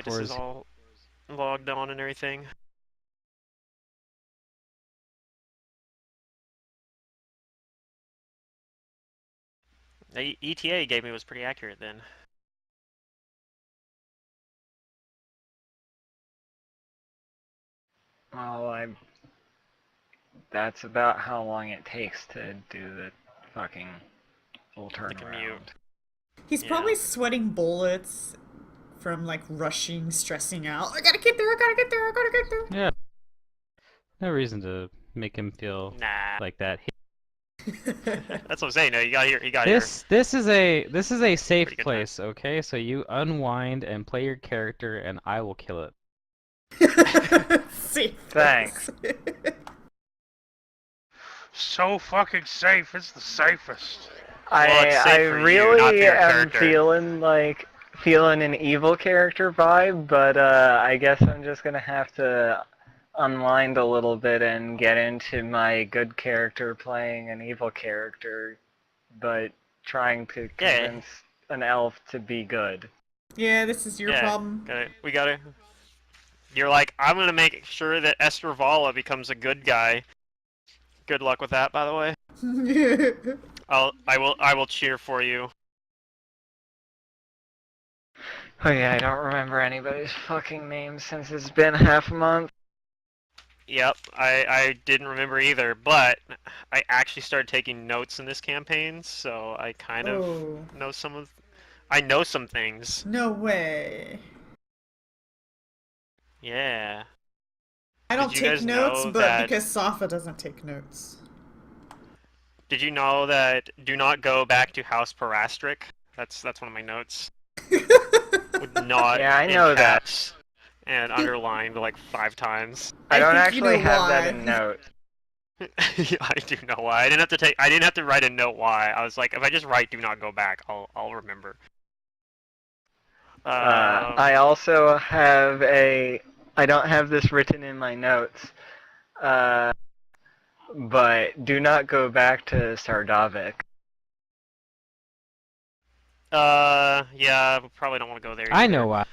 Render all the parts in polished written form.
This is all logged on and everything. The ETA gave me was pretty accurate then. Well, that's about how long it takes to do the fucking full The commute. turnaround. He's Yeah. probably sweating bullets from like rushing, stressing out. I gotta get there, I gotta get there, I gotta get there. Yeah. No reason to make him feel Nah. like that. That's what I'm saying. No, you got here. This is a safe Pretty good place, okay? So you unwind and play your character, and I will kill it. Safe. Thanks. So fucking safe. It's the safest. Well, it's I safe for you, not for really your am character. feeling an evil character vibe, but I guess I'm just gonna have to unwind a little bit and get into my good character playing an evil character, but trying to convince an elf to be good. Yeah, this is your problem. We gotta. You're like, I'm gonna make sure that Estrovala becomes a good guy. Good luck with that, by the way. I will cheer for you. Oh yeah, I don't remember anybody's fucking name since it's been half a month. Yep, I didn't remember either, but I actually started taking notes in this campaign, so I kind of know I know some things. No way. Yeah. I don't Did you take guys notes, know but that- because Safa doesn't take notes. Did you know that do not go back to House Parastric? That's one of my notes. Would not Yeah, I know in that. caps and underlined like 5 times. I don't think you actually know have that why. in notes. Yeah, I do know why. I didn't have to write a note why. I was like, if I just write do not go back, I'll remember. I also have I don't have this written in my notes, but do not go back to Sardavik. Yeah, we probably don't want to go there. I know why.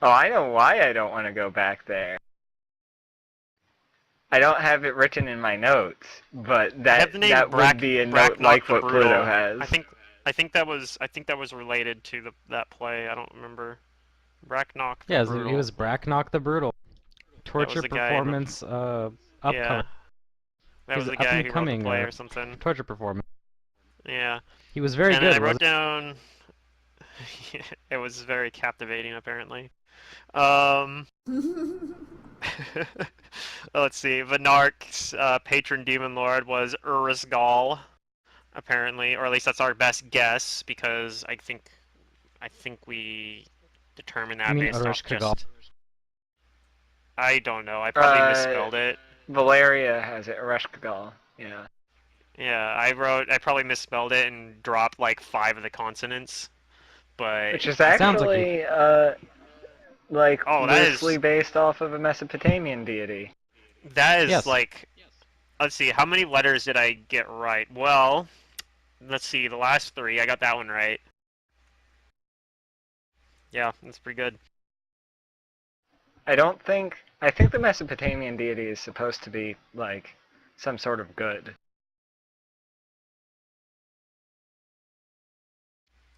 Oh, I know why I don't want to go back there. I don't have it written in my notes, but that would be a note like what Pluto has. I think that was related to that play. I don't remember. Bracknock. Yeah, he was Bracknock the Brutal. Torture the guy performance upcoming. Yeah. That was the guy who wrote the play or something. Torture performance. Yeah. He was very good. And I wrote down. It was very captivating, apparently. Let's see. Vinark's patron demon lord was Urisgal, apparently, or at least that's our best guess because I think we determined that based off just. I don't know. I probably misspelled it. Valeria has it. Ereshkigal. Yeah. Yeah, I probably misspelled it and dropped like 5 of the consonants, but which is actually loosely based off of a Mesopotamian deity. That is like, let's see, how many letters did I get right? Well, let's see, the last 3, I got that one right. Yeah, that's pretty good. I think the Mesopotamian deity is supposed to be like some sort of good.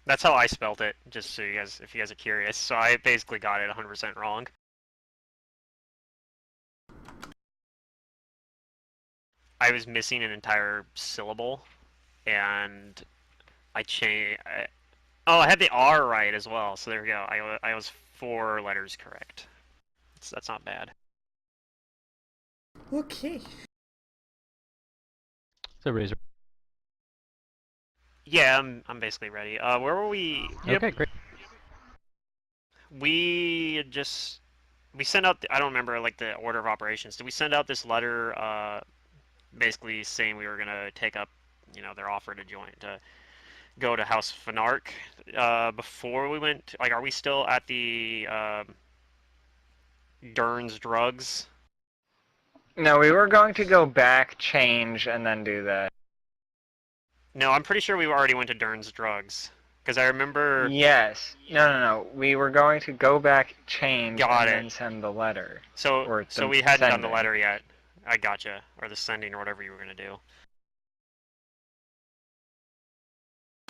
That's how I spelled it, just so if you guys are curious. So I basically got it 100% wrong. I was missing an entire syllable, and I changed. Oh, I had the R right as well. So there we go. I was 4 letters correct. That's not bad. Okay. So Razor. Yeah, I'm basically ready. Where were we? Okay, great. We sent out. I don't remember like the order of operations. Did we send out this letter, basically saying we were gonna take up, their offer to go to House Fanark, before we went? Like, are we still at the Dern's drugs? No, we were going to go back, change, and then do that. No, I'm pretty sure we already went to Dern's drugs. Because I remember. Yes. No. We were going to go back, change, Got and it. then send the letter. So Or the we hadn't done the sending. letter yet. I gotcha. Or the sending or whatever you were gonna do.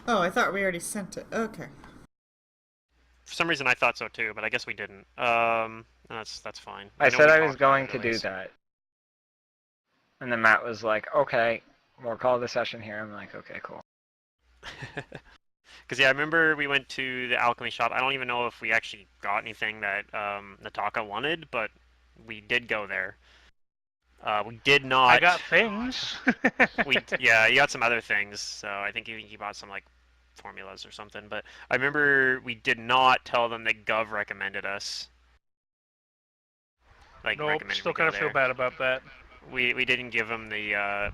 Oh, I thought we already sent it. Okay. For some reason, I thought so too, but I guess we didn't. That's fine. I know said we I was talked about going it to at do least. that. And then Matt was like, okay, we'll call the session here. I'm like, okay, cool. Because yeah, I remember we went to the alchemy shop. I don't even know if we actually got anything that Nataka wanted, but we did go there. We did not. I got things. Yeah, you got some other things. So I think he bought some like formulas or something. But I remember we did not tell them that Gov recommended us. Like Nope, recommended still we go kind of feel there. bad about that. We didn't give him the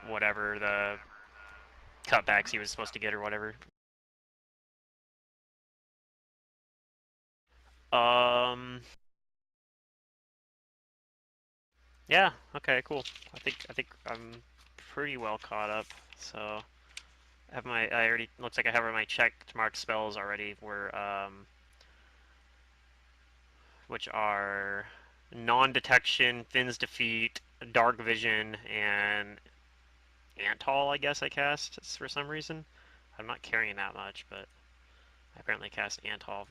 whatever the cutbacks he was supposed to get or whatever. Um. Yeah. Okay. Cool. I think I'm pretty well caught up. So I have my. I already looks like I have my checked marked spells already. Were which are non-detection, Finn's defeat, dark vision, and Antall. I guess I cast for some reason. I'm not carrying that much, but I apparently cast Antall.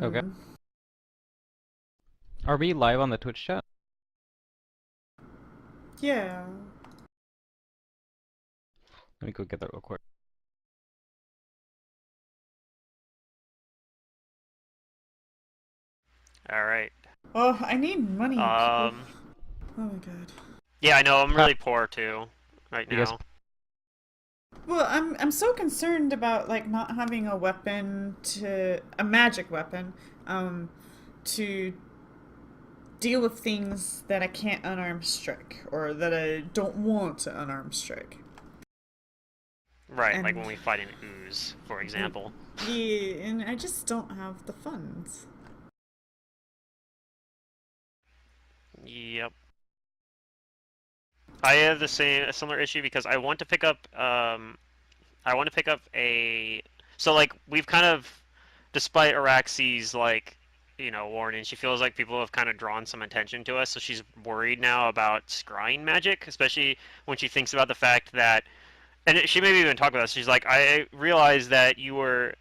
Okay. Are we live on the Twitch chat? Yeah. Let me go get that real quick. All right. Oh, I need money, people. Oh my god. Yeah, I know. I'm really poor too, right You guys- now. Well, I'm so concerned about like not having a weapon a magic weapon, to deal with things that I can't unarmed strike or that I don't want to unarmed strike. Right, like And when we fight an ooze, for example. yeah, and I just don't have the funds. Yep. I have a similar issue because I want to pick up a so like we've kind of despite Araxi's like warning, she feels like people have kind of drawn some attention to us, so she's worried now about scrying magic, especially when she thinks about the fact that she maybe even talked about this. She's like, I realized that you were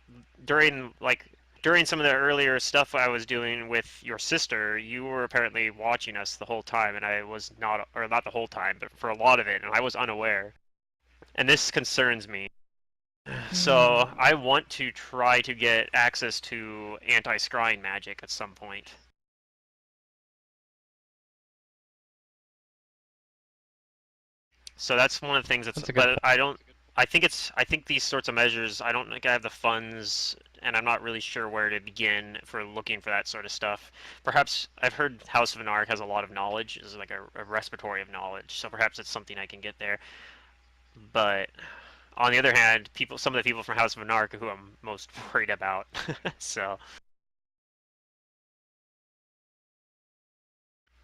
during during some of the earlier stuff I was doing with your sister, you were apparently watching us the whole time, and I was not, or not the whole time, but for a lot of it, and I was unaware. And this concerns me. So I want to try to get access to anti-scrying magic at some point. So that's one of the things that's That's a good but point. I think these sorts of measures, I don't think I have the funds, and I'm not really sure where to begin for looking for that sort of stuff. Perhaps I've heard House of Anarch has a lot of knowledge, is like a respiratory of knowledge, so perhaps it's something I can get there. But on the other hand, some of the people from House of Anarch who I'm most worried about. So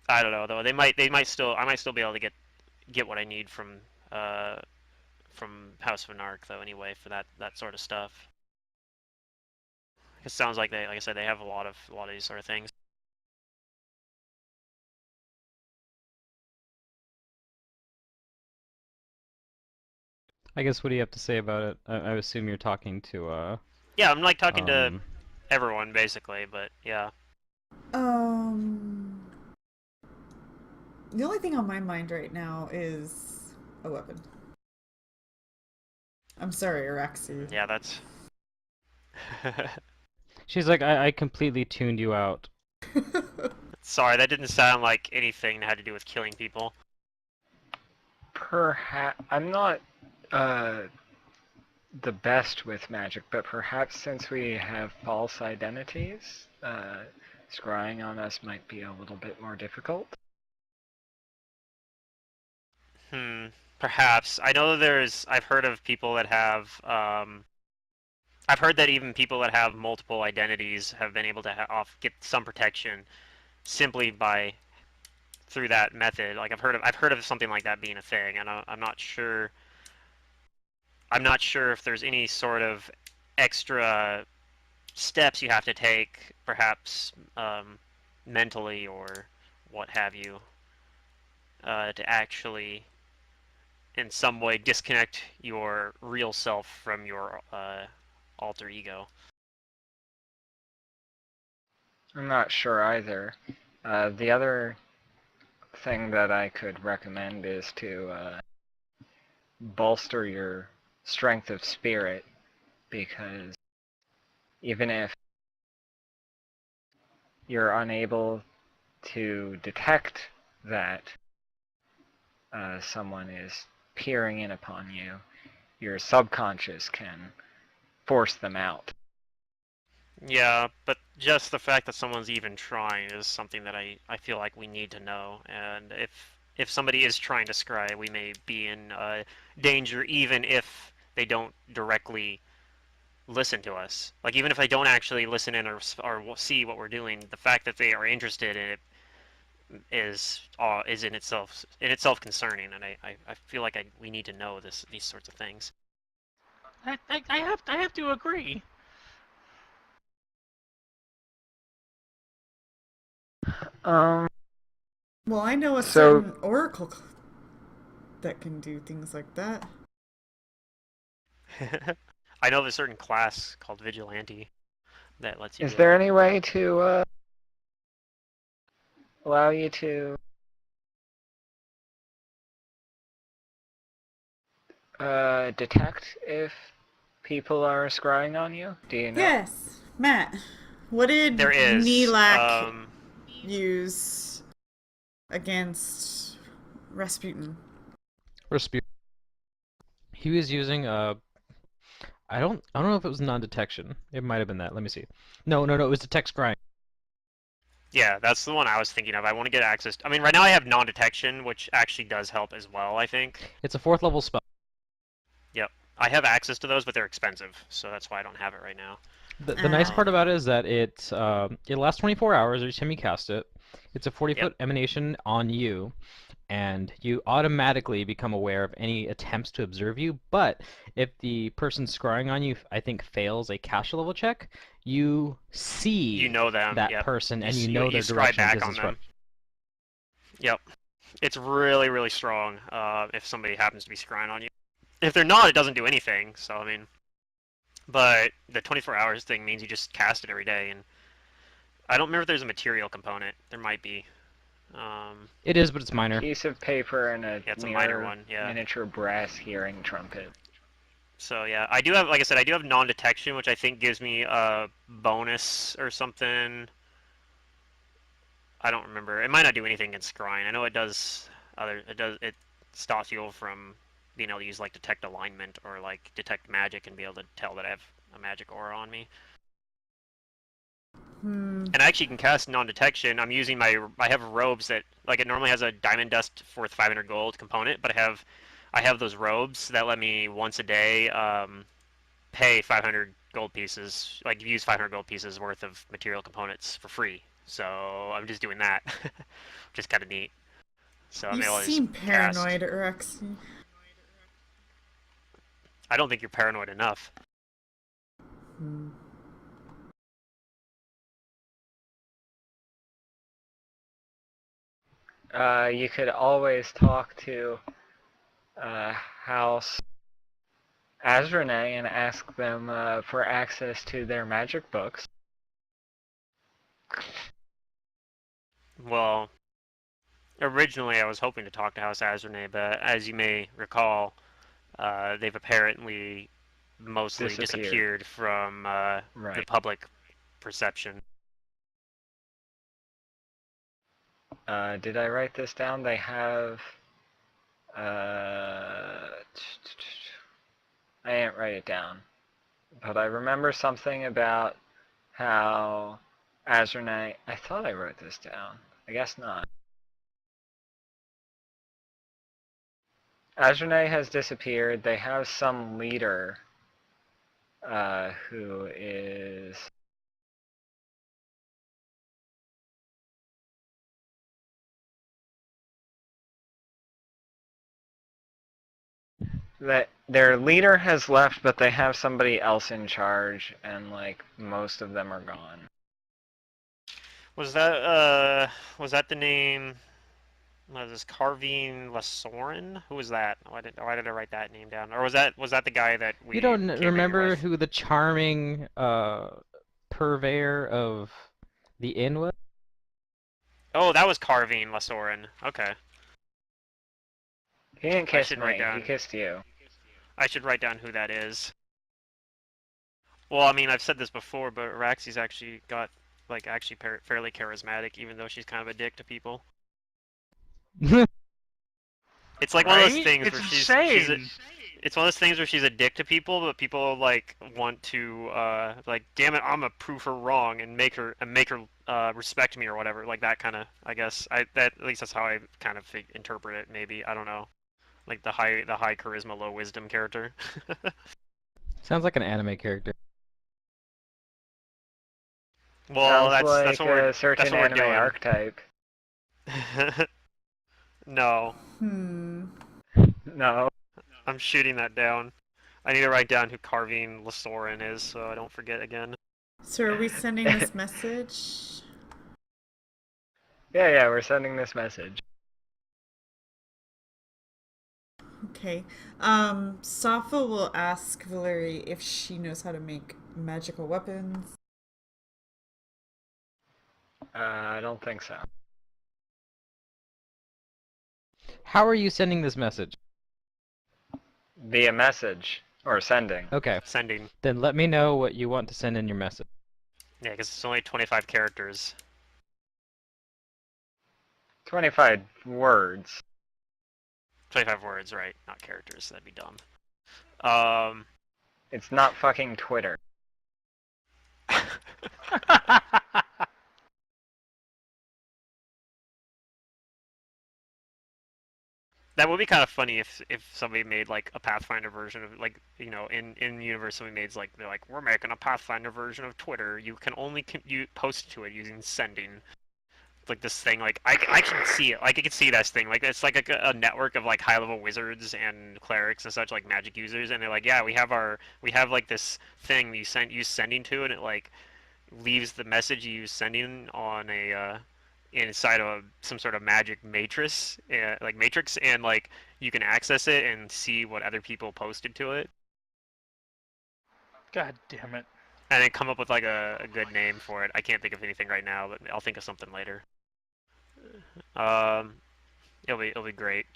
I don't know though. They might still I might still be able to get what I need uh from House of Anarch though anyway for that sort of stuff. It sounds like like I said, they have a lot of these sort of things. I guess what do you have to say about it? I assume you're talking to Yeah, I'm like talking to um everyone basically, but yeah. Um, the only thing on my mind right now is a weapon. I'm sorry, Araxi. Yeah, that's She's like, I completely tuned you out. sorry, that didn't sound like anything that had to do with killing people. Perhaps I'm not the best with magic, but perhaps since we have false identities, scrying on us might be a little bit more difficult. Perhaps. I know I've heard of people that have I've heard that even people that have multiple identities have been able to get some protection simply by through that method. Like I've heard of something like that being a thing, and I'm not sure. I'm not sure if there's any sort of extra steps you have to take, perhaps mentally or what have you, to actually, in some way, disconnect your real self from your alter ego. I'm not sure either. The other thing that I could recommend is to bolster your strength of spirit, because even if you're unable to detect that someone is peering in upon you, your subconscious can force them out. Yeah, but just the fact that someone's even trying is something that I feel like we need to know. And if somebody is trying to scry, we may be in danger even if they don't directly listen to us. Like even if they don't actually listen in or see what we're doing, the fact that they are interested in it is in itself concerning. And I feel like we need to know these sorts of things. I have to agree. Um, Well, I know a so certain oracle that can do things like that. I know of a certain class called Vigilante that lets you is do there that. any way to allow you to detect if people are scrying on you? Do you know? Yes, Matt. What did There is. Nilak use against Rasputin? Rasputin. He was using I don't know if it was non-detection. It might have been that. Let me see. No, it was detect scrying. Yeah, that's the one I was thinking of. I want to get access. I mean, right now I have non-detection, which actually does help as well, I think. It's a 4th level spell. Yep. I have access to those, but they're expensive, so that's why I don't have it right now. The nice Ah. part about it is that it lasts 24 hours every time you cast it. It's a 40 Yep. foot emanation on you, and you automatically become aware of any attempts to observe you. But if the person scrying on you, I think, fails a caster level check, you You see know them. that Yep. person You and you you, know you their scry direction of back on distance from. them. Yep. It's really, really strong if somebody happens to be scrying on you. If they're not, it doesn't do anything, so I mean. But the 24 hours thing means you just cast it every day, and I don't remember if there's a material component. There might be. It is, but it's minor. Piece of paper and a Yeah, it's a minor mirror one, yeah. miniature brass hearing trumpet. So yeah, I do have, like I said, I do have non-detection, which I think gives me a bonus or something. I don't remember. It might not do anything against scrying. I know it does. It stops you from being able to use like detect alignment or like detect magic and be able to tell that I have a magic aura on me. And I actually can cast non-detection. I have robes that like it normally has a diamond dust worth 500 gold component, but I have those robes that let me once a day pay 500 gold pieces, like use 500 gold pieces worth of material components for free. So I'm just doing that, which is kind of neat. So I'm You able to just seem cast. paranoid, Rexy. I don't think you're paranoid enough. You could always talk to House Azrene and ask them for access to their magic books. Well, originally I was hoping to talk to House Azrene, but as you may recall, they've apparently mostly Disappeared. disappeared from the Right. public perception. Did I write this down? They have. Uh, I didn't write it down, but I remember something about how Azrene. I thought I wrote this down. I guess not. Azrene has disappeared. They have some leader who is that their leader has left, but they have somebody else in charge, and like most of them are gone. Was that the name? Was this Carvine Lasorin? Who was that? Why did I write that name down? Or was that the guy that You we don't came in here remember with? who the charming purveyor of the inn was? Oh, that was Carvine Lasorin. Okay. He didn't I kiss should write me. He down. kissed you. I should write down who that is. Well, I mean, I've said this before, but Raxi's actually got like actually fairly charismatic, even though she's kind of a dick to people. It's like one of those Right? things It's where insane. it's one of those things where she's a dick to people, but people like want to like, damn it, I'm gonna prove her wrong and make her respect me or whatever, like that kind of. I guess at least that's how I kind of interpret it. Maybe I don't know, like the high charisma, low wisdom character. Sounds like an anime character. Well, Sounds that's like what we're a that's certain what we're anime doing. archetype. No, Hmm. No. I'm shooting that down. I need to write down who Carvine Lasorin is so I don't forget again. So are we sending this message? Yeah, we're sending this message. Okay. Safa will ask Valerie if she knows how to make magical weapons. I don't think so. How are you sending this message? Via message. Or sending. Okay, Sending. then let me know what you want to send in your message. Yeah, because it's only 25 characters. 25 words. 25 words, right? Not characters. That'd be dumb. Um. It's not fucking Twitter. That would be kind of funny if somebody made like a Pathfinder version of, like, in universe somebody made, like, they're like, we're making a Pathfinder version of Twitter. You can only you post to it using sending. Like this thing, like I can see it. Like I can see that thing. Like it's like a network of like high level wizards and clerics and such, like magic users, and they're like, yeah, we have like this thing use sending to, and it like leaves the message you use sending on a inside of some sort of magic matrix, and like you can access it and see what other people posted to it, God damn it. and then come up with like a good name for it. I can't think of anything right now, but I'll think of something later. Um, it'll be great.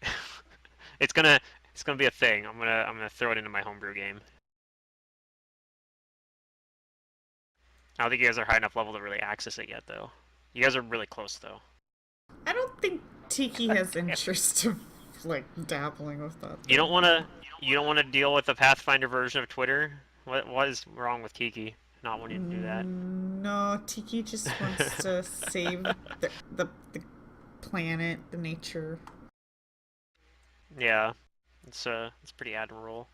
it's gonna it's gonna be a thing. I'm gonna throw it into my homebrew game. I don't think you guys are high enough level to really access it yet, though. You guys are really close, though. I don't think Tiki has interest of like dabbling with that. You don't wanna deal with the Pathfinder version of Twitter. What is wrong with Kiki not wanting to do that? No, Tiki just wants to save the planet, the nature. Yeah, it's pretty admirable.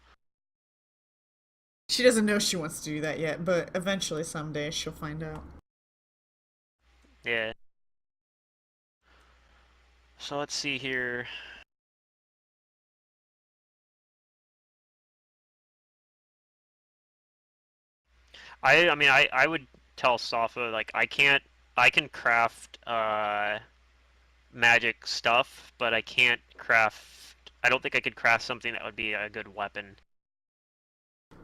She doesn't know she wants to do that yet, but eventually someday she'll find out. Yeah. So let's see here. I mean I would tell Safa, like, I can craft magic stuff, but I can't craft. I don't think I could craft something that would be a good weapon.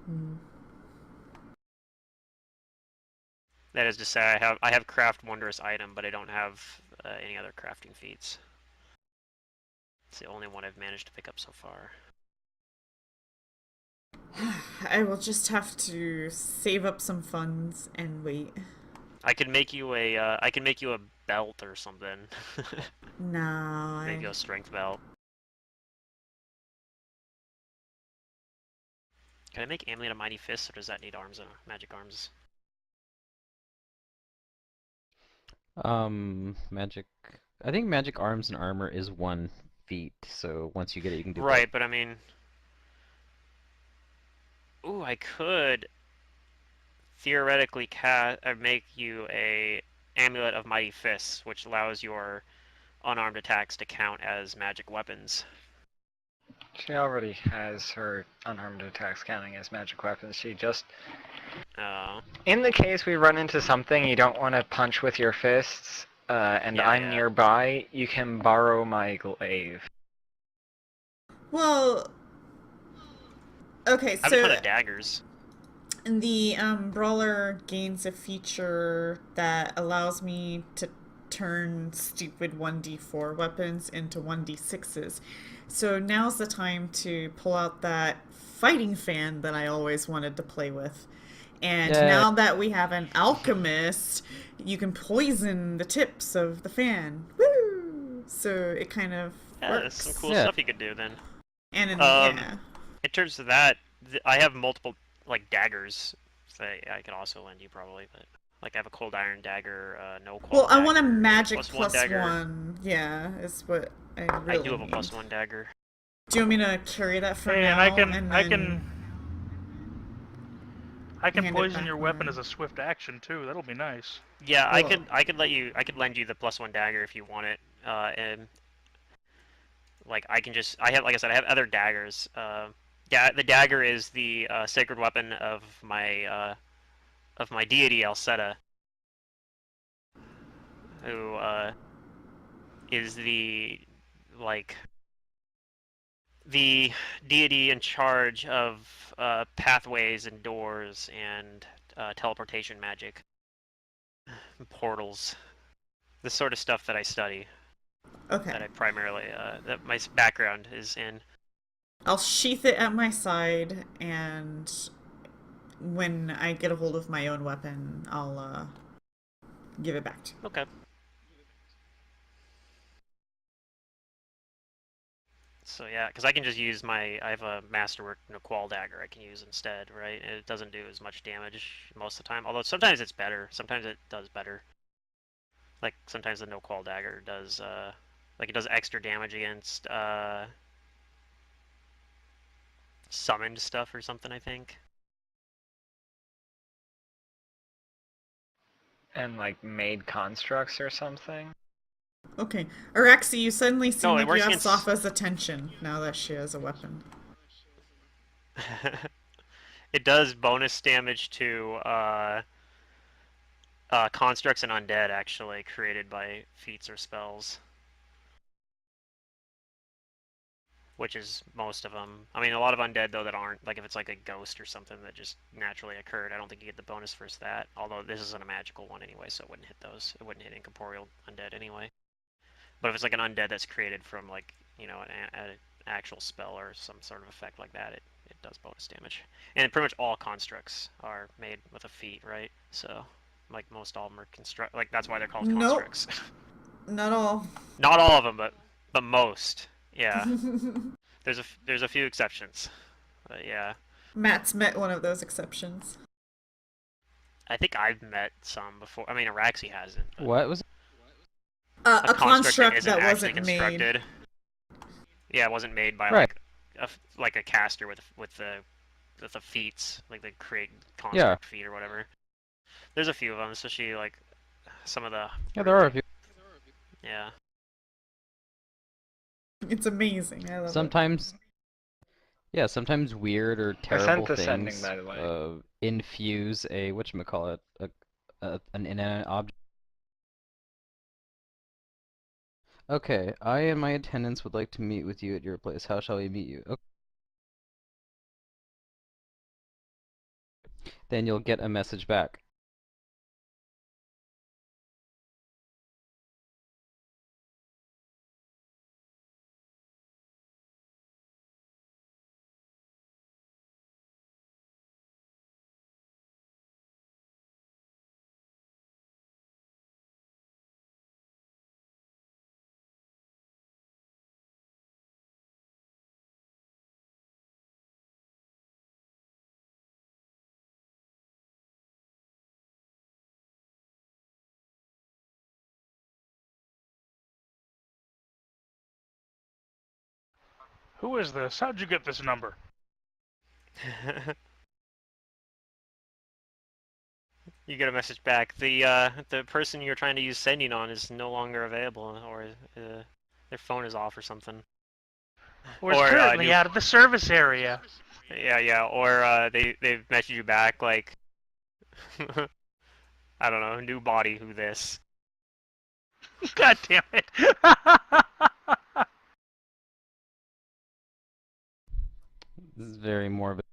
Hmm. That is to say, I have craft wondrous item, but I don't have any other crafting feats. It's the only one I've managed to pick up so far. I will just have to save up some funds and wait. I can make you a belt or something. No, Make you a strength belt. Can I make Amulet of Mighty Fists, or does that need arms, magic arms? Magic. I think magic arms and armor is 1 feat, so once you get it, you can do Right, but I mean, ooh, I could. theoretically make you a Amulet of Mighty Fists, which allows your unarmed attacks to count as magic weapons. She already has her unarmed attacks counting as magic weapons. She just... In the case we run into something you don't want to punch with your fists, and Yeah, I'm yeah. nearby, you can borrow my glaive. Well, okay, I have a ton so of daggers. the brawler gains a feature that allows me to turn stupid 1d4 weapons into 1d6s. So now's the time to pull out that fighting fan that I always wanted to play with. And Yay. now that we have an alchemist, you can poison the tips of the fan. Woo! So it kind of Yeah, works. there's some cool Yeah. stuff you could do then. And In terms of that, I have multiple like daggers that I could also lend you probably, but like I have a cold iron dagger, no cold. Well, I dagger, want a magic +1 dagger. +1. Yeah, is what I really I do have a need. +1 dagger. Do you want me to carry that for Hey, now? and I can hand it poison back your when weapon we're- as a swift action too. That'll be nice. Yeah, Cool. I could lend you the +1 dagger if you want it. And like I can just I have like I said I have other daggers. The dagger is the sacred weapon of my deity Alceta, who is the like the deity in charge of pathways and doors and teleportation magic, portals, the sort of stuff that I study. Okay. That I primarily that my background is in. I'll sheath it at my side, and when I get a hold of my own weapon, I'll give it back to you. Okay. So yeah, because I can just use I have a masterwork Qual dagger I can use instead, right? And it doesn't do as much damage most of the time. Although sometimes it's better. Sometimes it does better. Like sometimes the Qual dagger does like it does extra damage against summoned stuff or something, I think. And like made constructs or something? Okay. Araxi, you suddenly seem No, it like you works have against Safa's attention now that she has a weapon. it does bonus damage to constructs and undead actually created by feats or spells, which is most of them. I mean, a lot of undead though that aren't, like if it's like a ghost or something that just naturally occurred, I don't think you get the bonus for that. Although this isn't a magical one anyway, so it wouldn't hit those. It wouldn't hit incorporeal undead anyway. But if it's like an undead that's created from like an actual spell or some sort of effect like that, it does bonus damage. And pretty much all constructs are made with a feat, right? So like most all of them are construct. Like that's why they're called Nope. constructs. Not all. Not all of them, but most. Yeah. There's a few exceptions. But yeah. Matt's met one of those exceptions. I think I've met some before. I mean, Araxi hasn't. What was it? A construct isn't that actually wasn't made. constructed. Yeah, it wasn't made by Right. like a caster with the feats, like the create construct Yeah. feat or whatever. There's a few of them, especially like some of the. Yeah, there are a few. Yeah. It's amazing. I love it. Sometimes, yeah, sometimes weird or I sent terrible the sending, things by the way. infuse a whatchamacallit, an inanimate object. Okay, I and my attendants would like to meet with you at your place. How shall we meet you? Okay. Then you'll get a message back. Who is this? How'd you get this number? You get a message back. The person you're trying to use sending on is no longer available, or their phone is off or something. Or is Or currently out of the service area. yeah. Or they've messaged you back like I don't know, new body, who this? God damn it. This is very morbid.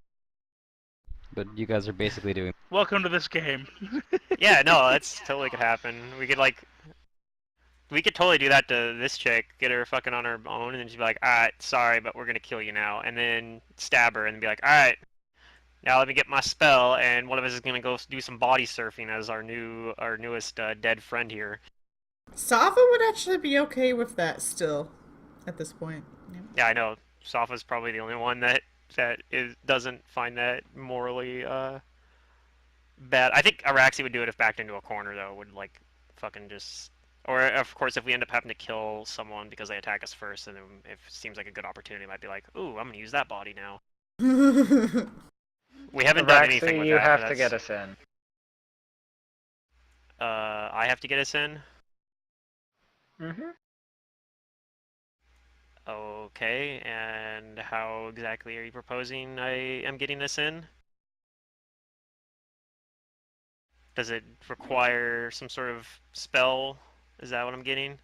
But you guys are basically doing. Welcome to this game. Yeah, no, that's totally could happen. We could totally do that to this chick, get her fucking on her own, and then she'd be like, alright, sorry, but we're gonna kill you now. And then stab her and be like, alright, now let me get my spell, and one of us is gonna go do some body surfing as our newest dead friend here. Sava would actually be okay with that still, at this point. Yeah. Yeah, I know. Safa's probably the only one that doesn't find that morally bad. I think Araxi would do it if backed into a corner though. Would like fucking just. Or of course, if we end up having to kill someone because they attack us first, and then if it seems like a good opportunity, might be like, "Ooh, I'm gonna use that body now." We haven't done anything Araxi, with you that. have But to get that's, us in. I have to get us in. Mm-hmm. Okay, and how exactly are you proposing I am getting this in? Does it require some sort of spell? Is that what I'm getting?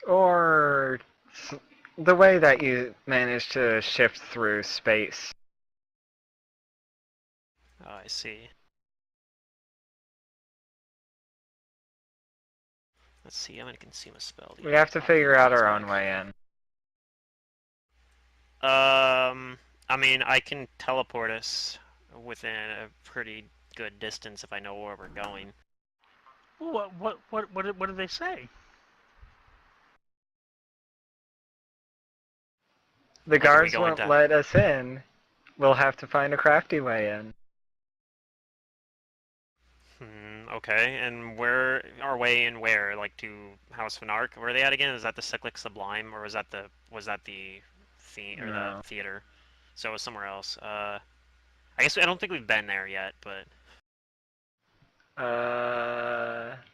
Or the way that you manage to shift through space. Oh, I see. Let's see, I'm gonna consume a spell. We have to figure out our own way in. I mean, I can teleport us within a pretty good distance if I know where we're going. What did they say? The Like, are we guards going won't to? let us in. We'll have to find a crafty way in. Okay, and where our way in where? Like to House Fanark? Where are they at again? Is that the Cyclic Sublime, or was that the or the No. theater? So it was somewhere else. I guess I don't think we've been there yet, but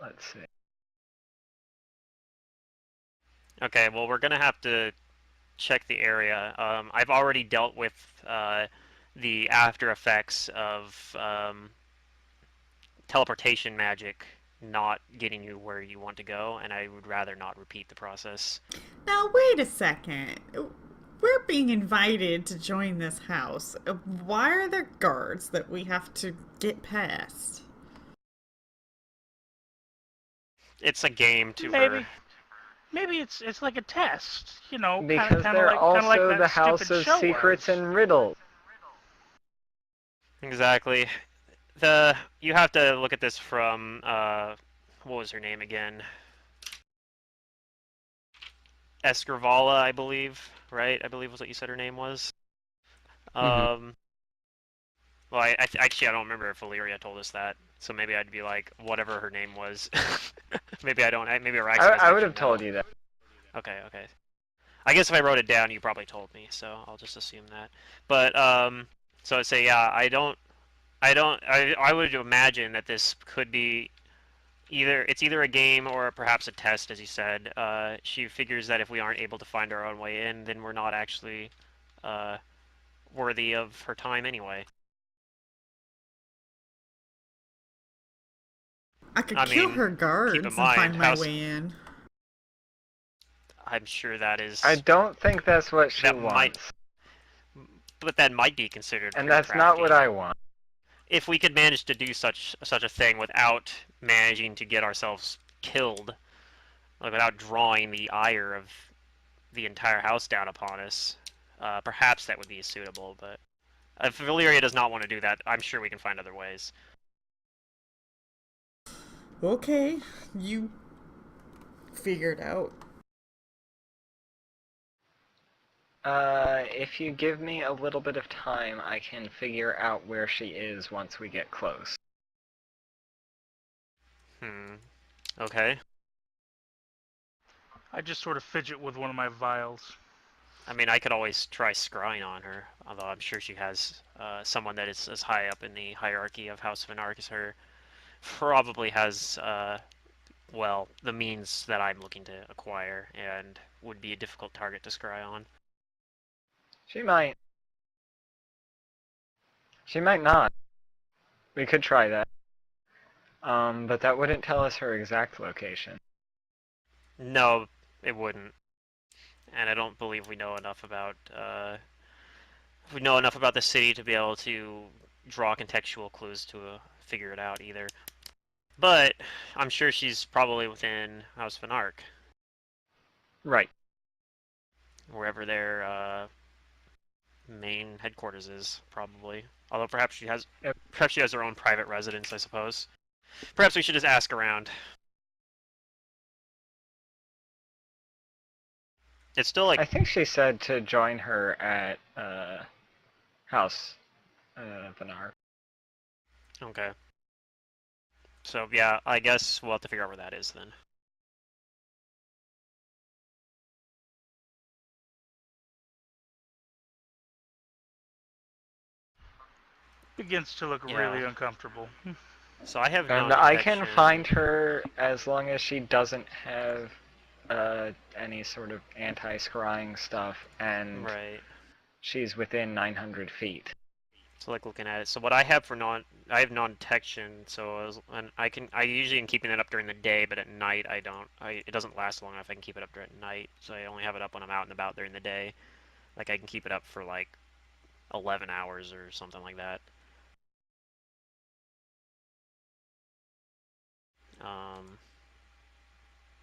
Let's see. okay. Well, we're gonna have to check the area. I've already dealt with the after effects of teleportation magic not getting you where you want to go, and I would rather not repeat the process. Now, wait a second. We're being invited to join this house. Why are there guards that we have to get past? It's a game to Maybe. her. Maybe it's like a test, you know, Because kind they're of like also that the House stupid of show Secrets was. and Riddles. Exactly. You have to look at this from what was her name again? Escrivala, I believe. Right? I believe was what you said her name was. Mm-hmm. Well, actually I don't remember if Valyria told us that, so maybe I'd be like whatever her name was. Maybe I don't. Maybe Araxi doesn't I would actually have told know. you that. Okay. I guess if I wrote it down, you probably told me, so I'll just assume that. But so I'd say yeah. I would imagine that this could be either a game or perhaps a test, as you said. She figures that if we aren't able to find our own way in, then we're not actually uh, worthy of her time anyway. I could I kill mean, her keep in guards and mind, find my way in. I'm sure that I is don't think that's what she that might, wants. but that might be considered And pretty that's not what crafty. I want. If we could manage to do such a thing without managing to get ourselves killed, like without drawing the ire of the entire house down upon us, perhaps that would be suitable. But if Valyria does not want to do that, I'm sure we can find other ways. Okay, you figured out. If you give me a little bit of time, I can figure out where she is once we get close. Okay. I just sort of fidget with one of my vials. I mean, I could always try scrying on her, although I'm sure she has someone that is as high up in the hierarchy of House of Anarch as her. Probably has, well, the means that I'm looking to acquire, and would be a difficult target to scry on. She might. She might not. We could try that. But that wouldn't tell us her exact location. No, it wouldn't. And I don't believe we know enough about the city to be able to draw contextual clues to figure it out either. But I'm sure she's probably within House of Anarch, Right. wherever their main headquarters is, probably. Although perhaps she has her own private residence, I suppose. Perhaps we should just ask around. It's still like I think she said to join her at House Vanar. okay. So yeah, I guess we'll have to figure out where that is then. Begins to look Yeah. really uncomfortable. So I have And no I can detection. find her as long as she doesn't have any sort of anti-scrying stuff, and Right. she's within 900 feet. So like looking at it. So what I have for I have non-detection. So and I usually am keeping it up during the day, but at night I don't. It doesn't last long enough. I can keep it up during night. So I only have it up when I'm out and about during the day. Like I can keep it up for like 11 hours or something like that. Um,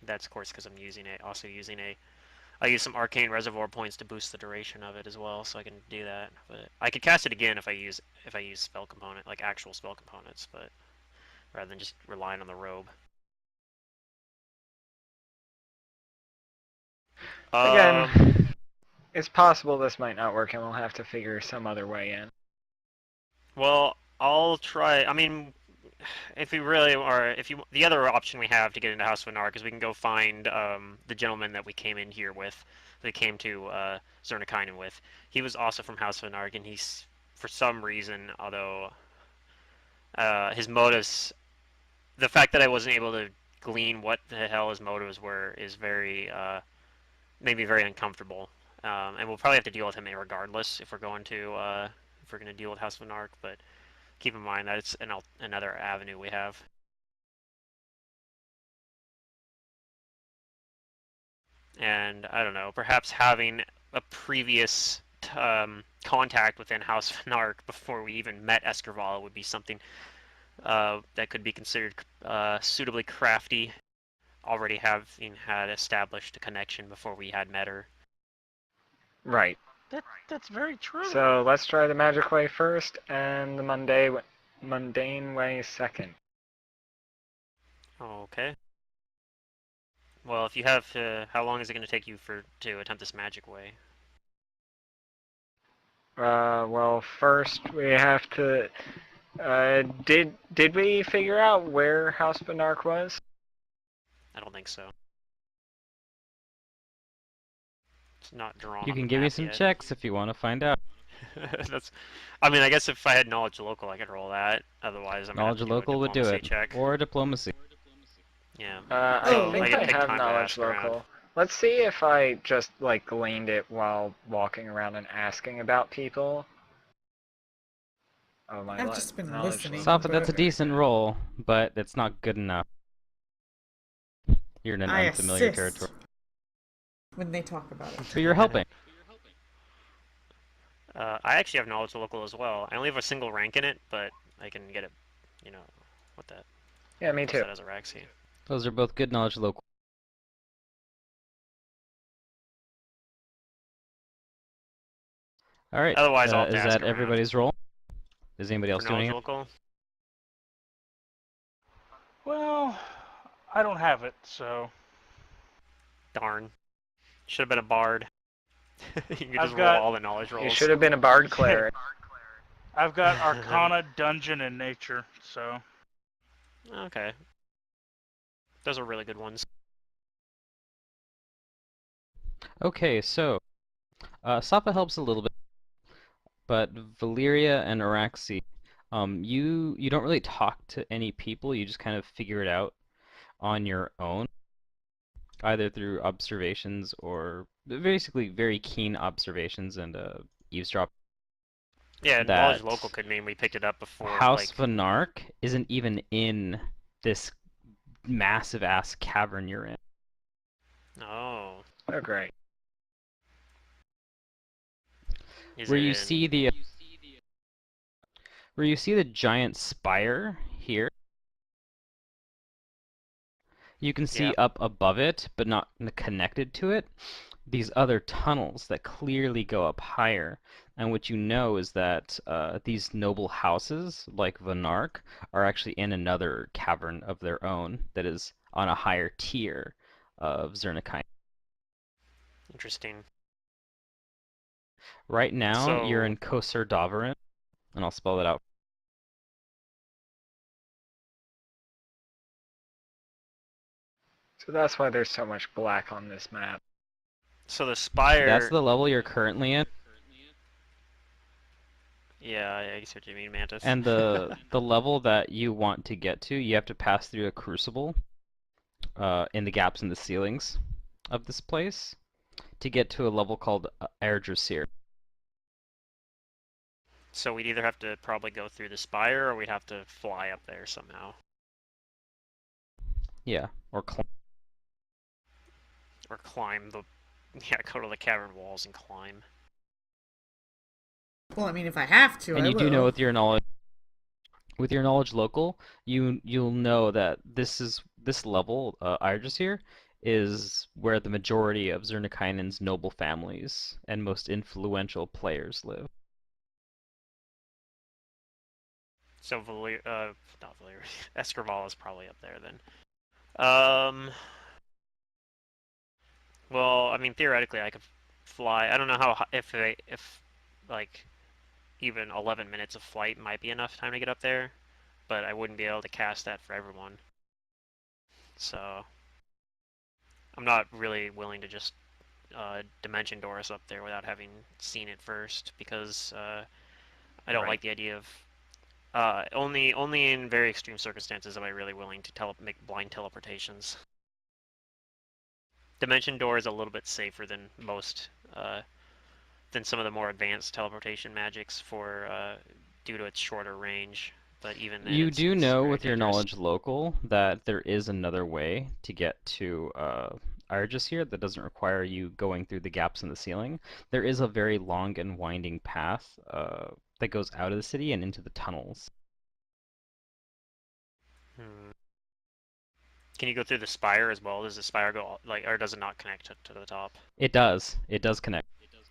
that's of course because I'm also using a. I use some arcane reservoir points to boost the duration of it as well, so I can do that. But I could cast it again if I use spell component, like actual spell components, but rather than just relying on the robe. Again, it's possible this might not work, and we'll have to figure some other way in. Well, I'll try. I mean, if we really are, the other option we have to get into House of Anarch is we can go find the gentleman that we came in here with, that came to Zernikainen with. He was also from House of Anarch, and he's, for some reason, although his motives, the fact that I wasn't able to glean what the hell his motives were is made me very uncomfortable. And we'll probably have to deal with him regardless if we're going to deal with House of Anarch, but keep in mind that it's another avenue we have. And I don't know, perhaps having a previous contact within House of Anarch before we even met Escarvala would be something that could be considered suitably crafty. Already having had established a connection before we had met her. Right. That's very true. So let's try the magic way first, and the mundane way second. Okay. Well, if you have, how long is it going to take you to attempt this magic way? Well, first we have to. Did we figure out where House Banark was? I don't think so. It's not drawn You on can the give me map some yet. checks if you want to find out. I mean, I guess if I had knowledge local, I could roll that. Otherwise, I'm gonna have Knowledge to do a local would do diplomacy it, check. or diplomacy. Yeah. Oh, I think get I pick have time to knowledge ask around. local. Let's see if I just like gleaned it while walking around and asking about people. Oh my! I've just been knowledge listening. local. Sofa, that's a decent roll, but it's not good enough. You're in an I unfamiliar assist territory. when they talk about it. But you're helping. I actually have knowledge local as well. I only have a single rank in it, but I can get it. You know, what that? Yeah, me too. That as a Raxi. Those are both good knowledge local. All right. Otherwise, I'll have to is ask that around. everybody's roll? Is anybody For else doing knowledge it? local? Well, I don't have it, so Darn. Should have been a bard. You could I've just roll got- all the knowledge rolls. You should have been a bard cleric. I've got Arcana, Dungeon, and Nature. So Okay. Those are really good ones. Okay, so Safa helps a little bit, but Valeria and Araxi, you don't really talk to any people. You just kind of figure it out on your own, either through observations or basically very keen observations and eavesdrop. Yeah, knowledge local That could mean we picked it up before, House like, Vanark isn't even in this massive ass cavern you're in. oh, Oh, great. is Where it you in? see the where you see the giant spire here, you can Yeah, see up above it, but not connected to it, these other tunnels that clearly go up higher. And what you know is that these noble houses, like Vanark, are actually in another cavern of their own that is on a higher tier of Zernikine. interesting. Right now, you're So, in Kosur Davarin, and I'll spell it out. So that's why there's so much black on this map. so the That's spire. the level you're currently in, Yeah, I see what you mean, Mantis. and the level that you want to get to, you have to pass through a crucible in the gaps in the ceilings of this place to get to a level called Erdrasir. So we'd either have to probably go through the spire, or we'd have to fly up there somehow, Yeah, or or climb the. Yeah, go to the cavern walls and climb. Well, I mean, if I have to, and I you do know will. with your knowledge local, you'll know that this level, Erdrasir, is where the majority of Zernikainen's noble families and most influential players live. So not Valir, Escrival is probably up there then. Um, well, I mean, theoretically, I could fly. I don't know how if like even 11 minutes of flight might be enough time to get up there, but I wouldn't be able to cast that for everyone. So I'm not really willing to just dimension door us up there without having seen it first, because I don't Right. like the idea of only in very extreme circumstances am I really willing to make blind teleportations. Dimension door is a little bit safer than most than some of the more advanced teleportation magics for due to its shorter range. But even then, You do it's know very with your dangerous. knowledge local that there is another way to get to Argus that doesn't require you going through the gaps in the ceiling. There is a very long and winding path that goes out of the city and into the tunnels. Hmm. Can you go through the spire as well? Does the spire go like, or does it not connect to the top? It does. It does connect.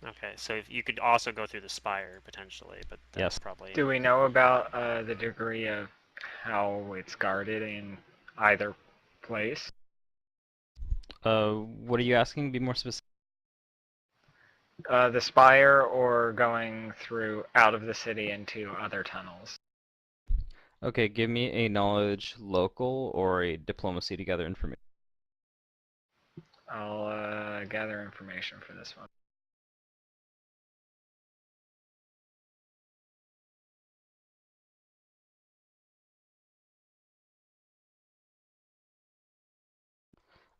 Okay, so if you could also go through the spire potentially, but that's Yes. probably. Do we know about the degree of how it's guarded in either place? What are you asking? Be more specific. The spire or going through out of the city into other tunnels? Okay, give me a knowledge local or a diplomacy to gather information. I'll gather information for this one.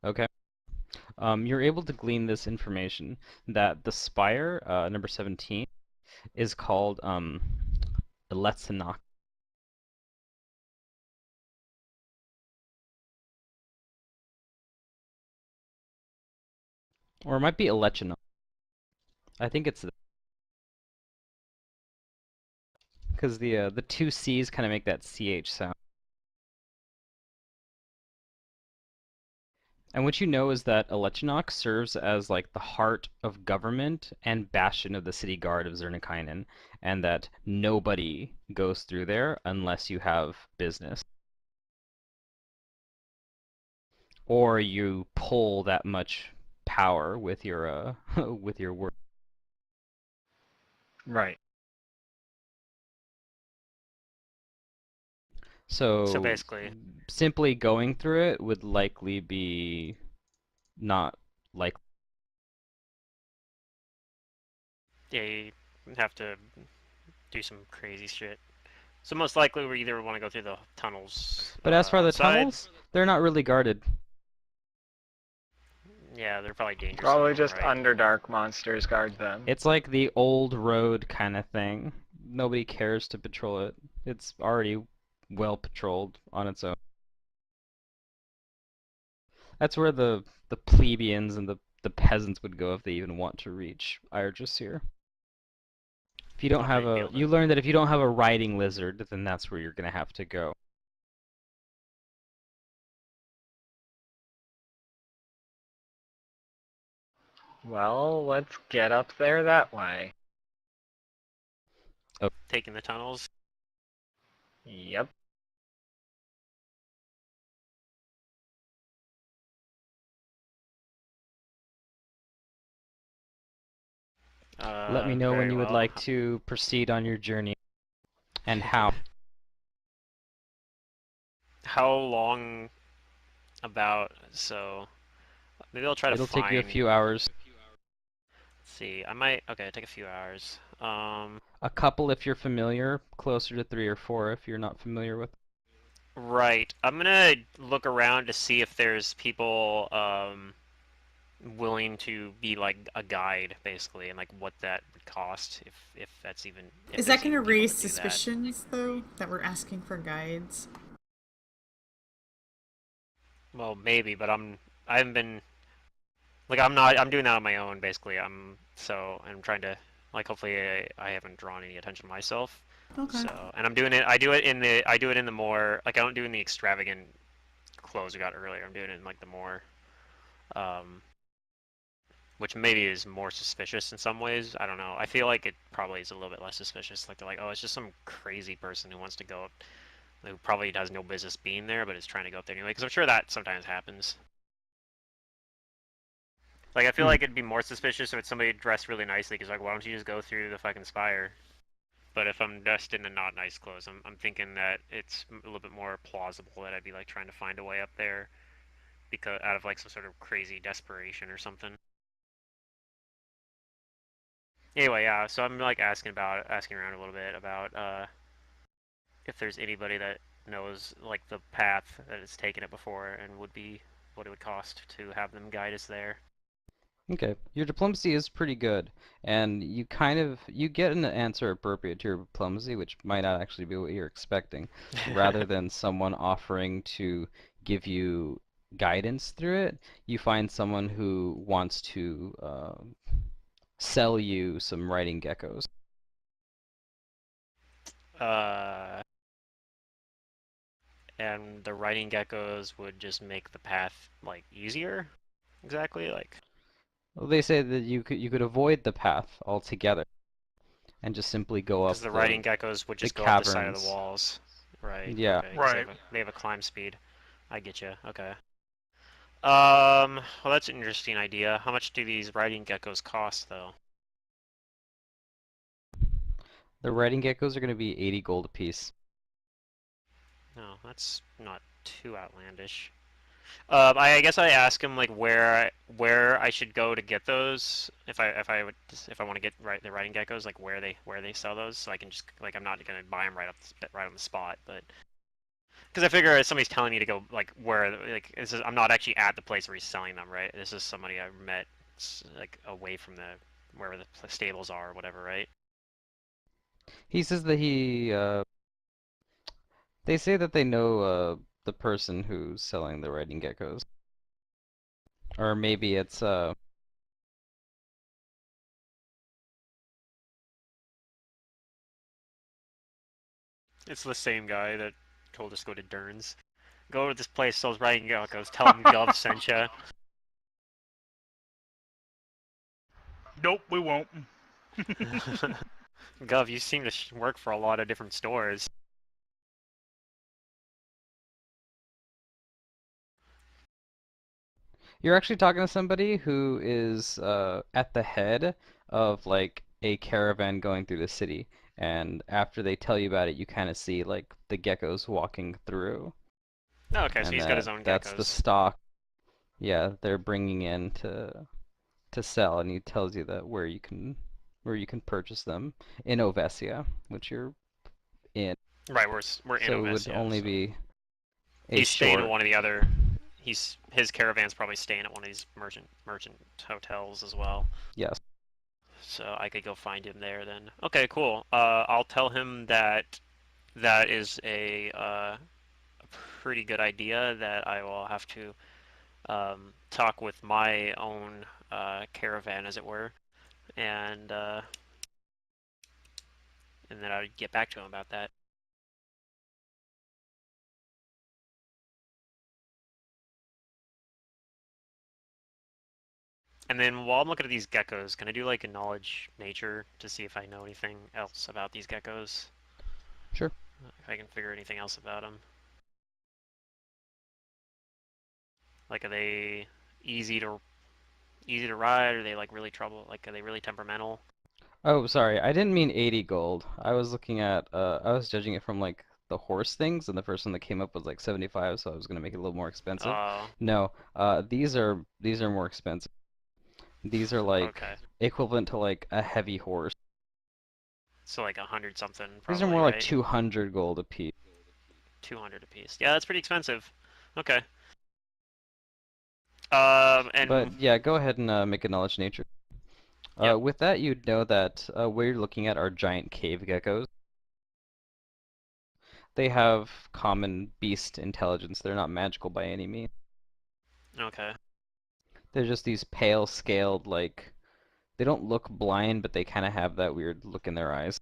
Okay. You're able to glean this information that the spire, number 17, is called Eletsanok. Or it might be Elechanok. I think it's because the two C's kind of make that CH sound. And what you know is that Elechanok serves as like the heart of government and bastion of the city guard of Zernikainen, and that nobody goes through there unless you have business. Or you pull that much power with your with your word. Right. So So basically, simply going through it would likely be not like Yeah, you have to do some crazy shit. So most likely we either want to go through the tunnels But as for the outside. tunnels, they're not really guarded. Yeah, they're probably dangerous in their Probably own just right. Underdark monsters guard them. It's like the old road kind of thing. Nobody cares to patrol it. It's already well patrolled on its own. That's where the plebeians and the peasants would go if they even want to reach Irdrasir. If you don't Not have gonna be a, able to. you learn that if you don't have a riding lizard, then that's where you're gonna have to go. Well, let's get up there that way. Taking the tunnels. Yep. Let me know when Very you would well. like to proceed on your journey and how. How long about, so maybe I'll try to It'll take you a find, few hours. let's see, I might, okay, take a few hours. A couple if you're familiar, closer to 3 or 4 if you're not familiar with. Right. I'm gonna look around to see if there's people, willing to be like a guide, basically, and like what that would cost, if that's even, if Is that there's going to even people raise that do that. suspicions, though, that we're asking for guides? Well, maybe, but I haven't been, like, I'm doing that on my own, basically. I'm trying to, like, hopefully I haven't drawn any attention to myself. Okay. So, and I do it in the more, like, I don't do it in the extravagant clothes we got earlier. I'm doing it in, like, the more, um, which maybe is more suspicious in some ways. I don't know. I feel like it probably is a little bit less suspicious. Like, they're like, oh, it's just some crazy person who wants to go up, who probably has no business being there, but is trying to go up there anyway. Because I'm sure that sometimes happens. Like, I feel like it'd be more suspicious if it's somebody dressed really nicely, because, like, why don't you just go through the fucking spire? But if I'm dressed in the not nice clothes, I'm thinking that it's a little bit more plausible that I'd be, like, trying to find a way up there because out of, like, some sort of crazy desperation or something. Anyway, yeah, so I'm, like, asking around a little bit about, if there's anybody that knows, like, the path that has taken it before and would be what it would cost to have them guide us there. Okay, your diplomacy is pretty good, and you get an answer appropriate to your diplomacy, which might not actually be what you're expecting, rather than someone offering to give you guidance through it. You find someone who wants to sell you some writing geckos. uh, and the riding geckos would just make the path, like, easier. Exactly, like, Well, they say that you could avoid the path altogether and just simply go because up the the riding geckos would the just go up the side of the caverns. walls. Right. Yeah. Okay. Because Right. they have a climb speed. I get you. Okay. Well, that's an interesting idea. How much do these riding geckos cost, though? The writing geckos are going to be 80 gold apiece. No, that's not too outlandish. I guess I ask him like where I should go to get those if I want to get the riding geckos, like where they sell those, so I can just, like, I'm not gonna buy them right on the spot, but because I figure if somebody's telling me to go, like, where, like, I'm not actually at the place where he's selling them, right? This is somebody I met, like, away from the wherever the stables are or whatever, right? He says that they say that they know the person who's selling the writing geckos. Or maybe it's It's the same guy that told us to go to Dern's. Go to this place sells riding geckos. Tell him Gov sent ya. Nope, we won't. Gov, you seem to work for a lot of different stores. you're actually talking to somebody who is at the head of like a caravan going through the city. And after they tell you about it, you kind of see like the geckos walking through, Oh, okay, so and he's got his own that's the geckos. stock. Yeah, they're bringing in to sell, and he tells you that where you can where you can purchase them in Ovesia, which you're in. Right, we're in So it would Ovesia, only so be a he's staying at short. one of the other. His caravan's probably staying at one of these merchant hotels as well. Yes. So I could go find him there then. Okay, cool. I'll tell him that that is a pretty good idea. That I will have to talk with my own caravan, as it were, and uh, and then I'd get back to him about that. And then while I'm looking at these geckos, can I do like a knowledge nature to see if I know anything else about these geckos? Sure. If I can figure anything else about them. Like, are they easy to easy to ride? Are they like really trouble? Like, are they really temperamental? Oh, sorry. I didn't mean 80 gold. I was looking at I was judging it from like the horse things, and the first one that came up was like 75, so I was gonna make it a little more expensive. Oh, No, these are more expensive. These are like okay. equivalent to like a heavy horse. So like 100 something These are probably, more like right? 200 gold a piece. 200 a piece. Yeah, that's pretty expensive. Okay. And But yeah, go ahead and make a knowledge nature. yep. With that, you'd know that what you're looking at are giant cave geckos. They have common beast intelligence. They're not magical by any means. Okay. They're just these pale scaled, like, they don't look blind, but they kind of have that weird look in their eyes.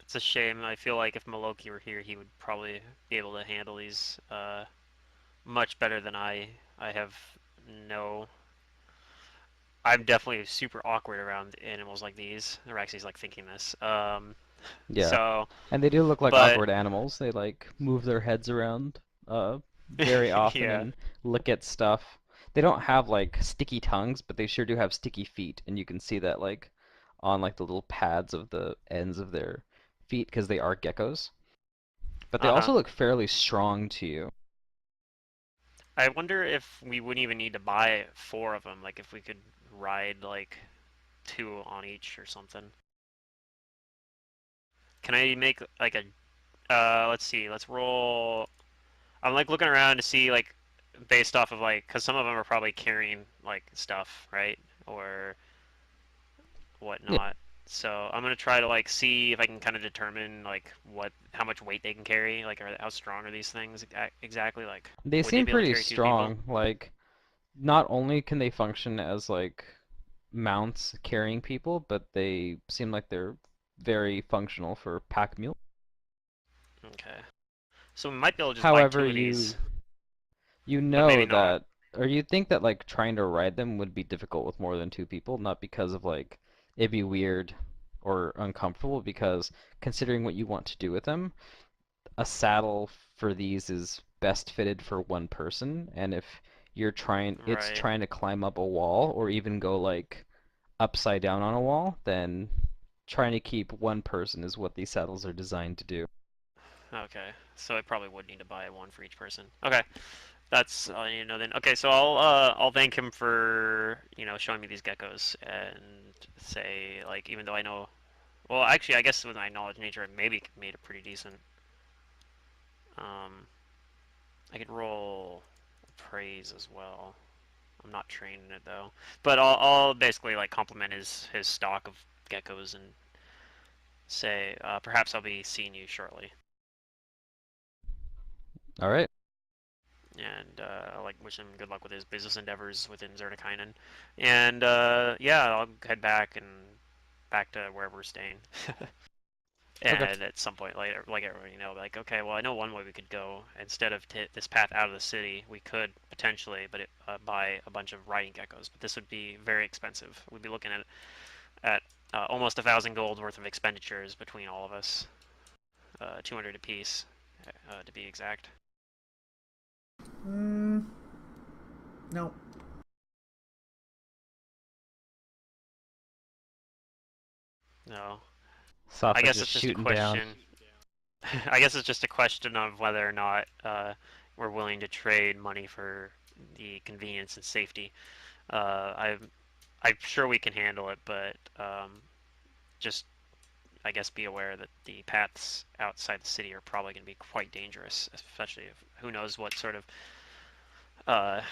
It's a shame. I feel like if Maloki were here, he would probably be able to handle these much better than I. I have no. I'm definitely super awkward around animals like these. Rexi's like thinking this. Yeah. So, And they do look like but awkward animals. They, like, move their heads around very often yeah. and look at stuff. They don't have, like, sticky tongues, but they sure do have sticky feet, and you can see that, like, on, like, the little pads of the ends of their feet, because they are geckos. But they Uh-huh. also look fairly strong to you. I wonder if we wouldn't even need to buy four of them. Like if we could ride like two on each or something. Can I make like a let's see, let's roll. I'm like looking around to see like based off of like because some of them are probably carrying like stuff, right? Or Yeah. whatnot. So I'm gonna try to like see if I can kind of determine like what how much weight they can carry, like how strong are these things exactly? Like They would they seem be able to pretty carry two people? strong. Like, not only can they function as, like, mounts carrying people, but they seem like they're very functional for pack mule. Okay. So we might be able to just buy However, two of these, you but know maybe not. that, or you'd think that, like, trying to ride them would be difficult with more than two people, not because of, like, it'd be weird or uncomfortable, because considering what you want to do with them, a saddle for these is best fitted for one person, and if it's Right. trying to climb up a wall or even go, like, upside down on a wall, then trying to keep one person is what these saddles are designed to do. Okay. So I probably would need to buy one for each person. Okay. That's all I need to know then. Okay, so I'll thank him for, showing me these geckos and say like even though I know well actually I guess with my knowledge of nature I maybe made it pretty decent. Um I could roll praise as well. I'm not trained in it though. But I'll basically like compliment his stock of geckos and say perhaps I'll be seeing you shortly. All right. And I like wish him good luck with his business endeavors within Zernikainen. And yeah, I'll head back and back to wherever we're staying. Okay. And at some point later, like everybody like okay, well I know one way we could go instead of this path out of the city, we could potentially, but buy a bunch of riding geckos. But this would be very expensive. We'd be looking at almost 1,000 gold worth of expenditures between all of us, 200 apiece, to be exact. Mm, no. No, I Sophic guess just it's just a shooting down. question. I guess it's just a question of whether or not we're willing to trade money for the convenience and safety. I'm sure we can handle it, but just I guess be aware that the paths outside the city are probably going to be quite dangerous, especially if who knows what sort of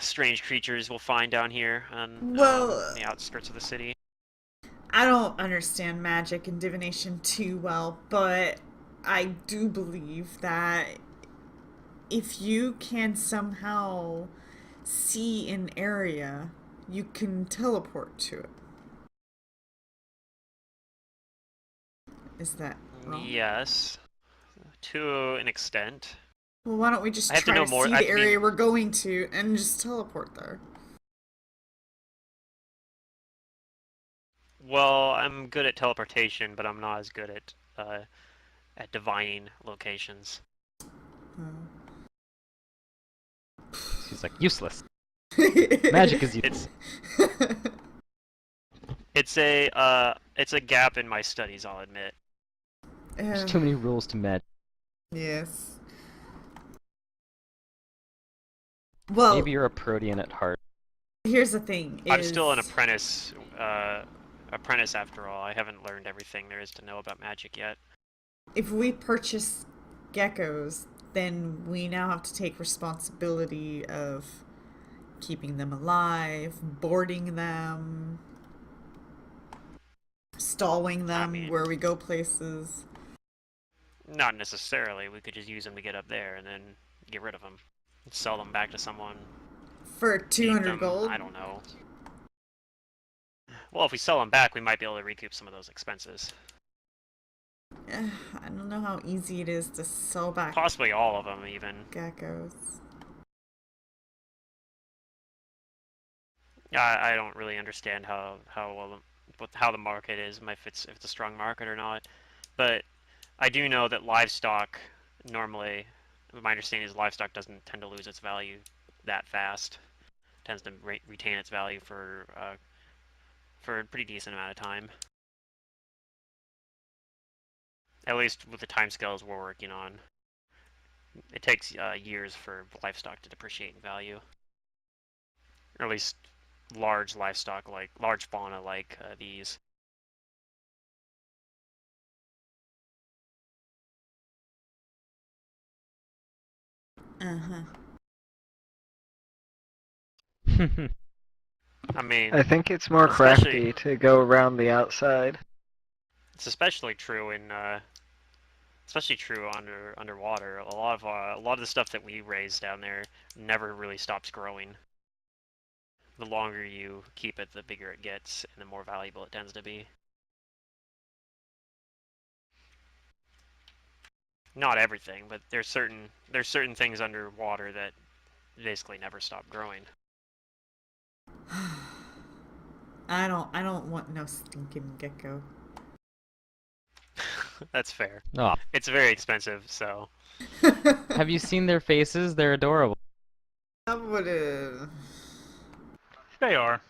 strange creatures we'll find down here on Well, the outskirts of the city. I don't understand magic and divination too well, but I do believe that if you can somehow see an area, you can teleport to it. Is that wrong? Yes, to an extent. Well, why don't we I just have to try know to more. see I the have to be area we're going to and just teleport there? well. I'm good at teleportation, but I'm not as good at divining locations. He's like, useless. Magic is useless. It's a gap in my studies, I'll admit. There's too many rules to magic. Yes. Well, Maybe you're a Protean at heart. here's the thing: I'm is still an apprentice after all. I haven't learned everything there is to know about magic yet. if we purchase geckos, then we now have to take responsibility of keeping them alive, boarding them, stalling them mean- where we go places. Not necessarily. We could just use them to get up there and then get rid of them, sell them back to someone. For Eat 200 them, gold? I don't know. Well, if we sell them back, we might be able to recoup some of those expenses. I don't know how easy it is to sell back Possibly all of them, even. geckos. I don't really understand how the market is, if it's a strong market or not. But I do know that livestock normally, my understanding is livestock doesn't tend to lose its value that fast. It tends to retain its value for a pretty decent amount of time. At least with the timescales we're working on. It takes years for livestock to depreciate in value. Or at least large livestock, like large fauna like these. Uh-huh. I mean, I think it's more especially crafty to go around the outside. it's especially true underwater. A lot of the stuff that we raise down there never really stops growing. The longer you keep it, the bigger it gets, and the more valuable it tends to be. Not everything, but there's certain things underwater that basically never stop growing. I don't want no stinking gecko. That's fair. Oh, It's very expensive, so have you seen their faces? They're adorable. I would They are.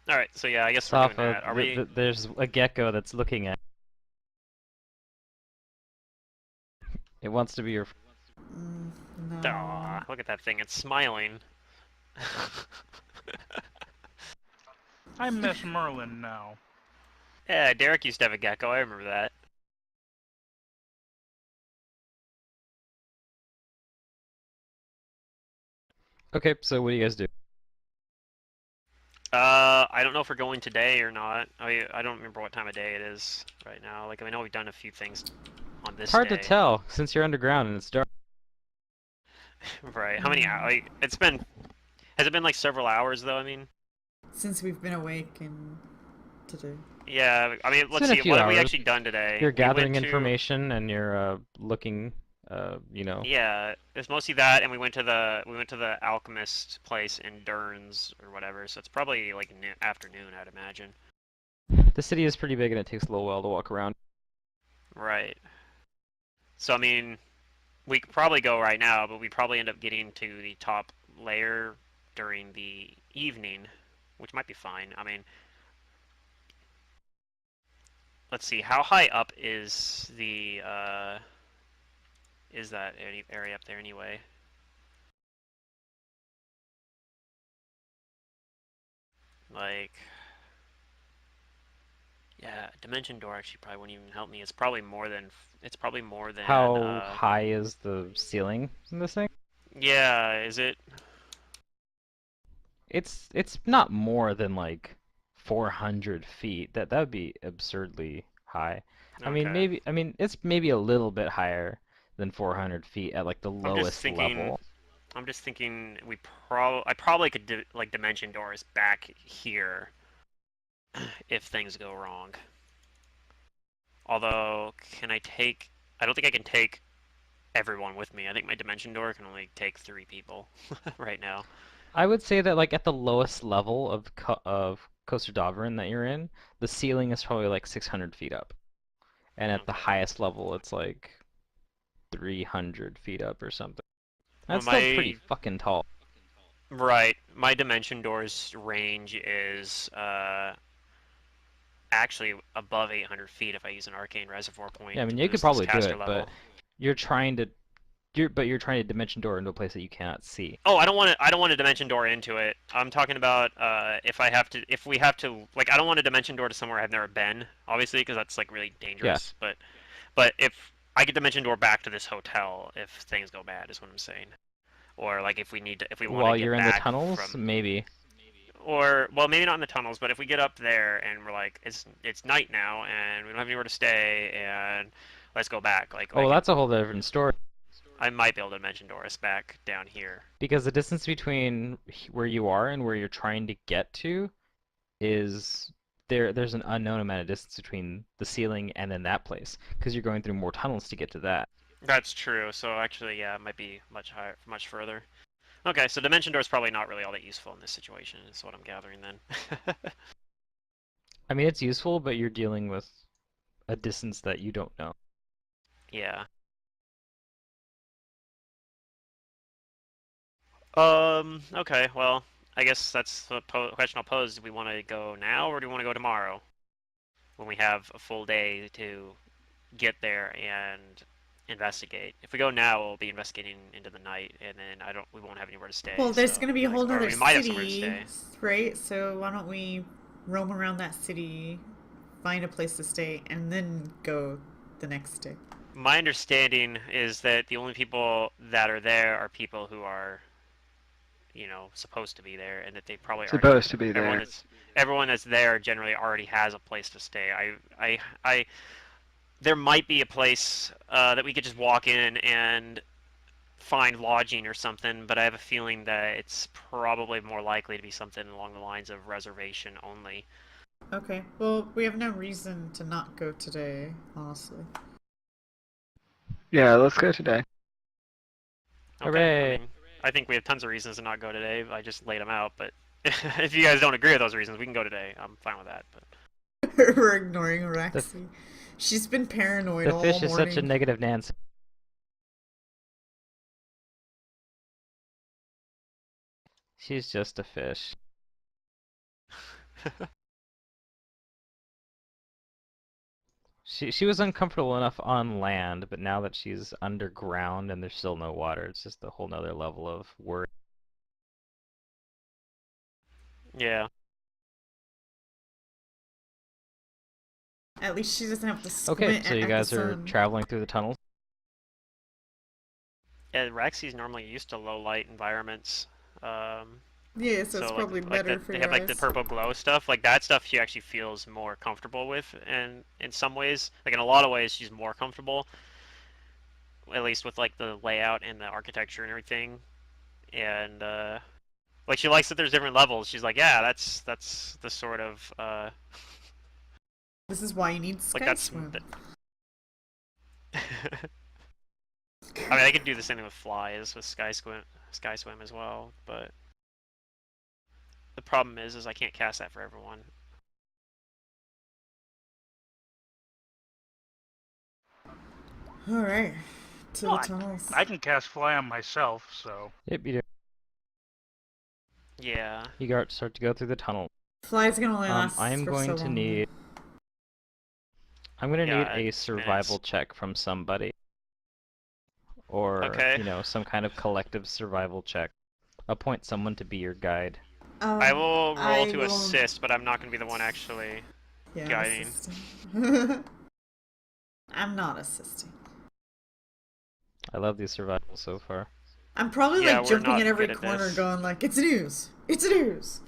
all right. So yeah, I guess we're doing Safa, that. Are we? there's a gecko that's looking at. It wants to be your. no. Aw, look at that thing. It's smiling. I miss Merlin now. Yeah, Derek used to have a gecko. I remember that. Okay, so what do you guys do? I don't know if we're going today or not. I don't remember what time of day it is right now. Like I know we've done a few things on this It's hard day. to tell since you're underground and it's dark. Right. How many hours? Like, it's been. Has it been like several hours though? I mean. Since we've been awake and today. Yeah. I mean, It's let's been a see. few What have we hours. actually done today? You're We gathering went to- information and you're looking, Yeah, it's mostly that, and we went to the alchemist place in Durns or whatever. So it's probably like afternoon, I'd imagine. The city is pretty big and it takes a little while to walk around. Right. So I mean, we could probably go right now, but we probably end up getting to the top layer during the evening, which might be fine. I mean, let's see, how high up is that area up there anyway? Like, yeah, dimension door actually probably wouldn't even help me. It's probably more than How high is the ceiling in this thing? yeah, is it? It's not more than like 400 feet. That would be absurdly high. Okay. It's maybe a little bit higher than 400 feet at like the I'm just lowest thinking level. I probably could like dimension doors back here if things go wrong. Although, I don't think I can take everyone with me. I think my dimension door can only take 3 people right now. I would say that like at the lowest level of Coaster Doveren that you're in, the ceiling is probably like 600 feet up, and at the Okay. highest level, it's like 300 feet up or something. Well, That's still pretty fucking tall. my dimension door's range is actually above 800 feet if I use an arcane reservoir point Yeah, I to mean you could boost this probably do caster it, but level. you're trying to you're trying to dimension door into a place that you cannot see. Oh, I don't want to dimension door into it. I'm talking about if we have to, like, I don't want to dimension door to somewhere I've never been, obviously, because that's like really Yeah. dangerous. But if I could dimension door back to this hotel if things go bad, is what I'm saying. Or like if we want to While get you're in the back tunnels, from, maybe. or well, maybe not in the tunnels, but if we get up there and we're like, it's night now and we don't have anywhere to stay and let's go back. Like Oh, well, that's a whole different story. I might be able to dimension door us back down here. Because the distance between where you are and where you're trying to get to is there's an unknown amount of distance between the ceiling and then that place because you're going through more tunnels to get to that. That's true. So actually, yeah, it might be much higher, much further. Okay, so dimension door is probably not really all that useful in this situation. Is what I'm gathering then. I mean, it's useful, but you're dealing with a distance that you don't know. Yeah. Okay. Well, I guess that's the question I'll pose. Do we want to go now, or do we want to go tomorrow, when we have a full day to get there and investigate? If we go now, we'll be investigating into the night, and then we won't have anywhere to stay. Well, there's So, going to be a like, whole or other we might have somewhere to city, stay. right? So why don't we roam around that city, find a place to stay, and then go the next day? My understanding is that the only people that are there are people who are, supposed to be there, and that they probably already Supposed to be there. everyone that's there generally already has a place to stay. There might be a place that we could just walk in and find lodging or something, but I have a feeling that it's probably more likely to be something along the lines of reservation only. Okay. Well, we have no reason to not go today, honestly. Yeah, let's go today. Okay, Hooray! I mean, I think we have tons of reasons to not go today. I just laid them out, but if you guys don't agree with those reasons, we can go today. I'm fine with that. But We're ignoring The Araxi. She's been paranoid the all fish is such a morning. negative Nancy. She's just a fish. She was uncomfortable enough on land, but now that she's underground and there's still no water, it's just a whole nother level of worry. yeah, At least she doesn't have to Okay, squint so you at the guys are sun. traveling through the tunnels. yeah. Rexi's normally used to low light environments. Yeah, so it's So probably better for they your have like the eyes. purple glow stuff. Like that stuff, she actually feels more comfortable with, and in some ways, like in a lot of ways, she's more comfortable. At least with like the layout and the architecture and everything. And like she likes that there's different levels. She's like, yeah, that's the sort of This is why you need like Sky Swim. I mean, I could do the same thing with flies with Sky Swim as well, but the problem is I can't cast that for everyone. Alright, to Well, the tunnels. I can cast fly on myself, so Yep, you do. Yeah. You start to go through the tunnel. Fly's gonna only last I am for going so to long. need I'm gonna need Yeah, a minutes. survival check from somebody, or, Okay. some kind of collective survival check. Appoint someone to be your guide. I will roll I to will. assist, but I'm not going to be the one actually Yeah, guiding. assisting. I'm not assisting. I love these survival so far. I'm probably Yeah, like we're jumping not in every good at corner, this. going like, "It's news! It's news!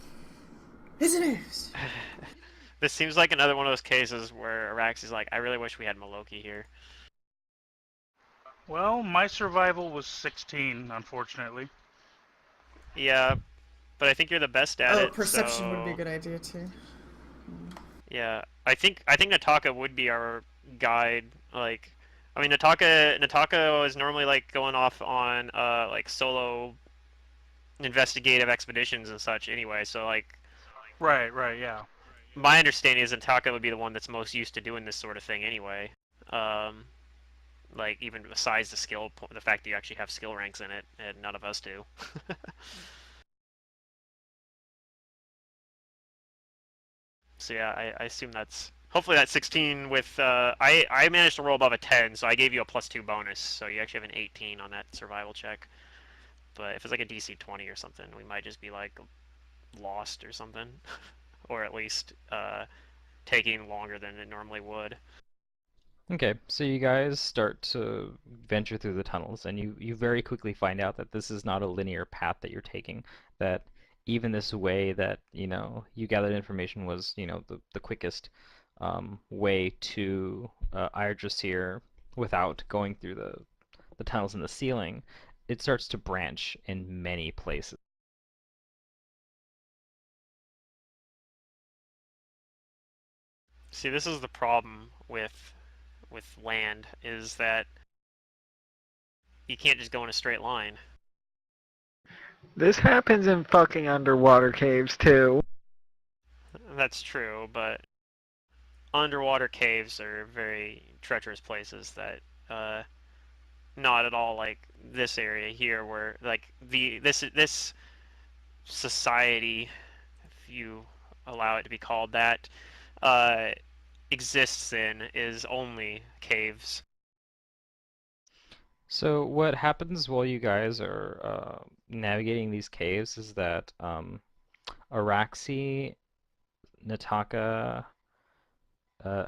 It's news!" This seems like another one of those cases where Arax is like, I really wish we had Maloki here. Well, my survival was 16, unfortunately. Yeah, but I think you're the best at Oh, it, perception would be a so good idea too. yeah. I think Nataka would be our guide. Like, I mean, Nataka is normally like going off on like solo investigative expeditions and such anyway. So like, Right, yeah. my understanding is Nataka would be the one that's most used to doing this sort of thing anyway. Um, like even besides the fact that you actually have skill ranks in it, and none of us do. So yeah, I assume that's hopefully that's 16 with I managed to roll above a 10, so I gave you a +2 bonus, so you actually have an 18 on that survival check. But if it's like a DC 20 or something, we might just be like lost or something, or at least taking longer than it normally would. Okay, so you guys start to venture through the tunnels, and you very quickly find out that this is not a linear path that you're taking, that even this way that, you gathered information was, the quickest way to Yggdrasil without going through the tunnels in the ceiling, it starts to branch in many places. See, this is the problem with land is that you can't just go in a straight line. This happens in fucking underwater caves too. That's true, but underwater caves are very treacherous places that not at all like this area here where like this society, if you allow it to be called that, uh, exists in is only caves. So what happens while you guys are navigating these caves is that Araxi, Nataka,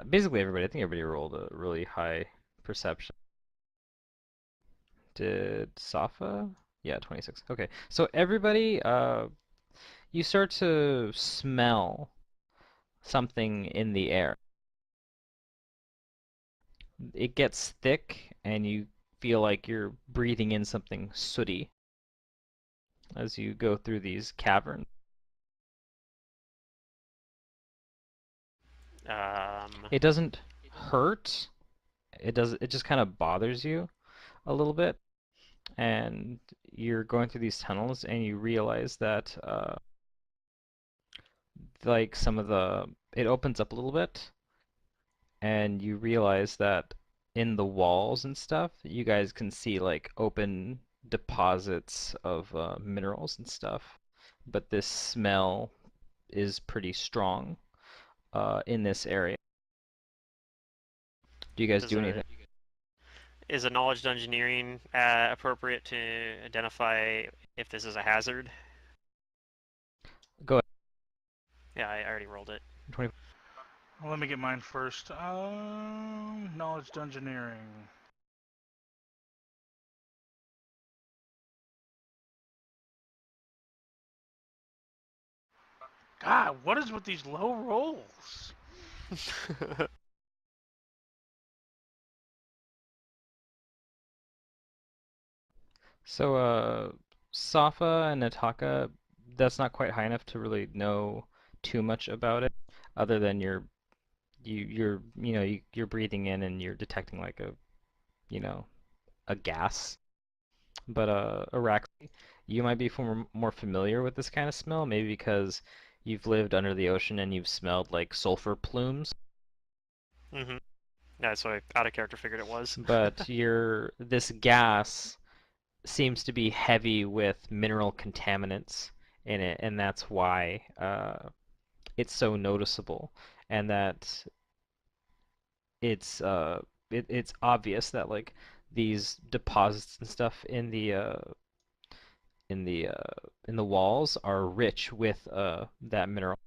basically everybody, I think everybody rolled a really high perception. Did Safa? Yeah, 26. Okay. So everybody, you start to smell something in the air. It gets thick and you feel like you're breathing in something sooty as you go through these caverns. Um, It doesn't hurt. It just kind of bothers you a little bit, and you're going through these tunnels and you realize that like it opens up a little bit and you realize that in the walls and stuff you guys can see like open deposits of minerals and stuff, but this smell is pretty strong in this area. Do you guys does do a anything? is a knowledge engineering appropriate to identify if this is a hazard? Go Yeah, I already rolled it. ahead. 20. Well, let me get mine first. Knowledge engineering. God, what is with these low rolls? So, Safa and Nataka, that's not quite high enough to really know too much about it, other than you're breathing in and you're detecting like you know, a gas. But Araxi, you might be more familiar with this kind of smell, maybe because you've lived under the ocean and you've smelled like sulfur plumes. Mm-hmm. Yeah, so I out of character figured it was. But this gas seems to be heavy with mineral contaminants in it, and that's why it's so noticeable. And that it's it's obvious that like these deposits and stuff in the in the walls are rich with that mineral.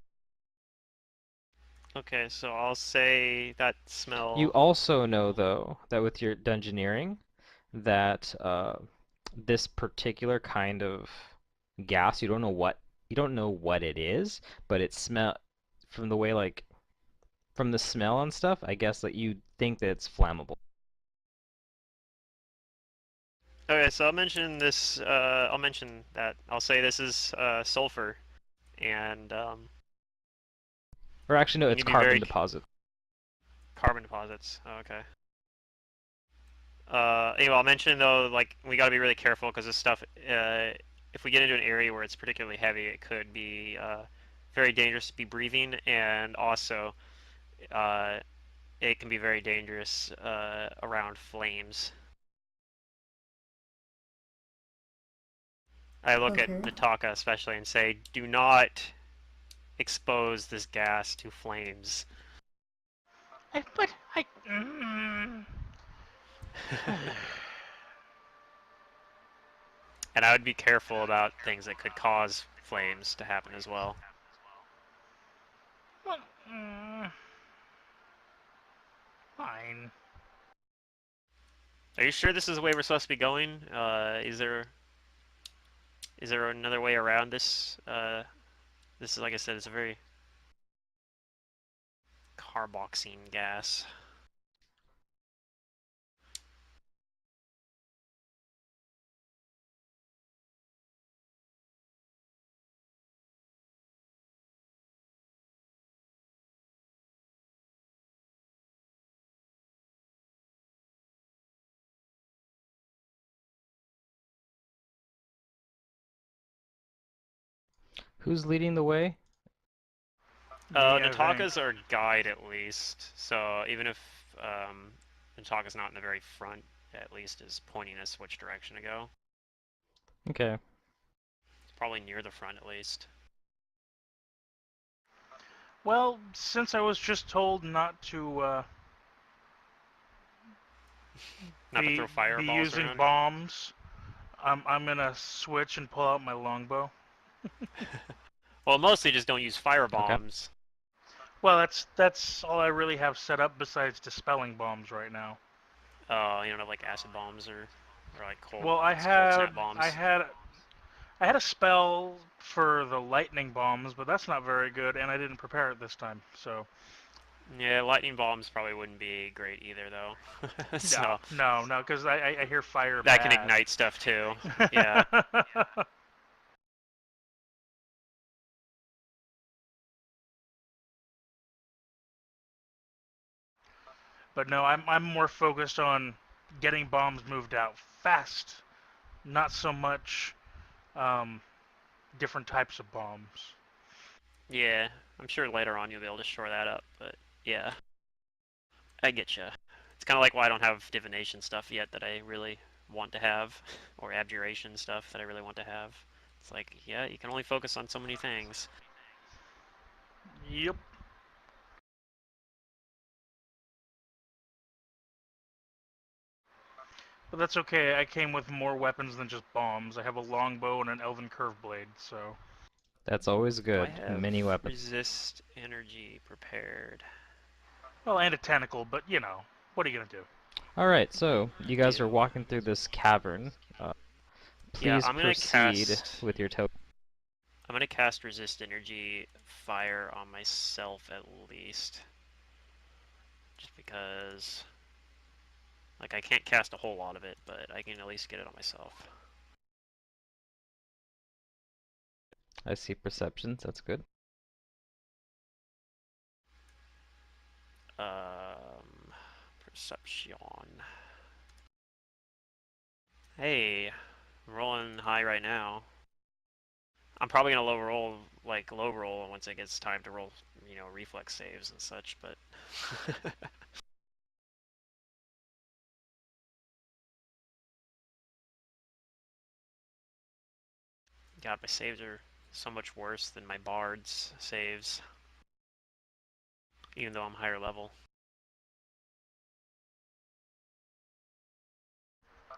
Okay, so I'll say that You smell. also know though that with your dungeoneering that this particular kind of gas, you don't know what it is, but it smell from the way like from the smell and stuff, I guess that you think that it's flammable. Okay, so I'll mention this. I'll mention that. I'll say this is sulfur, and Or actually no, we it's need to be very carbon deposit. carbon deposits. Oh, okay. Anyway, I'll mention though, like we got to be really careful because this stuff. If we get into an area where it's particularly heavy, it could be very dangerous to be breathing, and also uh, it can be very dangerous around flames. I look at Okay. Nataka especially and say, do not expose this gas to flames. But I. Mm. And I would be careful about things that could cause flames to happen as well. Well, fine. Are you sure this is the way we're supposed to be going? Is there another way around this? This is, like I said, it's a very carboxene gas. Who's leading the way? Me, I think. Nataka's our guide at least, so even if Nataka's not in the very front, at least is pointing us which direction to go. Okay. Probably near the front at least. Well, since I was just told not to Not to throw be fireballs using around. bombs, I'm gonna switch and pull out my longbow. Well, mostly just don't use fire Okay. bombs. Well, that's all I really have set up besides dispelling bombs right now. You don't have like acid bombs or like Well, cold snap bombs. I had a spell for the lightning bombs, but that's not very good, and I didn't prepare it this time. So Yeah, lightning bombs probably wouldn't be great either though. no, So no, no, because I hear fire that can bad. ignite stuff too. Yeah. But no, I'm more focused on getting bombs moved out fast, not so much um, different types of bombs. Yeah. I'm sure later on you'll be able to shore that up, but yeah. I get you. It's kind of like why I don't have divination stuff yet that I really want to have, or abjuration stuff that I really want to have. It's like, yeah, you can only focus on so many things. Yep. But that's okay. I came with more weapons than just bombs. I have a longbow and an elven curve blade, so. That's always Do I good. have Many weapons. resist energy prepared? Well, and a tentacle, but you know, what are you gonna do? Alright, so you I guys do. are walking through this cavern. Yeah, Please proceed with your token. I'm gonna cast resist energy fire on myself at least, just because. Like I can't cast a whole lot of it, but I can at least get it on myself. I see perceptions, that's good. Perception. Hey, I'm rolling high right now. I'm probably gonna low roll once it gets time to roll, reflex saves and such. But God, my saves are so much worse than my bard's saves, even though I'm higher level.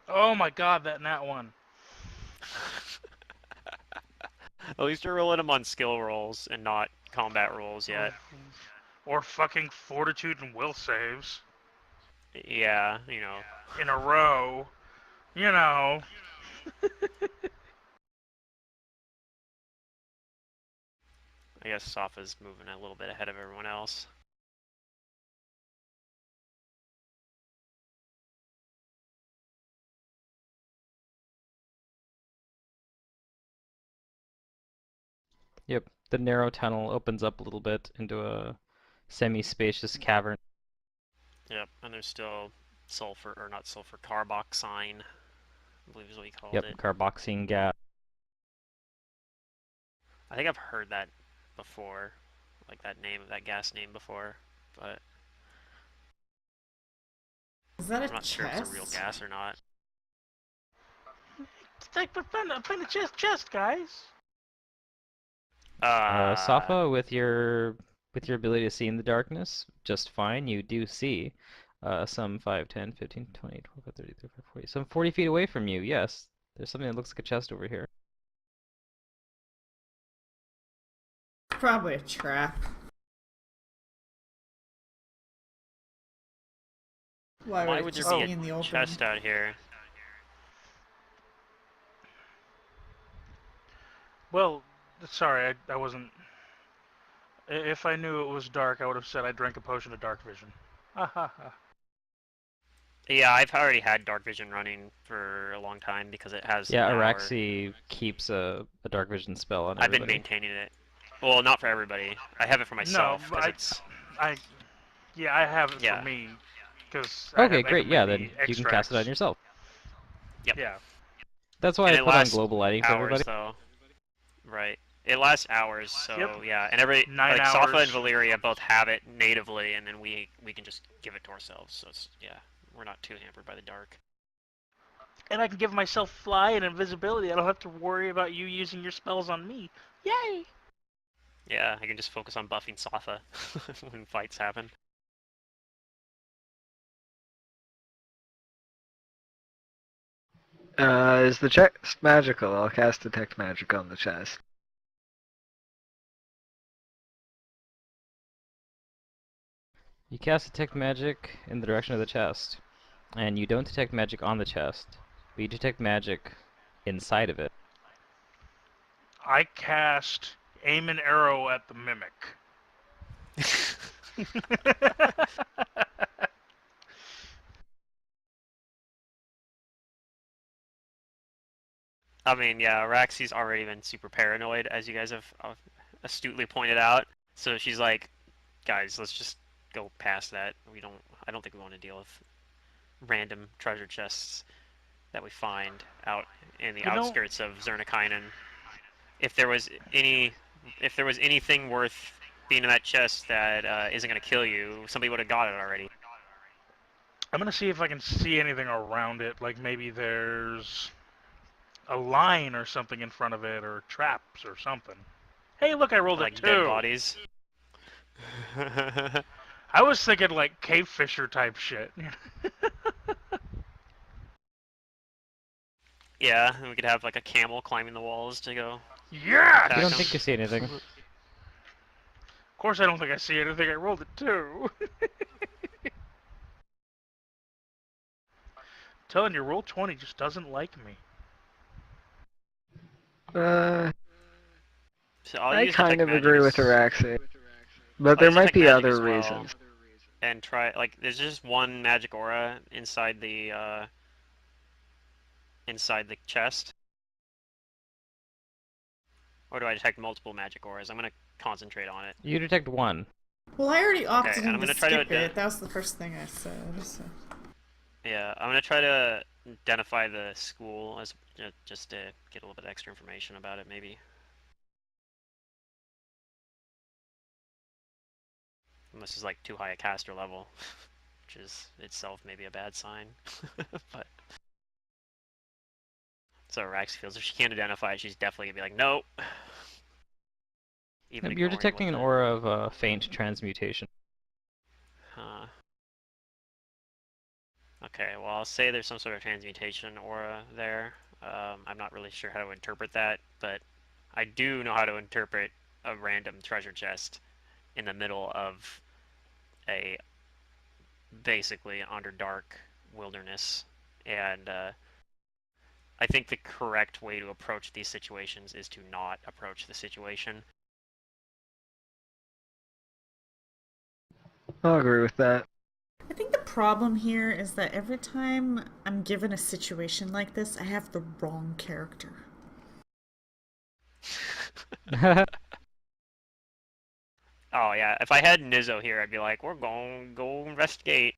Oh my god, that nat one. At least you're rolling them on skill rolls and not combat rolls yet. Or fucking fortitude and will saves. Yeah, you know. In a row. You know. I guess Safa's moving a little bit ahead of everyone else. Yep, the narrow tunnel opens up a little bit into a semi-spacious cavern. Yep, and there's still sulfur, or not sulfur, carboxine, I believe is what he called Yep, it. carboxine gas. I think I've heard that before, like that gas name before, but Is that a I'm not sure if it's a real chest? gas or not. It's like find a chest, guys. Safa, with your ability to see in the darkness, just fine. You do see some 5, 10, 15, 20, 25, 30, 35, 40, some 40 feet away from you. Yes, there's something that looks like a chest over here. Probably a trap. Why would Why it would there just be be in the a open? chest out here? Well, sorry, I wasn't. If I knew it was dark, I would have said I drank a potion of dark vision. Ha ha ha. Yeah, I've already had dark vision running for a long time because it has Yeah, an hour. Araxi keeps a dark vision spell on I've been everybody. maintaining it. Well, not for everybody. I have it for No, myself because it's. yeah, I have it for Yeah. me because I Okay, have I great. can make Yeah, the then you can cast it on extracts. yourself. Yep. Yeah. That's why And I it put on lasts global lighting for hours everybody. though. Right. It lasts hours, so Yep. yeah. And every 9 like Safa and hours. Valyria both have it natively, and then we can just give it to ourselves. So it's yeah, we're not too hampered by the dark. And I can give myself fly and invisibility. I don't have to worry about you using your spells on me. Yay! Yeah, I can just focus on buffing Safa when fights happen. Is the chest magical? I'll cast Detect Magic on the chest. You cast detect magic in the direction of the chest, and you don't detect magic on the chest, but you detect magic inside of it. I cast aim an arrow at the mimic. I mean, yeah, Raxi's already been super paranoid, as you guys have astutely pointed out. So she's like, guys, let's just go past that. I don't think we want to deal with random treasure chests that we find out in the You know, outskirts of Zernikainen. If there was any, if there was anything worth being in that chest that isn't going to kill you, somebody would have got it already. I'm gonna see if I can see anything around it. Like maybe there's a line or something in front of it, or traps or something. Hey, look, I rolled a Like dead 2. bodies. I was thinking like cave fisher type shit. Yeah, and we could have like a camel climbing the walls to go Yes! You attack don't them. think you see anything. Of course, I don't think I see anything. I rolled a 2. Telling you, roll 20 just doesn't like me. Uh, So I'll I use kind detect of magic agree with as Araxi, but I'll there use might detect be magic other as well, reasons. and try like there's just one magic aura inside the chest. Or do I detect multiple magic auras? I'm gonna concentrate on it. You detect one. Well, I already Okay, opted and in I'm to gonna try to skip it. That was the first thing I said. So. yeah, I'm gonna try to identify the school as just to get a little bit extra information about it, maybe. Unless it's like too high a caster level, which is itself maybe a bad sign. But so Rax feels if she can't identify it, she's definitely gonna be like, nope. Even You're ignoring what detecting an the aura of faint transmutation. okay, Okay, well, I'll say there's some sort of transmutation aura there. I'm not really sure how to interpret that, but I do know how to interpret a random treasure chest in the middle of a basically underdark wilderness. And I think the correct way to approach these situations is to not approach the situation. I'll agree with that. I think the problem here is that every time I'm given a situation like this, I have the wrong character. Oh yeah, if I had Nizzo here, I'd be like, we're going to go investigate.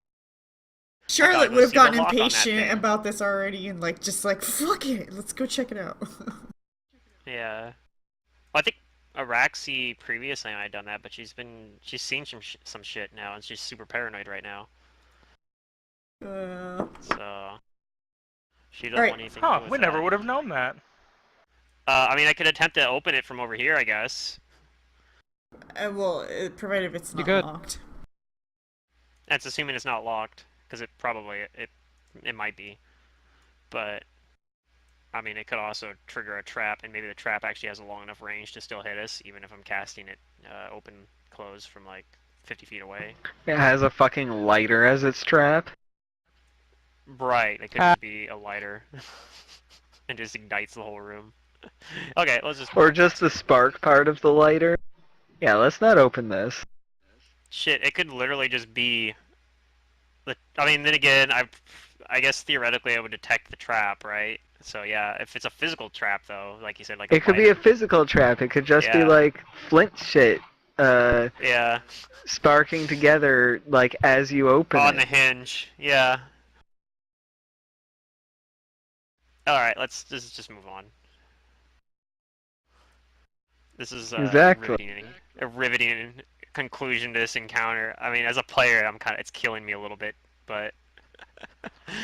Charlotte go would have see the gotten lock on that impatient thing. about this already and just fuck it, let's go check it out. Yeah. Well, I think Araxi previously might have done that, but she's seen some shit now, and she's super paranoid right now. So she doesn't want anything to do with we that. never would have known that. I mean, I could attempt to open it from over here, I guess. Well, provided it's not locked. That's assuming it's not locked, because it might be. But I mean, it could also trigger a trap, and maybe the trap actually has a long enough range to still hit us, even if I'm casting it open close from like 50 feet away. It has a fucking lighter as its trap. Right, it could just be a lighter. And just ignites the whole room. Okay, let's just... Or just the spark part of the lighter. Yeah, let's not open this. Shit, it could literally just be... I mean, then again, I guess theoretically I would detect the trap, right? So yeah, if it's a physical trap though, like you said, like it could be a physical trap. It could just be like flint shit. Yeah. Sparking together like as you open on it. the hinge. Yeah. All right, let's just move on. This is exactly. a riveting conclusion to this encounter. I mean, as a player, it's killing me a little bit, but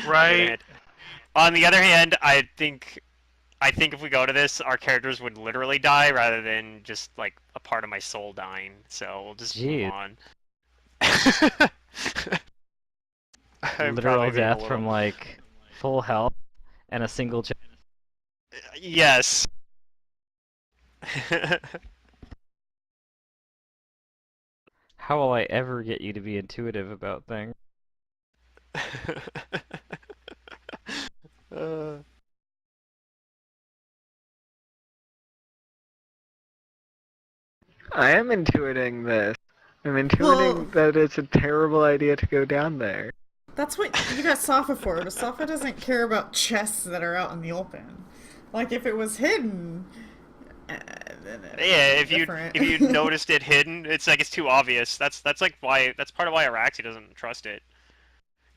right. On the other hand, I think if we go to this, our characters would literally die rather than just like a part of my soul dying. So we'll just move on. Literal death from like full health and a single. Yes. How will I ever get you to be intuitive about things? I am intuiting this. I'm intuiting that it's a terrible idea to go down there. That's what you got Safa for, but Safa doesn't care about chests that are out in the open. Like, if it was hidden... yeah, if you noticed it hidden, it's like it's too obvious. That's part of why Araxi doesn't trust it.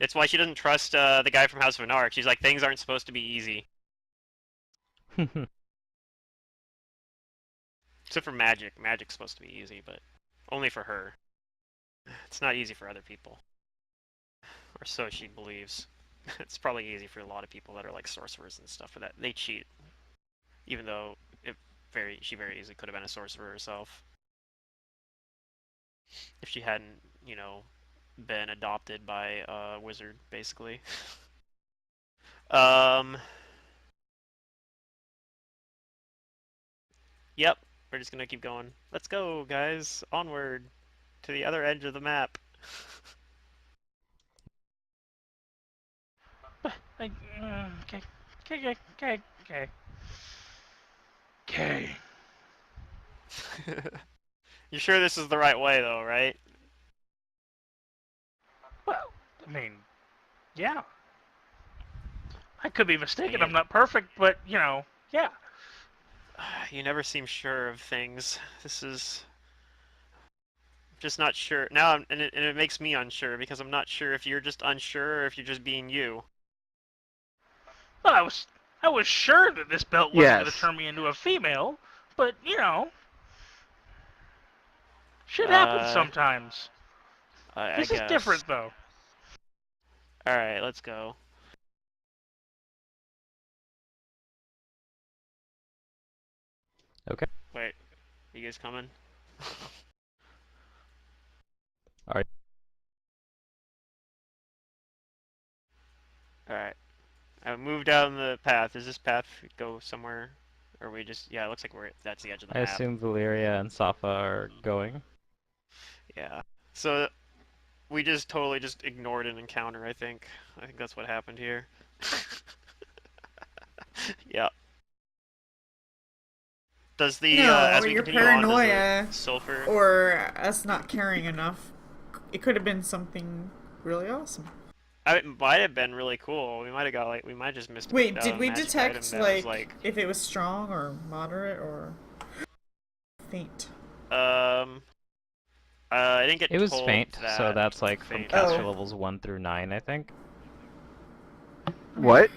It's why she doesn't trust the guy from House of Anarch. She's like, things aren't supposed to be easy. Except for magic. Magic's supposed to be easy, but only for her. It's not easy for other people. Or so she believes. It's probably easy for a lot of people that are like sorcerers and stuff, but that they cheat. Even though she very easily could have been a sorcerer herself. If she hadn't, been adopted by a wizard, basically. Yep, we're just gonna keep going. Let's go, guys. Onward to the other edge of the map. Okay. You're sure this is the right way, though, right? Well, I mean, yeah. I could be mistaken. I'm not perfect, but yeah. You never seem sure of things. This is just not sure now, and it makes me unsure because I'm not sure if you're just unsure or if you're just being you. Well, I was sure that this belt wasn't going to turn me into a female, but shit happens sometimes. This is different, though. All right, let's go. Okay. Wait, are you guys coming? Alright. I moved down the path. Does this path go somewhere? Or we just... Yeah, it looks like that's the edge of the I map. assume Valyria and Safa are going. Yeah. So we just totally just ignored an encounter, I think. I think that's what happened here. Yeah. Does the, No, as or we your continue on, does the paranoia, sulfur... or us not caring enough. It could have been something really awesome. It might have been really cool. We might have got, like, we might have just missed Wait, out did on a we magic item detect that was, like like... if it was strong or moderate or faint? Um... I didn't get It was told faint, so that that's like from faint. caster Oh. levels 1 through 9, I think. What?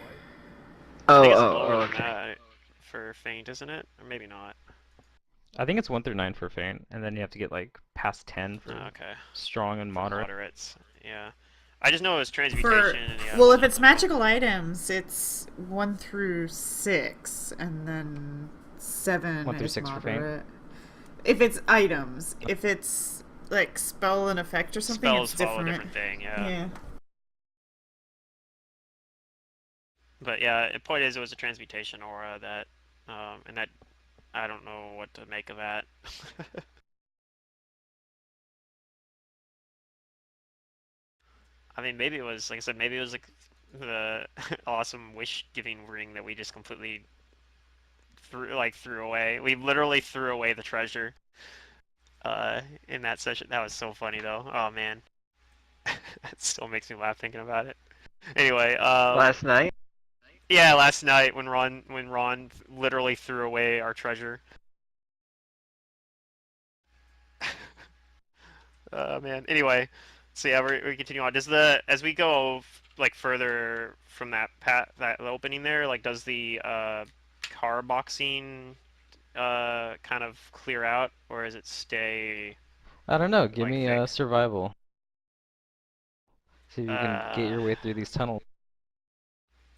I Oh, think it's oh, lower oh, than okay. that for faint, isn't it? Or maybe not. I think it's 1 through 9 for faint, and then you have to get like past 10 for Oh, okay. strong and For moderate. moderates, yeah. I just know it was For transmutation. And yeah, well, if it's magical items, it's 1 through 6, and then 7 1 through is 6 for faint. moderate. If it's items, if it's like spell and effect or something, spells it's follow a different. different thing, yeah. Yeah. But yeah, the point is, it was a transmutation aura that, and that I don't know what to make of that. I mean, maybe it was, like I said, maybe it was like the awesome wish-giving ring that we just completely threw away. We literally threw away the treasure in that session. That was so funny though. Oh man, it still makes me laugh thinking about it. Anyway, Last night? yeah, last night when Ron literally threw away our treasure. Man. Anyway, so yeah, we continue on. Does the as we go like further from that opening there, like does the car boxing kind of clear out, or does it stay I don't know, give like me thick? survival. See if you can get Uh, your way through these tunnels.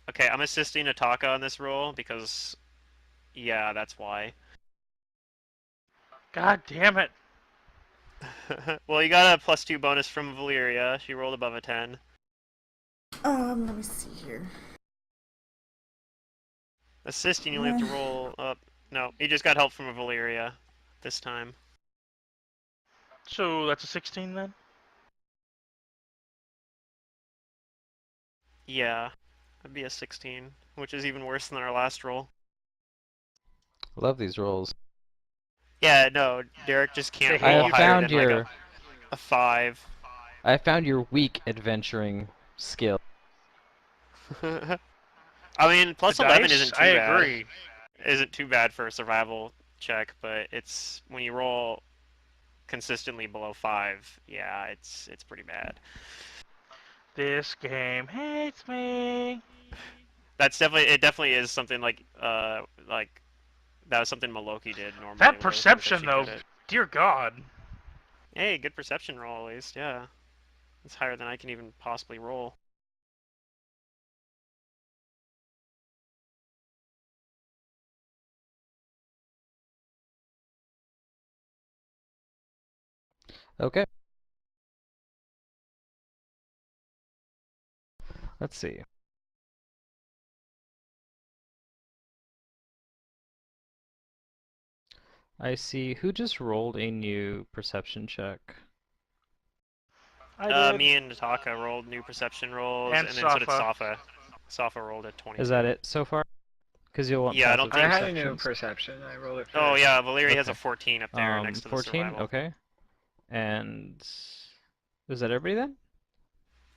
okay, I'm assisting Ataka on this roll because yeah, that's why. God damn it. Well, you got a +2 bonus from Valyria. She rolled above a 10. Let me see here. Assisting, you only have to roll up. No, you just got help from a Valyria this time. So that's a 16 then? Yeah, that'd be a 16, which is even worse than our last roll. Love these rolls. Yeah, no, Derek just They can't hate roll I you higher too. found than like your a 5. I found your weak adventuring skill. I mean, The plus 11 dice? isn't I too bad. agree. Isn't too bad for a survival check, but it's when you roll consistently below 5, yeah, it's pretty bad. This game hates me. It definitely is something like that was something Maloki did normally That with other things that perception, she though, could at. dear God. Hey, good perception roll at least, yeah. It's higher than I can even possibly roll. Okay. Let's see. I see who just rolled a new perception check. I did. Me and Nataka rolled new perception rolls, And and then so did Safa. Safa. Safa rolled at 22. Is that it so far? Because you'll want Yeah, I don't passive think- I had a new perceptions. perception. I rolled it first. Oh yeah, Valeri has a Okay. 14 up there next to the 14? survival. Okay. And is that everybody then?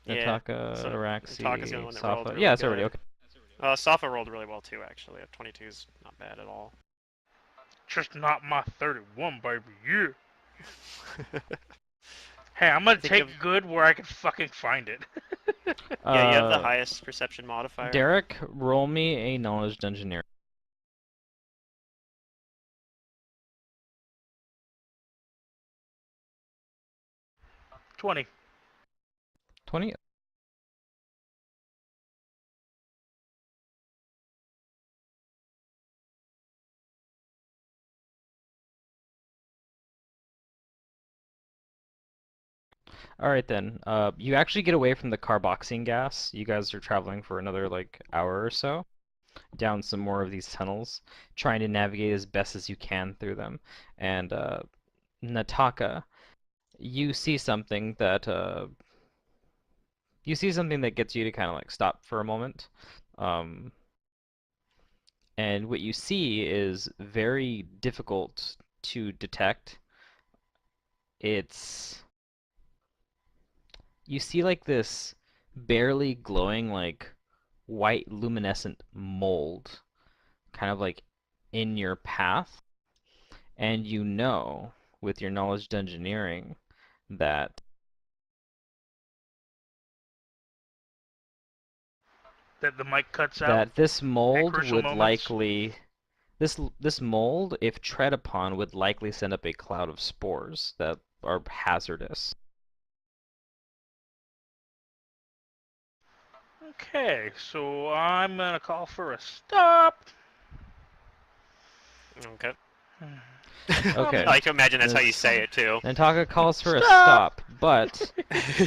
Yeah. Nataka, So Nataka's the only Araxi, one that rolled Safa. really Yeah, it's good. everybody. Okay. Safa rolled really well too, actually. At 22 is not bad at all. Just not my 31, baby. Yeah. Hey, I'm gonna take good where I can fucking find it. Yeah, you have the highest perception modifier. Derek, roll me a knowledge engineer. 20. 20. All right then. You actually get away from the carboxyne gas. You guys are traveling for another like hour or so down some more of these tunnels, trying to navigate as best as you can through them. And Nataka, you see something that gets you to kind of like stop for a moment. Um, and what you see is very difficult to detect. It's You see like this barely glowing like white luminescent mold kind of like in your path, and you know with your knowledge of engineering that That the mic cuts out this at mold crucial would moments. likely this mold, if tread upon, would likely send up a cloud of spores that are hazardous. Okay, so I'm gonna call for a stop. Okay. Okay. I can imagine that's how you This say it too. Nantaka calls for a Stop. stop, but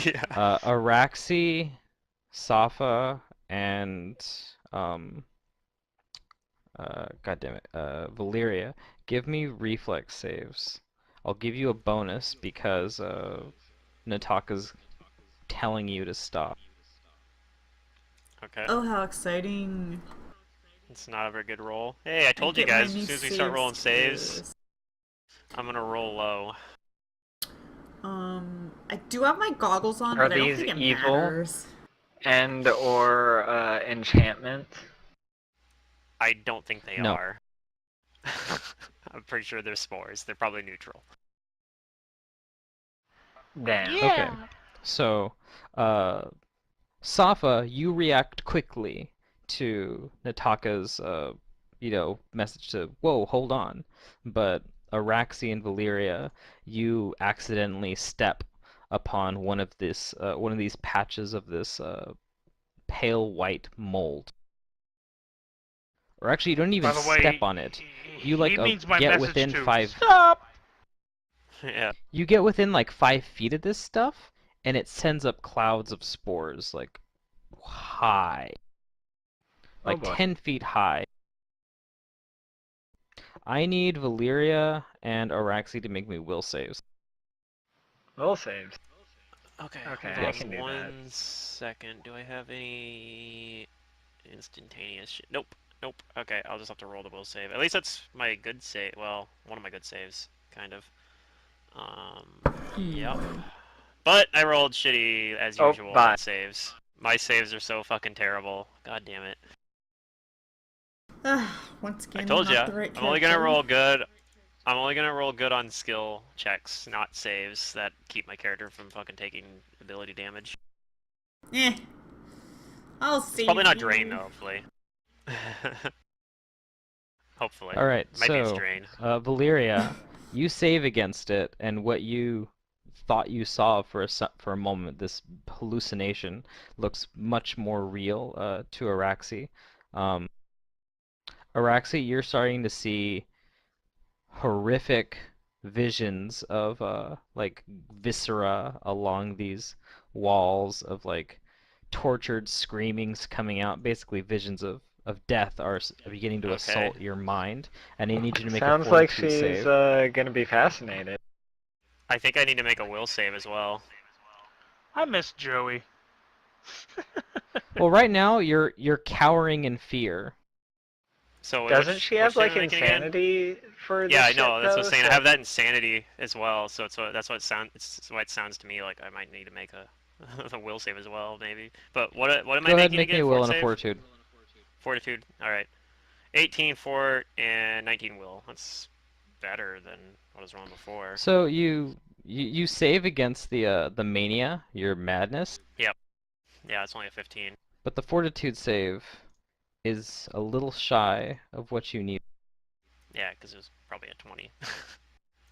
Yeah. Araxi, Safa, and um, God damn it, Valyria, give me reflex saves. I'll give you a bonus because Nataka's telling you to stop. Okay. Oh, how exciting. It's not a very good roll. Hey, I I told you get my guys, as new soon as we start save rolling saves, skills. I'm gonna roll low. I do have my goggles on, Are but I don't these think it evil matters. and or enchantment? I don't think they No. are. I'm pretty sure they're spores. They're probably neutral. Damn. Okay. So, Safa, you react quickly to Nataka's, message to, whoa, hold on. But Araxi and Valyria, you accidentally step upon one of these patches of this pale white mold. Or actually, you don't even By the step way, on it. You he like means my get message within to five. stop. Yeah. You get within like 5 feet of this stuff, and it sends up clouds of spores like high, Oh like boy. 10 feet high. I need Valyria and Araxi to make me will saves. Will saves. Okay, Okay, hold I on Yes. can do that. 1 second. Do I have any instantaneous shit? Nope. Nope. Okay, I'll just have to roll the will save. At least that's my good save. Well, one of my good saves, kind of. Yep. But I rolled shitty as Oh, usual bye. on saves. My saves are so fucking terrible. God damn it. Once I again, told not ya. the right I'm only gonna character. roll good. I'm only gonna roll good on skill checks, not saves that keep my character from fucking taking ability damage. Eh. I'll It's probably save not drain you. though, hopefully. Hopefully. All right, It might be its so drain. Valyria, you save against it, and what you thought you saw for a moment, this hallucination, looks much more real to Araxi. Um, Araxi, you're starting to see horrific visions of like viscera along these walls of like tortured screamings coming out. Basically, visions of death are beginning to Okay. assault your mind, and I need you to make a Sounds like fortitude she's save. gonna be fascinated. I think I need to make a will save as well. I miss Joey. Well, right now you're cowering in fear. So Doesn't she which have save like am I making again? insanity for Yeah, this I shit know. That's what I'm though? saying. I So have that insanity as well. So that's what it's why it sounds to me like I might need to make a a will save as well, maybe. But what am I Go ahead and making make me again? a will Fort and a save? fortitude. Fortitude. All right. 18 fort and 19 will. That's better than what I was rolling before. So you save against the mania, your madness, Yep. Yeah, it's only a 15. but the fortitude save is a little shy of what you need. Yeah, because it was probably a 20.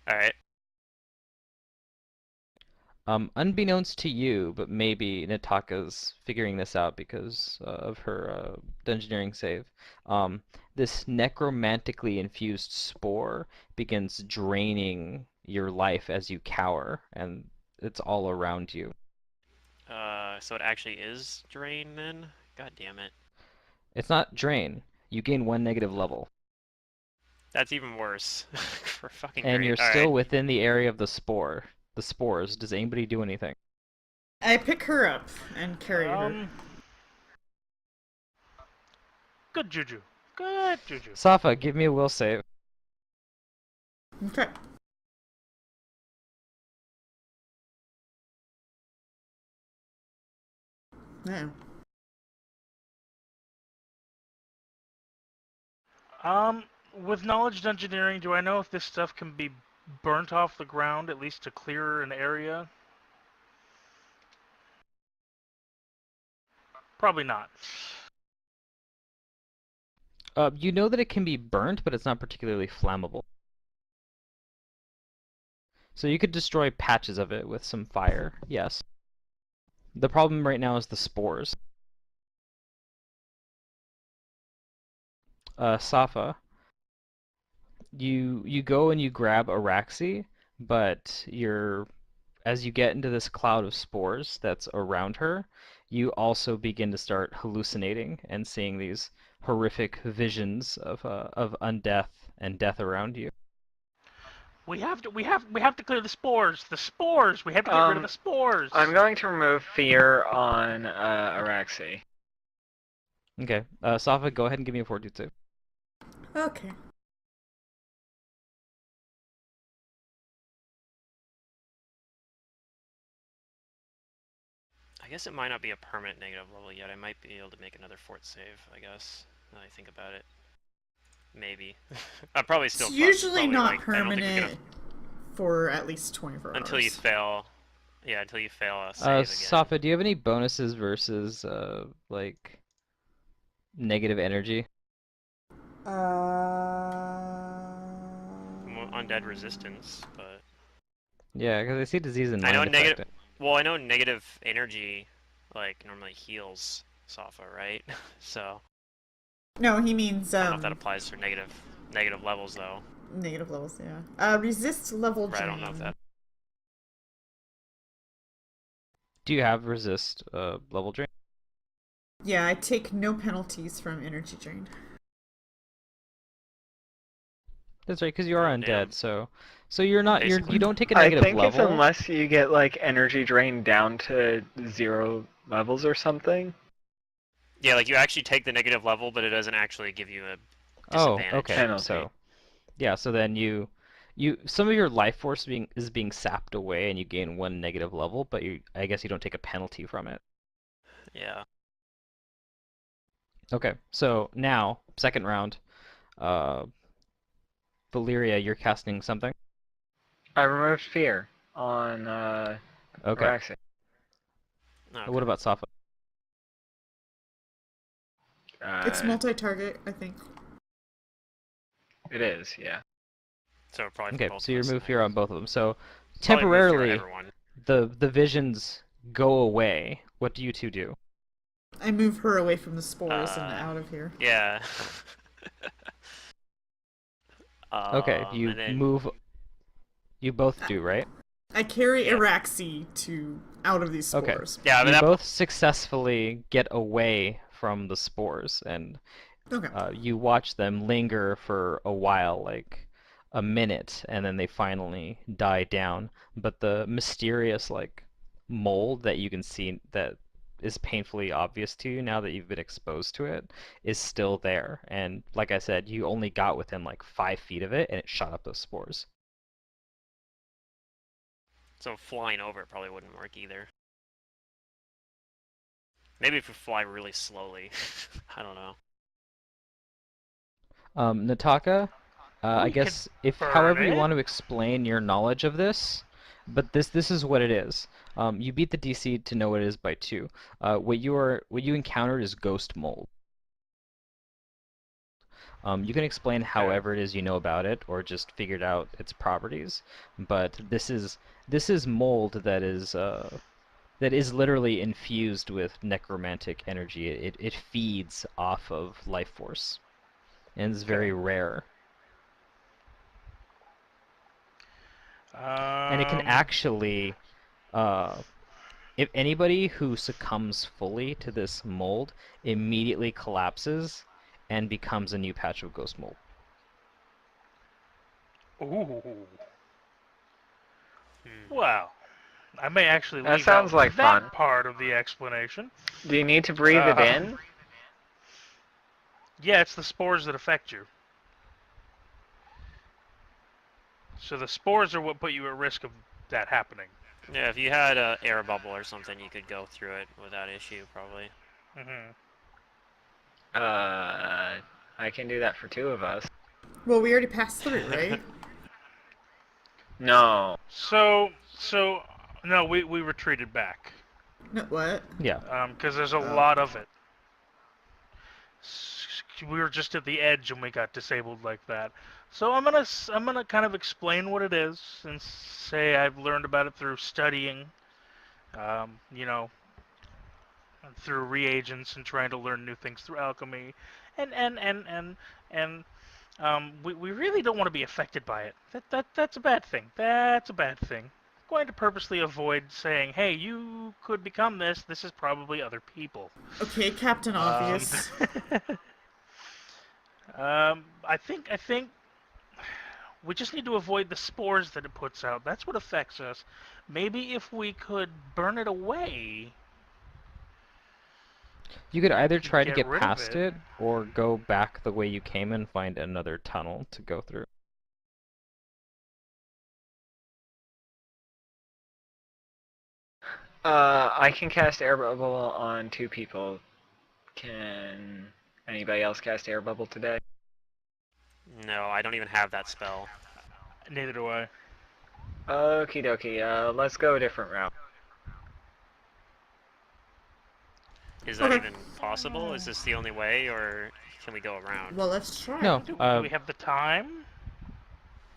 All right. Unbeknownst to you, but maybe Nataka's figuring this out because of her dungeoneering save. Um, this necromantically infused spore begins draining your life as you cower, and it's all around you. So it actually is drain then? God damn it. It's not drain. You gain 1 negative level. That's even worse. For fucking And great. you're Alright. still within the area of the spore. The spores. Does anybody do anything? I pick her up and carry her. Good juju. Good juju. Safa, give me a will save. Okay. Yeah. With knowledge engineering, do I know if this stuff can be burnt off the ground, at least to clear an area? Probably not. You know that it can be burnt, but it's not particularly flammable. So you could destroy patches of it with some fire, yes. The problem right now is the spores. Safa, you go and you grab Araxi, but as you get into this cloud of spores that's around her, you also begin to start hallucinating and seeing these horrific visions of undeath and death around you. We have to clear the spores. The spores. We have to get rid of the spores. I'm going to remove fear on Araxi. Okay, Safa, go ahead and give me a fortitude save. Okay. I guess it might not be a permanent negative level yet. I might be able to make another fort save, I guess. Now that I think about it. Maybe. I'm probably still It's fucked. usually Probably, not like, I don't think we're permanent for at least 24 until you hours. fail. Yeah, until you fail a save again. Safa, do you have any bonuses versus like negative energy? Undead resistance, but Yeah, because I see disease and I know mind negative. effect. Well, I know negative energy, like normally heals Safa, right? So No, he means I don't know if that applies for negative levels though. negative levels. Yeah. Resist level Right, I drain. don't know if that. Do you have resist level drain? Yeah, I take no penalties from energy drain. That's right, because you are Oh, undead, damn. so you Basically. don't take a I negative think it's level. unless you get like energy drain down to 0 levels or something. Yeah, like you actually take the negative level, but it doesn't actually give you a Oh, disadvantage. okay. Penalty. So yeah, so then some of your life force is being sapped away, and you gain 1 negative level, but I guess you don't take a penalty from it. Yeah. Okay, so now second round, uh, Valyria, you're casting something. I removed fear on Okay. Araxi. Okay. What about Safa? It's multi-target, I think. It is, yeah. So probably for Okay, both so of you us. remove fear on both of them. So Probably remove fear on temporarily, everyone. the visions go away. What do you two do? I move her away from the spores and out of here. Yeah. Okay, you and then move. You both do, right? I carry Yeah. Araxi out of these Okay. spores. yeah, but You that both successfully get away from the spores, and Okay. you watch them linger for a while, like a minute, and then they finally die down. But the mysterious, like, mold that you can see that is painfully obvious to you now that you've been exposed to it is still there. And like I said, you only got within like 5 feet of it, and it shot up those spores. so flying over it probably wouldn't work either. Maybe if we fly really slowly. I don't know. Nataka, I We could guess if burn however you it. want to explain your knowledge of this, but this is what it is. You beat the DC to know what it is by 2. What you encountered is ghost mold. You can explain however it is you know about it, or just figured out its properties. But this is mold that is literally infused with necromantic energy. It feeds off of life force, and is very rare. And it can actually Uh, if anybody who succumbs fully to this mold immediately collapses and becomes a new patch of ghost mold. Ooh. Hmm. Well, I may actually That leave out sounds like fun. that part of the explanation. Do you need to breathe it Uh, in? yeah, it's the spores that affect you. So the spores are what put you at risk of that happening. Yeah, if you had a air bubble or something, you could go through it without issue, probably. Hmm. I can do that for two of us. Well, we already passed through, right? No. So no, we retreated back No, what? Yeah. because there's a Oh. lot of it. We were just at the edge and we got disabled like that. So I'm gonna kind of explain what it is and say I've learned about it through studying, you know, through reagents and trying to learn new things through alchemy, and we really don't want to be affected by it. That's a bad thing. That's a bad thing. I'm going to purposely avoid saying, hey, you could become this. This is probably other people. Okay, Captain Um, Obvious. I think we just need to avoid the spores that it puts out. That's what affects us. Maybe if we could burn it away, You could we either could try to get get rid of past it. it or go back the way you came and find another tunnel to go through. I can cast Air Bubble on two people. Can anybody else cast Air Bubble today? No, I don't even have that spell. Neither do I. Okie dokie, let's go a different route. Is that Okay. even possible? Is this the only way, or can we go around? Well, let's try. No, Do we have the time?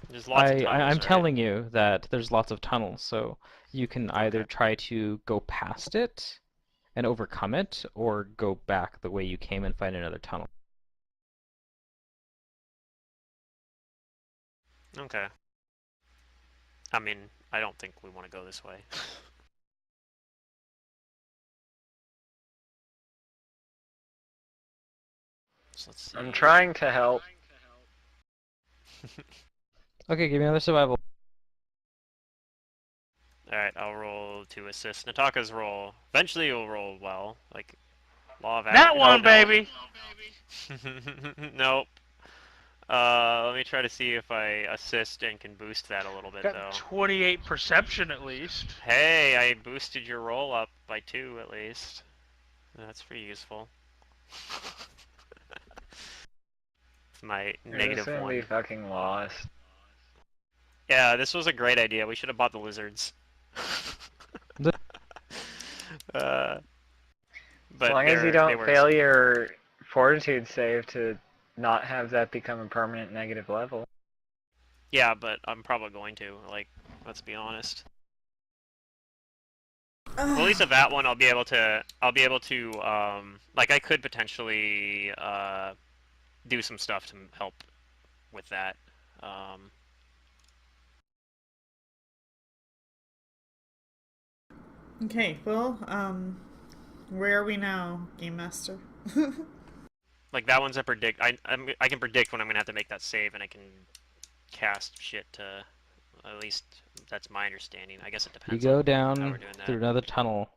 There's lots of I'm tunnels, right? telling you that there's lots of tunnels, so you can either Okay. try to go past it and overcome it, or go back the way you came and find another tunnel. Okay. I mean, I don't think we want to go this way. So let's see. I'm trying to help. Okay, give me another survival. Alright, I'll roll to assist Nataka's roll. Eventually you'll roll well. Like, law of That averages. Oh, one, no. baby. Nope. Let me try to see if I assist and can boost that a little bit, though. Got 28 perception at least. Hey, I boosted your roll up by 2 at least. That's pretty useful. It's my You're just negative gonna 1. be fucking lost. Yeah, this was a great idea. We should have bought the lizards. uh, As but long as you they don't were fail your fortitude save to not have that become a permanent negative level. Yeah, but I'm probably going to. Like, let's be honest. Well, at least with that one, I'll be able to. Like, I could potentially do some stuff to help with that. Um, Okay, well, where are we now, Game Master? like that one's a predict. I can predict when I'm gonna have to make that save, and I can cast shit to. At least that's my understanding. I guess it You depends on go how we're down doing that. through another tunnel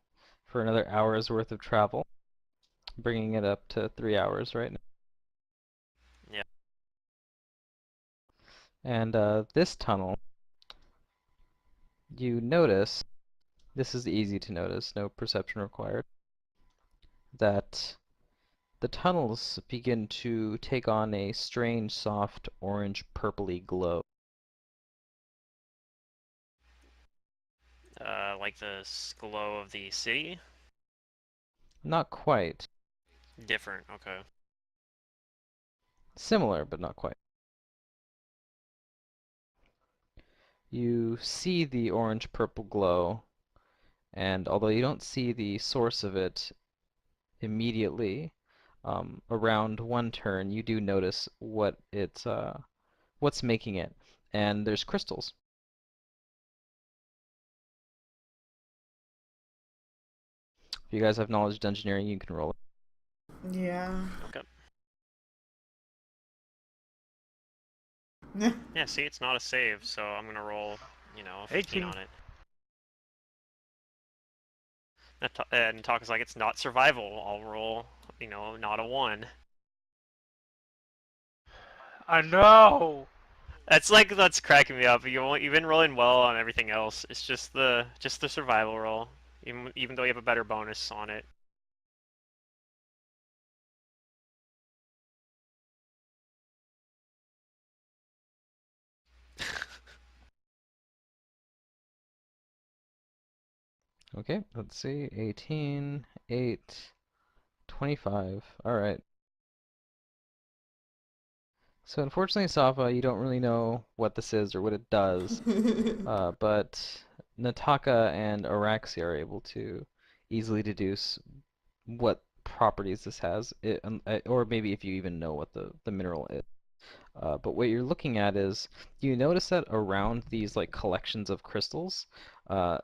for another hour's worth of travel, bringing it up to 3 hours right now. Yeah. And this tunnel, you notice, this is easy to notice, no perception required, that the tunnels begin to take on a strange, soft, orange, purpley glow. Like the glow of the city. Not quite. Different. Okay. Similar, but not quite. You see the orange-purple glow, and although you don't see the source of it immediately, around one turn, you do notice what's making it, and there's crystals. If you guys have knowledge of engineering, you can roll it. Yeah. Okay. Yeah, see, it's not a save, so I'm gonna roll, a 15 18. on it. And talk is like, it's not survival. I'll roll, not a 1. I know. That's cracking me up. You've been rolling well on everything else. It's just the survival roll, even though you have a better bonus on it. Okay, let's see. 18, 8, 25. All right. So unfortunately, Safa, you don't really know what this is or what it does, but Nataka and Araxi are able to easily deduce what properties this has, or maybe if you even know what the mineral is. But what you're looking at is you notice that around these like collections of crystals,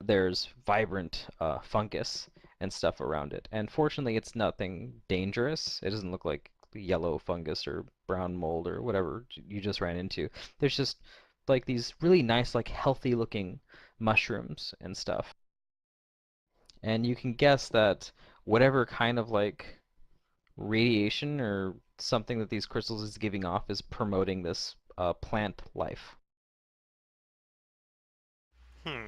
there's vibrant fungus and stuff around it. And fortunately, it's nothing dangerous. It doesn't look like yellow fungus or brown mold or whatever you just ran into. There's just like these really nice, like healthy looking mushrooms and stuff. And you can guess that whatever kind of like radiation or something that these crystals is giving off is promoting this plant life. Hmm.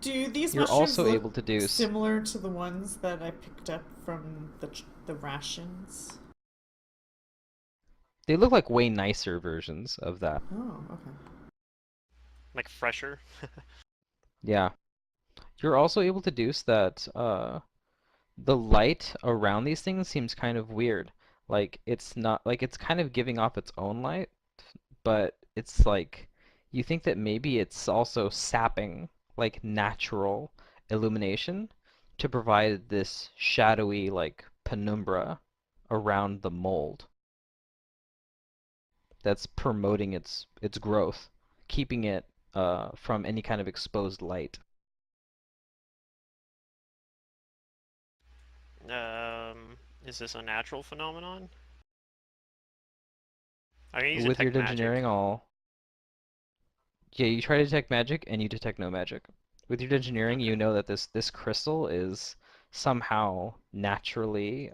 Do these You're mushrooms also look able to do similar to the ones that I picked up from the rations? they look like way nicer versions of that. Oh, okay. Like fresher. Yeah. You're also able to deduce that the light around these things seems kind of weird. Like it's not like it's kind of giving off its own light, but it's like you think that maybe it's also sapping like natural illumination to provide this shadowy like penumbra around the mold that's promoting its growth, keeping it from any kind of exposed light. Is this a natural phenomenon? I can use With your detect magic. engineering, yeah, you try to detect magic and you detect no magic. With your engineering, Okay. you know that this crystal is somehow naturally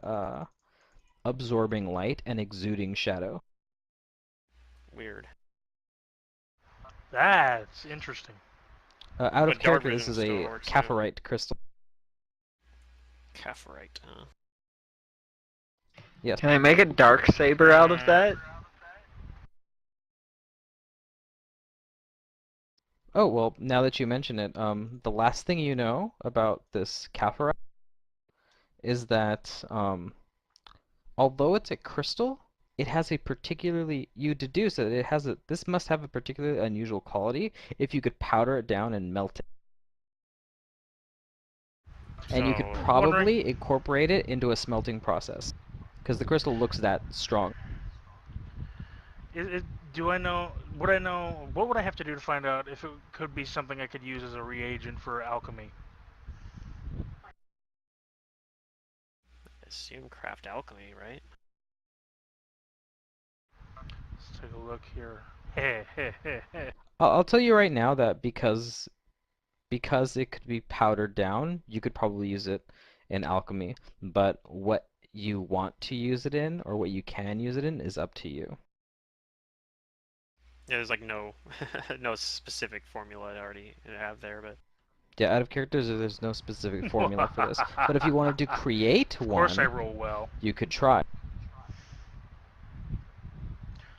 absorbing light and exuding shadow. Weird. That's interesting. Out of But dark character, this vision is still a works too. caphorite crystal. Caphorite, huh? Yes. Can I make a dark saber out of that? Oh, well, now that you mention it, the last thing you know about this caphorite is that although it's a crystal, it has a particularly, you deduce that this must have a particularly unusual quality if you could powder it down and melt it. And you could So, Wondering, probably incorporate it into a smelting process because the crystal looks that strong. do I know? Would I know? What would I have to do to find out if it could be something I could use as a reagent for alchemy? assume craft alchemy, right? Let's take a look here. Heh heh heh heh. I'll tell you right now that because it could be powdered down, you could probably use it in alchemy, but what you want to use it in or what you can use it in is up to you. Yeah, there's like no no specific formula I already have there, but Yeah, out of characters, there's no specific formula for this. But if you wanted to create Of course I one, roll well. you could try.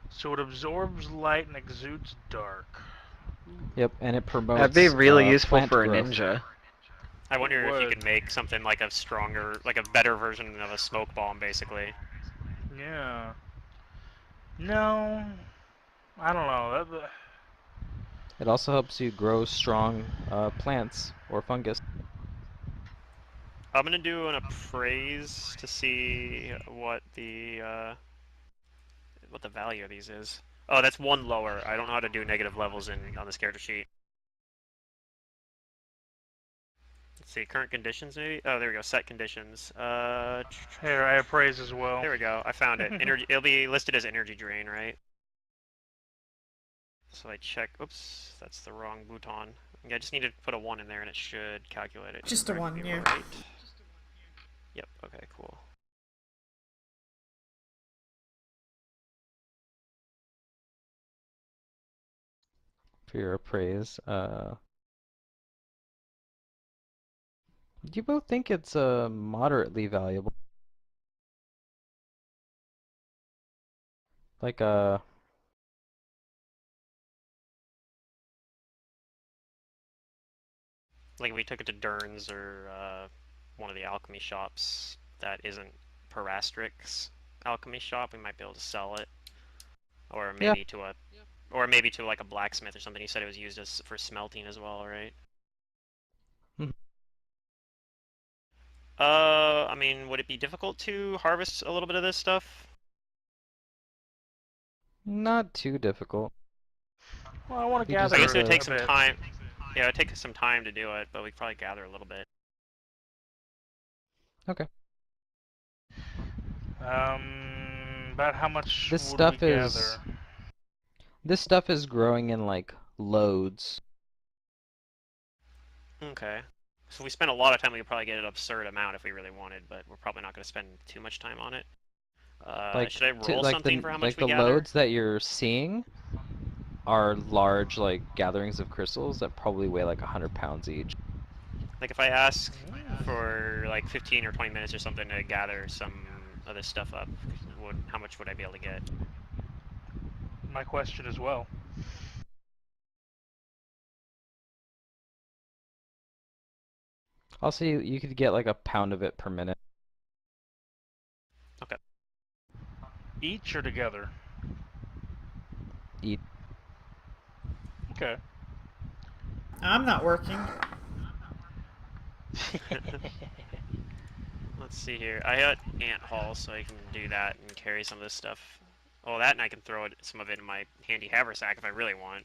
So it absorbs light and exudes dark. Yep, and it That'd be promotes really useful plant for a growth. ninja. I It wonder if you would. could make something like a stronger, like a better version of a smoke bomb, basically. Yeah. No, I don't know. It also helps you grow strong plants or fungus. I'm gonna do an appraise to see what the value of these is. Oh, that's one lower. I don't know how to do negative levels on this character sheet. Let's see, current conditions maybe? Oh, there we go, set conditions. Here, I appraise as well. There we go, I found it. Energy, it'll be listed as energy drain, right? So I check, oops, that's the wrong bouton. Yeah, I just need to put a 1 in there and it should calculate it. Just a one, correctly, yeah. right? Yep, okay, cool. For your appraise. You both think it's moderately valuable. Like Like if we took it to Dern's or one of the alchemy shops that isn't Parastric's alchemy shop, we might be able to sell it. Or yeah. maybe to a or maybe to like a blacksmith or something. You said it was used as for smelting as well, right? Mhm. I mean, would it be difficult to harvest a little bit of this stuff? Not too difficult. Well, I want to You just I gather guess need it would a take to. some bit. time. Yeah, it would take some time to do it, but we could probably gather a little bit. Okay. About how much This would we stuff gather? is this stuff is growing in like loads. Okay. So we spend a lot of time, we could probably get an absurd amount if we really wanted, but we're probably not going to spend too much time on it. Like Should I roll something for how much we the gather? loads that you're seeing are large like gatherings of crystals that probably weigh like 100 pounds each. Like if I ask for like 15 or 20 minutes or something to gather some of this stuff up, how much would I be able to get? My question as well. Also, you could get like a pound of it per minute. Okay. Each or together? Each. Okay. I'm not working. Let's see here. I got ant haul, so I can do that and carry some of this stuff. Oh, that and I can throw some of it in my handy haversack if I really want.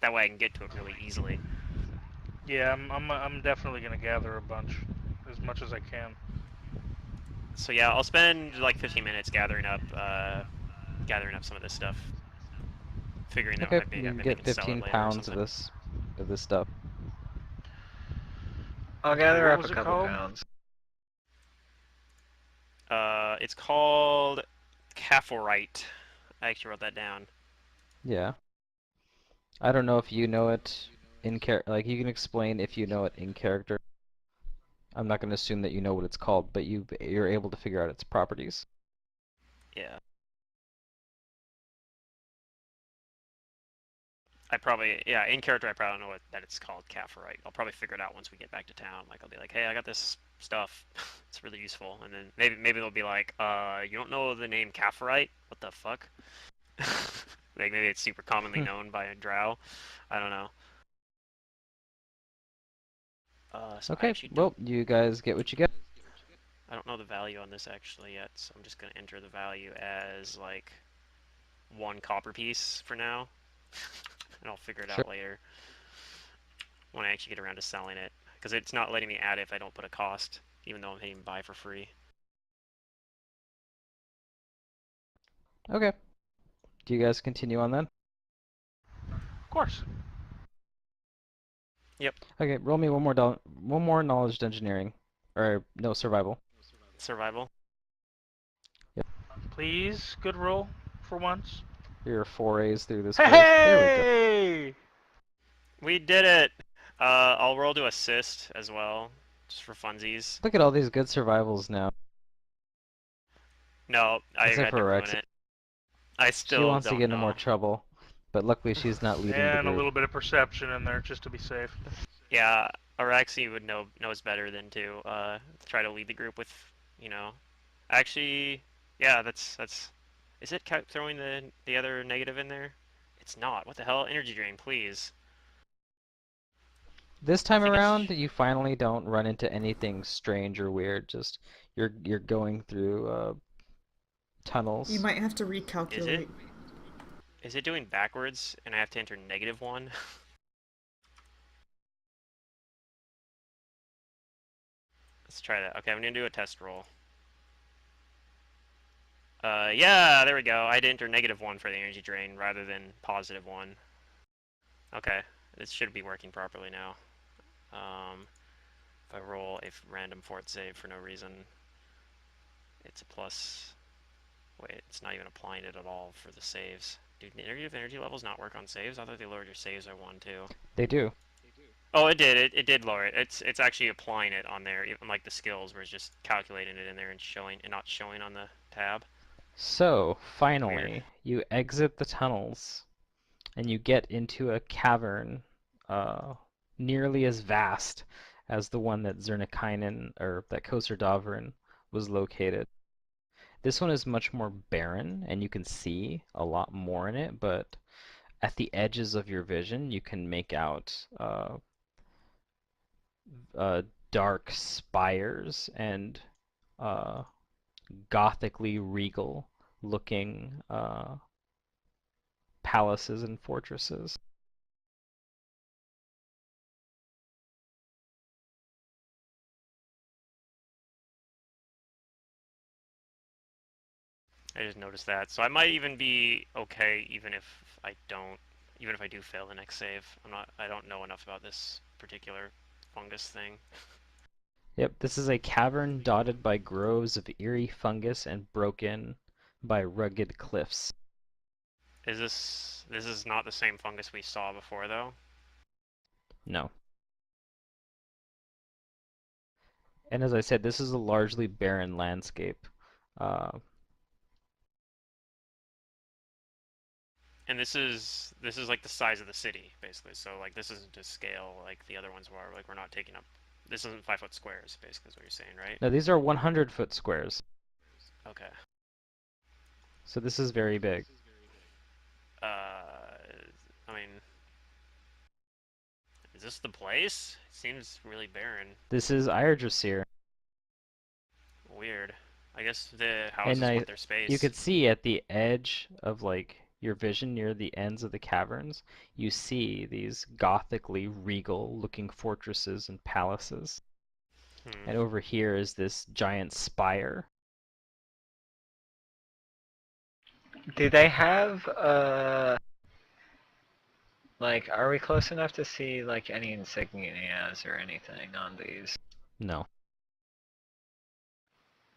That way I can get to it really easily. Yeah, I'm definitely gonna gather a bunch, as much as I can. So yeah, I'll spend like 15 minutes gathering up some of this stuff. Figuring that Okay, maybe you can maybe I get can sell it 15 later or pounds something. of this stuff. I'll Okay, gather what up was a it couple called? pounds. It's called Caphorite. I actually wrote that down. Yeah. I don't know if you know it in like you can explain if you know it in character. I'm not going to assume that you know what it's called, but you're able to figure out its properties. Yeah. In character I probably don't know that it's called Caphorite. I'll probably figure it out once we get back to town. Like I'll be like, hey, I got this stuff. It's really useful. And then maybe they'll be like, you don't know the name Caphorite? What the fuck? Like maybe it's super commonly known by a drow. I don't know. So I Okay, actually don't well, you guys get what you get. I don't know the value on this actually yet, so I'm just gonna enter the value as like 1 copper piece for now. And I'll figure it Sure. out later when I actually get around to selling it. Because it's not letting me add it if I don't put a cost, even though I'm hitting buy for free. Okay. Do you guys continue on then? Of course. Yep, Okay, roll me one more knowledge engineering, or no survival. survival. Yep. Please, good roll for once. Your forays through this Hey! place. There we go. Hey! We did it! I'll roll to assist as well, just for funsies. Look at all these good survivals now. No, I Except had to for ruin Rex. it. I She still wants to get don't into more know. trouble, but luckily she's not leading the And a group. little bit of perception in there, just to be safe. Yeah, Araxi would knows better than to try to lead the group with, you know. Actually, yeah, that's. Is it throwing the other negative in there? It's not. What the hell? Energy drain, please. This I time think it's. around, you finally don't run into anything strange or weird. Just you're going through You tunnels. might have to Is it? recalculate. Is it doing backwards and I have to enter -1? Let's try that. Okay, I'm gonna do a test roll. Yeah, there we go. I had to enter -1 for the energy drain rather than +1. Okay, this should be working properly now. If I roll a random fort save for no reason, it's a plus. Wait, it's not even applying it at all for the saves. Dude, energy levels not work on saves? I thought they lowered your saves by 1 too. They do. Oh, it did. It did lower it. It's actually applying it on there, even like the skills, where it's just calculating it in there and showing and not showing on the tab. So, Weird. finally, you exit the tunnels and you get into a cavern nearly as vast as the one that Zernikainen or that Koser Davrin was located. This one is much more barren and you can see a lot more in it, but at the edges of your vision you can make out dark spires and gothically regal looking palaces and fortresses. I just noticed that. So I might even be okay even if I do fail the next save. I don't know enough about this particular fungus thing. Yep, this is a cavern dotted by groves of eerie fungus and broken by rugged cliffs. This is not the same fungus we saw before though? No. And as I said, this is a largely barren landscape. Uh, And this is like the size of the city, basically. So like this isn't to scale like the other ones were. Like we're not taking up. This isn't 5 foot squares, basically, is what you're saying, right? Now these are 100-foot squares, Okay. so this is very big. I mean, is this the place? It seems really barren. This is Yggdrasil. Weird. I guess the And houses want their you space. could see at the edge of like your vision near the ends of the caverns, you see these gothically regal looking fortresses and palaces. Hmm. And over here is this giant spire. Do they have like, are we close enough to see like any insignias or anything on these? No.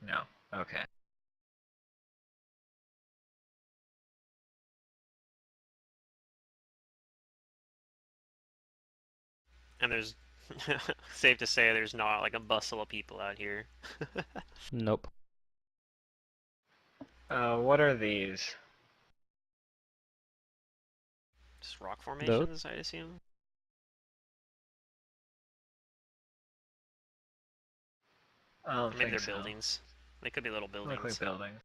No. Okay. And there's safe to say there's not like a bustle of people out here. Nope. What are these? Just rock Those? formations, I assume. I don't Or maybe think they're so. buildings. They could be little Look like buildings. buildings.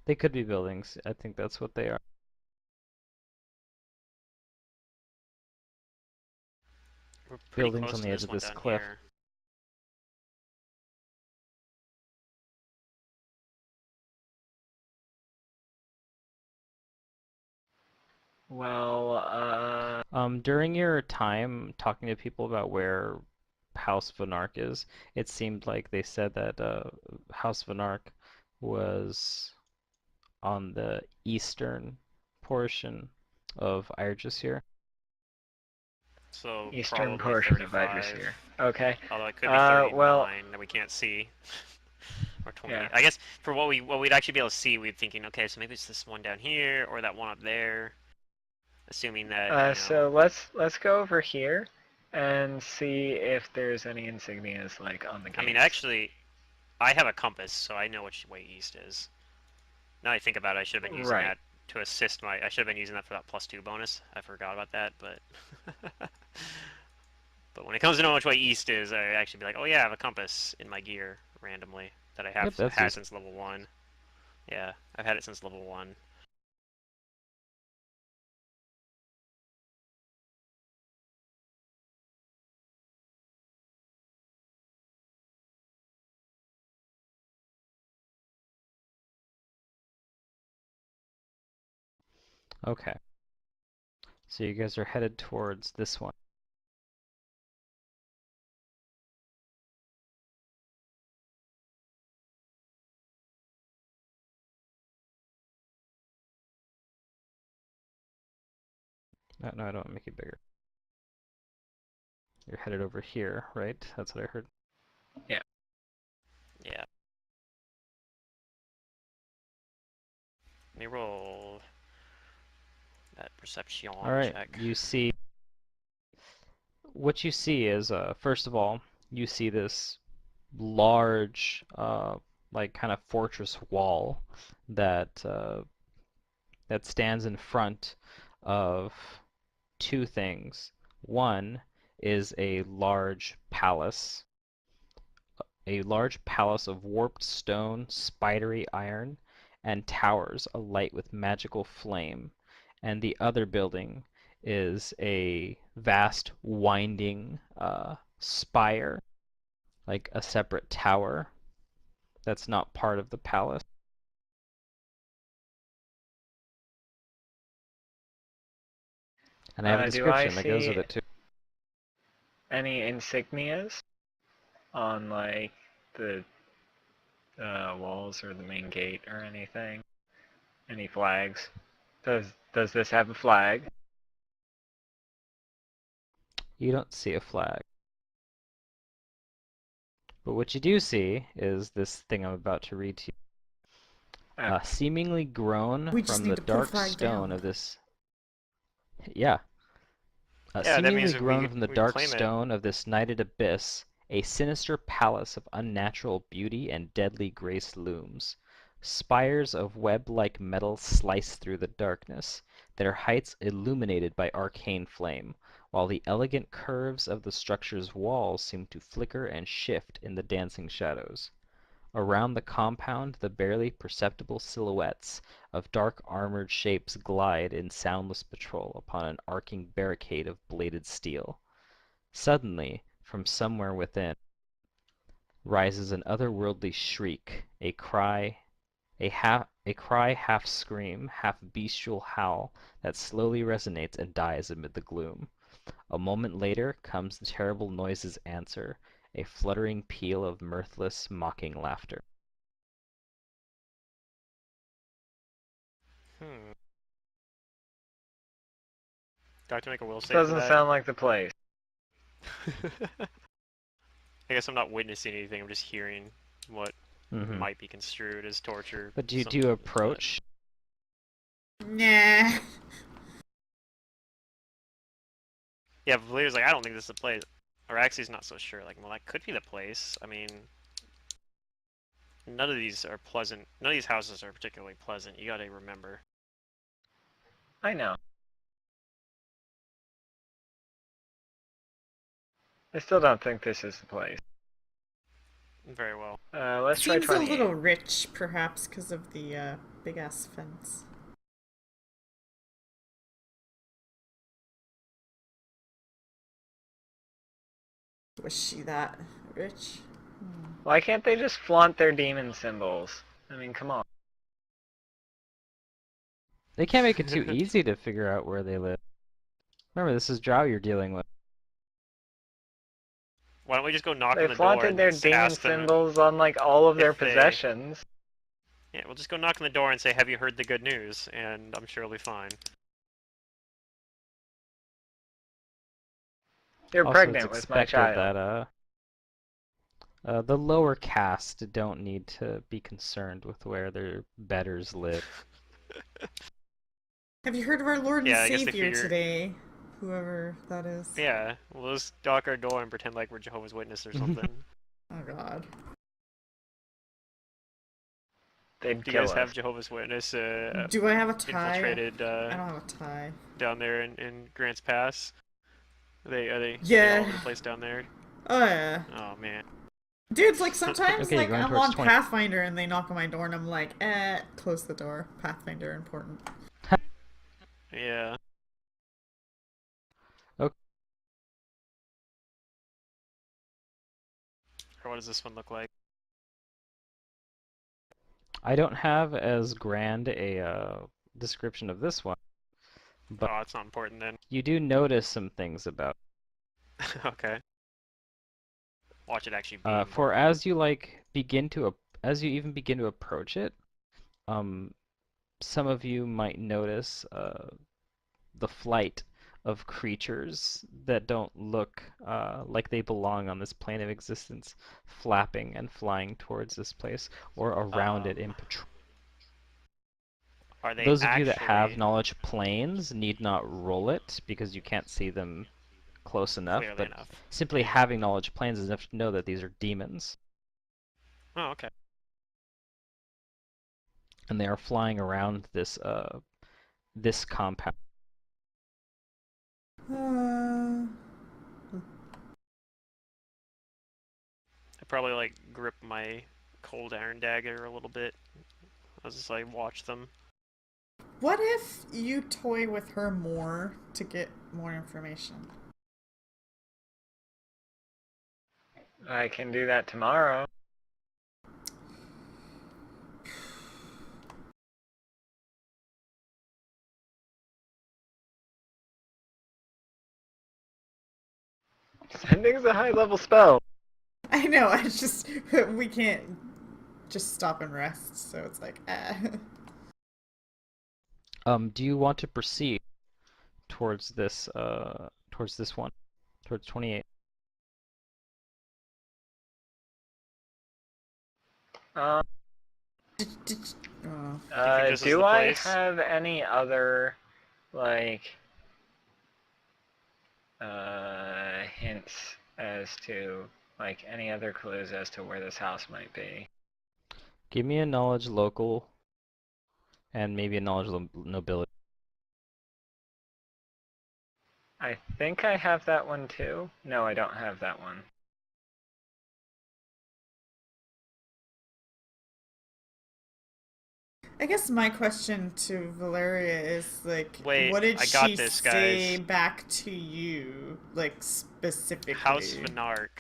They could be buildings. I think that's what they are. We're pretty Buildings close on to the edge this of one this down cliff. here. Well, During your time talking to people about where House Vonarch is, it seemed like they said that House Vonarch was on the eastern portion of Yggdrasil. So eastern probably portion of 35. Yggdrasil. Okay. Although it could be Well, 39 that we can't see. Or 28. yeah. I guess for what we'd actually be able to see, we'd thinking, okay, so maybe it's this one down here or that one up there. Assuming that, So let's go over here and see if there's any insignias like on the I mean, gates. actually, I have a compass, so I know which way east is. Now that I think about it, I should have been using Right. that to assist my. I should have been using that for that +2 bonus. I forgot about that, but. But when it comes to knowing which way east is, I actually be like, oh yeah, I have a compass in my gear randomly that I Yep, have that's had useful. since level 1. Yeah, I've had it since level 1. Okay. So you guys are headed towards this one. No, I don't make it bigger. You're headed over here, right? That's what I heard. Yeah. Yeah. Let me roll that perception All right, check. you see. What you see is, first of all, you see this large, like kind of fortress wall that that stands in front of two things. One is a large palace of warped stone, spidery iron, and towers alight with magical flame. And the other building is a vast, winding spire, like a separate tower that's not part of the palace. And I have a Do I description that goes with see it too. any insignias on like the walls or the main gate or anything? Any flags? Does this have a flag? You don't see a flag. But what you do see is this thing I'm about to read to you. Okay. Seemingly grown We just from need the to put a dark flag stone down. of this. Yeah. Yeah, that Seemingly means grown from the we dark claim it. stone of this nighted abyss, a sinister palace of unnatural beauty and deadly grace looms. Spires of web-like metal slice through the darkness, their heights illuminated by arcane flame, while the elegant curves of the structure's walls seem to flicker and shift in the dancing shadows. Around the compound the barely perceptible silhouettes of dark armored shapes glide in soundless patrol upon an arcing barricade of bladed steel. Suddenly, from somewhere within, rises an otherworldly shriek, a cry half scream, half bestial howl that slowly resonates and dies amid the gloom. A moment later comes the terrible noise's answer, a fluttering peal of mirthless, mocking laughter. Hmm. Do I have to make a will This save for doesn't that? sound like the place. I guess I'm not witnessing anything. I'm just hearing what Mm-hmm. might be construed as torture. But do you approach? Nah. Yeah, but Valeria's like, I don't think this is the place. Or actually, he's not so sure. Like, well, that could be the place. I mean, none of these are pleasant. None of these houses are particularly pleasant. You gotta remember. I know. I still don't think this is the place. Very well. Let's try Seems a 28. little rich, perhaps, because of the big ass fence. Was she that rich? Why can't they just flaunt their demon symbols? I mean, come on. They can't make it too easy to figure out where they live. Remember, this is Drow you're dealing with. Why don't we just go knock They on the door flaunted and their demon ask them symbols on like all of their if they- possessions. Yeah, we'll just go knock on the door and say, "Have you heard the good news?" And I'm sure it'll be fine. You're Also, pregnant it's with my expected child. that the lower caste don't need to be concerned with where their betters live. Have you heard of our Lord and Yeah, I guess they Savior figure- today? Whoever that is. Yeah, we'll just knock our door and pretend like we're Jehovah's Witness or something. Oh god. They'd Do you kill guys us. have Jehovah's Witness Do I have a tie? infiltrated I don't have a tie. down there in Grants Pass? Are they all Yeah. over the place down there? Oh yeah. Oh man. Dude, like sometimes Okay, you're like going I'm towards on 20. Pathfinder and they knock on my door and I'm like, close the door. Pathfinder important. Yeah. Okay. Or what does this one look like? I don't have as grand a description of this one, but Oh, it's not important then. you do notice some things about. Okay. Watch it actually be For important. as you as you even begin to approach it, some of you might notice the flight of creatures that don't look like they belong on this plane of existence, flapping and flying towards this place or around it in patrol. Are they Those of you that have actually knowledge planes need not roll it because you can't see them close enough, clearly but enough? simply Yeah. having knowledge planes is enough to know that these are demons, Oh, okay. and they are flying around this compound. Uh, I probably like grip my cold iron dagger a little bit as I watch them. what if you toy with her more to get more information? I can do that tomorrow. Sending's a high level spell. I know, I just we can't just stop and rest, so it's like Do you want to proceed towards this one, towards 28? Um, oh. Do you think this is do the I place? have any other, like, hints as to, like, any other clues as to where this house might be? Give me a knowledge local and maybe a knowledge nobility. I think I have that one too. No, I don't have that one. I guess my question to Valeria is like, Wait, what did I got she this, say guys. back to you, like specifically? House Vynark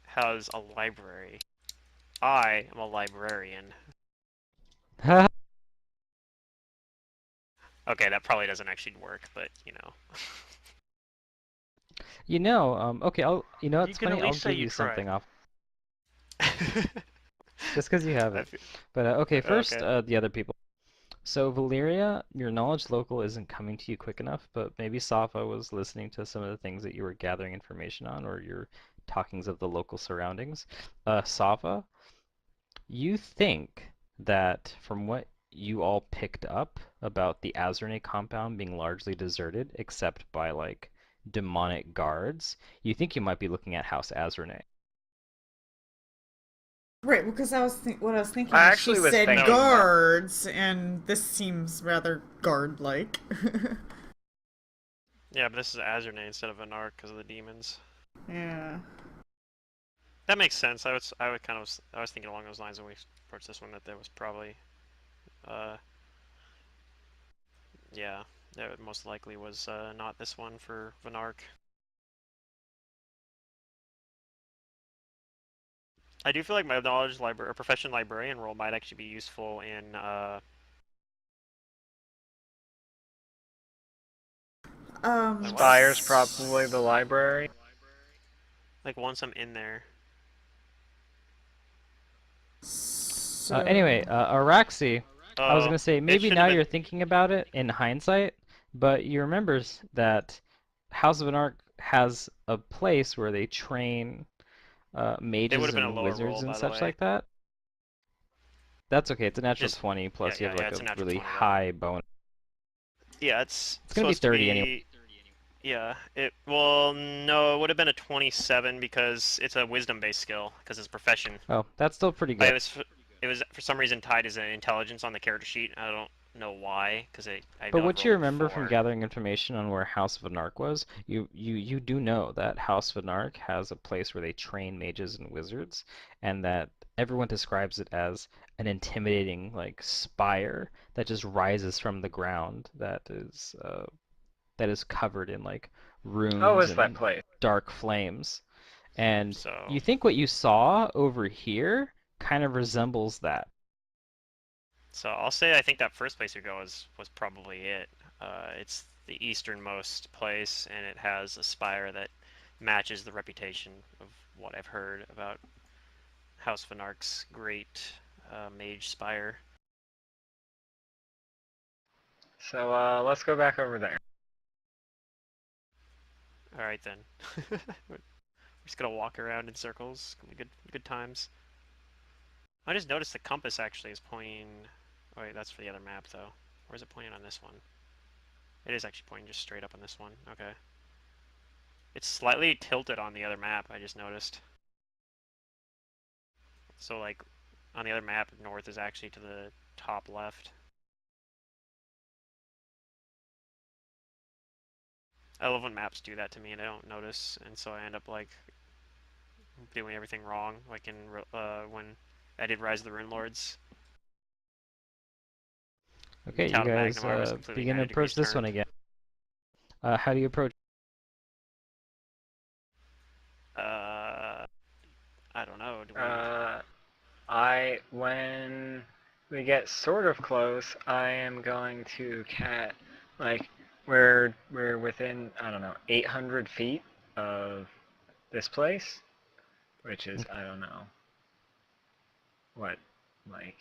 has a library. I am a librarian. Okay, that probably doesn't actually work, but you know. Okay, you know, You it's can funny, at I'll least say give you you tried. something off, just because you have I it. feel, But okay, first, okay. the other people. So Valeria, your knowledge local isn't coming to you quick enough, but maybe Safa was listening to some of the things that you were gathering information on, or your talkings of the local surroundings. Safa, you think that from what you all picked up about the Azrene compound being largely deserted, except by like demonic guards, you think you might be looking at House Azrene. Right, because what I was thinking I is she actually was said No. thinking that. guards, and this seems rather guard-like. Yeah, but this is Azurne instead of Vynark because of the demons. Yeah. That makes sense. I was thinking along those lines when we approached this one that there was probably, uh, yeah, that most likely was not this one for Vynark. I do feel like my knowledge library or profession librarian role might actually be useful in like Spire's probably the library. once I'm in there. So. Anyway, Araxi, I was Oh, gonna say it maybe should now have you're been. thinking about it in hindsight, but you remember that House of Anarch has a place where they train It would mages have been a and lower wizards roll, and by the such way. like that. That's okay. It's a natural Just 20 yeah, plus you yeah, have yeah. like It's a a natural really 20 though. high bonus. Yeah, it's It's gonna be supposed to 30 anyway. be. Yeah, it. Well, no, it would have been a 27 because it's a wisdom-based skill because it's a profession. Oh, that's still pretty I good. was. It was for some reason tied as an intelligence on the character sheet. I don't know why because I But know I've what you rolled it remember from before. gathering information on where House of Anarch was, you do know that House of Anarch has a place where they train mages and wizards, and that everyone describes it as an intimidating like spire that just rises from the ground that is covered in like Oh, runes is that and place? dark flames. And So, you think what you saw over here kind of resembles that. so I'll say I think that first place we go was probably it. It's the easternmost place, and it has a spire that matches the reputation of what I've heard about House Vynark's great mage spire. So, let's go back over there. All right then. We're just gonna walk around in circles. Gonna be good times. I just noticed the compass actually is pointing. Oh wait, that's for the other map though. Where's it pointing on this one? It is actually pointing just straight up on this one. Okay. It's slightly tilted on the other map, I just noticed. So like on the other map, north is actually to the top left. I love when maps do that to me and I don't notice, and so I end up like doing everything wrong, like in when I did Rise of the Rune Lords. Okay, you Town of guys Magnamar was completely begin to 90 degrees approach this one turned. again. How do you approach? I don't know. Do we? When we get sort of close, I am going to like, we're within, I don't know, 800 feet of this place, which is, I don't know, what, like,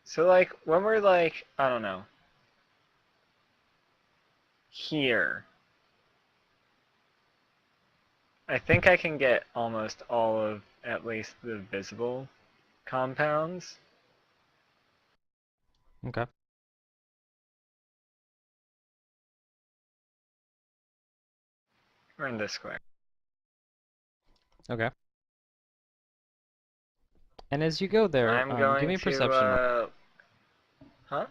so like, when we're like, I don't know, here, I think I can get almost all of at least the visible compounds. Okay. We're in this square. Okay. And as you go there, I'm give me going a perception roll. huh?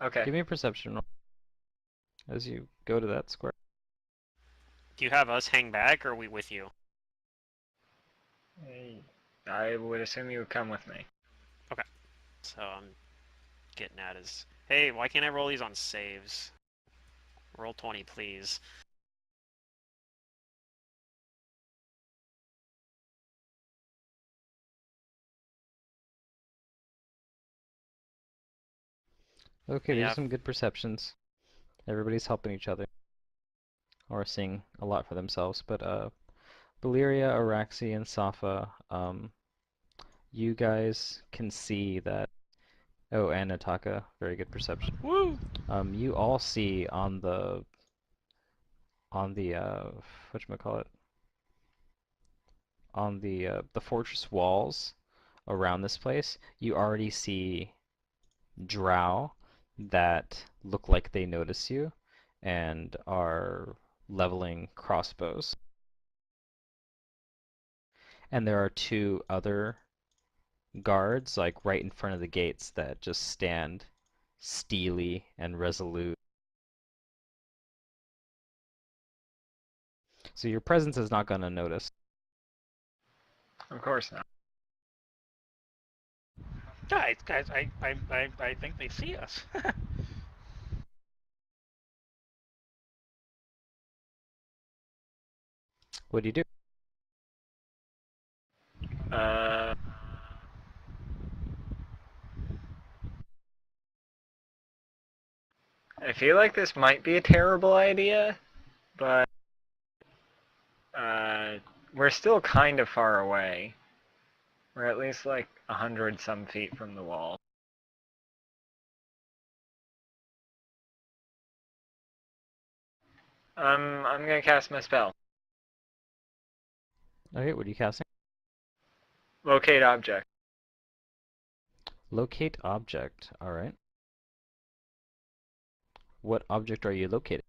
Okay. Give me a perception roll as you go to that square. Do you have us hang back, or are we with you? I would assume you would come with me. Okay. So I'm getting at is, hey, why can't I roll these on saves? Roll 20, please. Okay, these are Yeah. some good perceptions. Everybody's helping each other, or seeing a lot for themselves. But Valyria, Araxi, and Safa, you guys can see that. Oh, and Ataka, very good perception. Woo! You all see on the whatchamacallit, on the fortress walls around this place, you already see drow that look like they notice you and are leveling crossbows. And there are two other guards like right in front of the gates that just stand steely and resolute. So your presence is not going to notice. Of course not. Guys, I think they see us. What do you do? Uh, I feel like this might be a terrible idea, but uh, we're still kind of far away. We're at least like 100 some feet from the wall. I'm gonna cast my spell. Okay, what are you casting? Locate object. Locate object. All right. What object are you locating?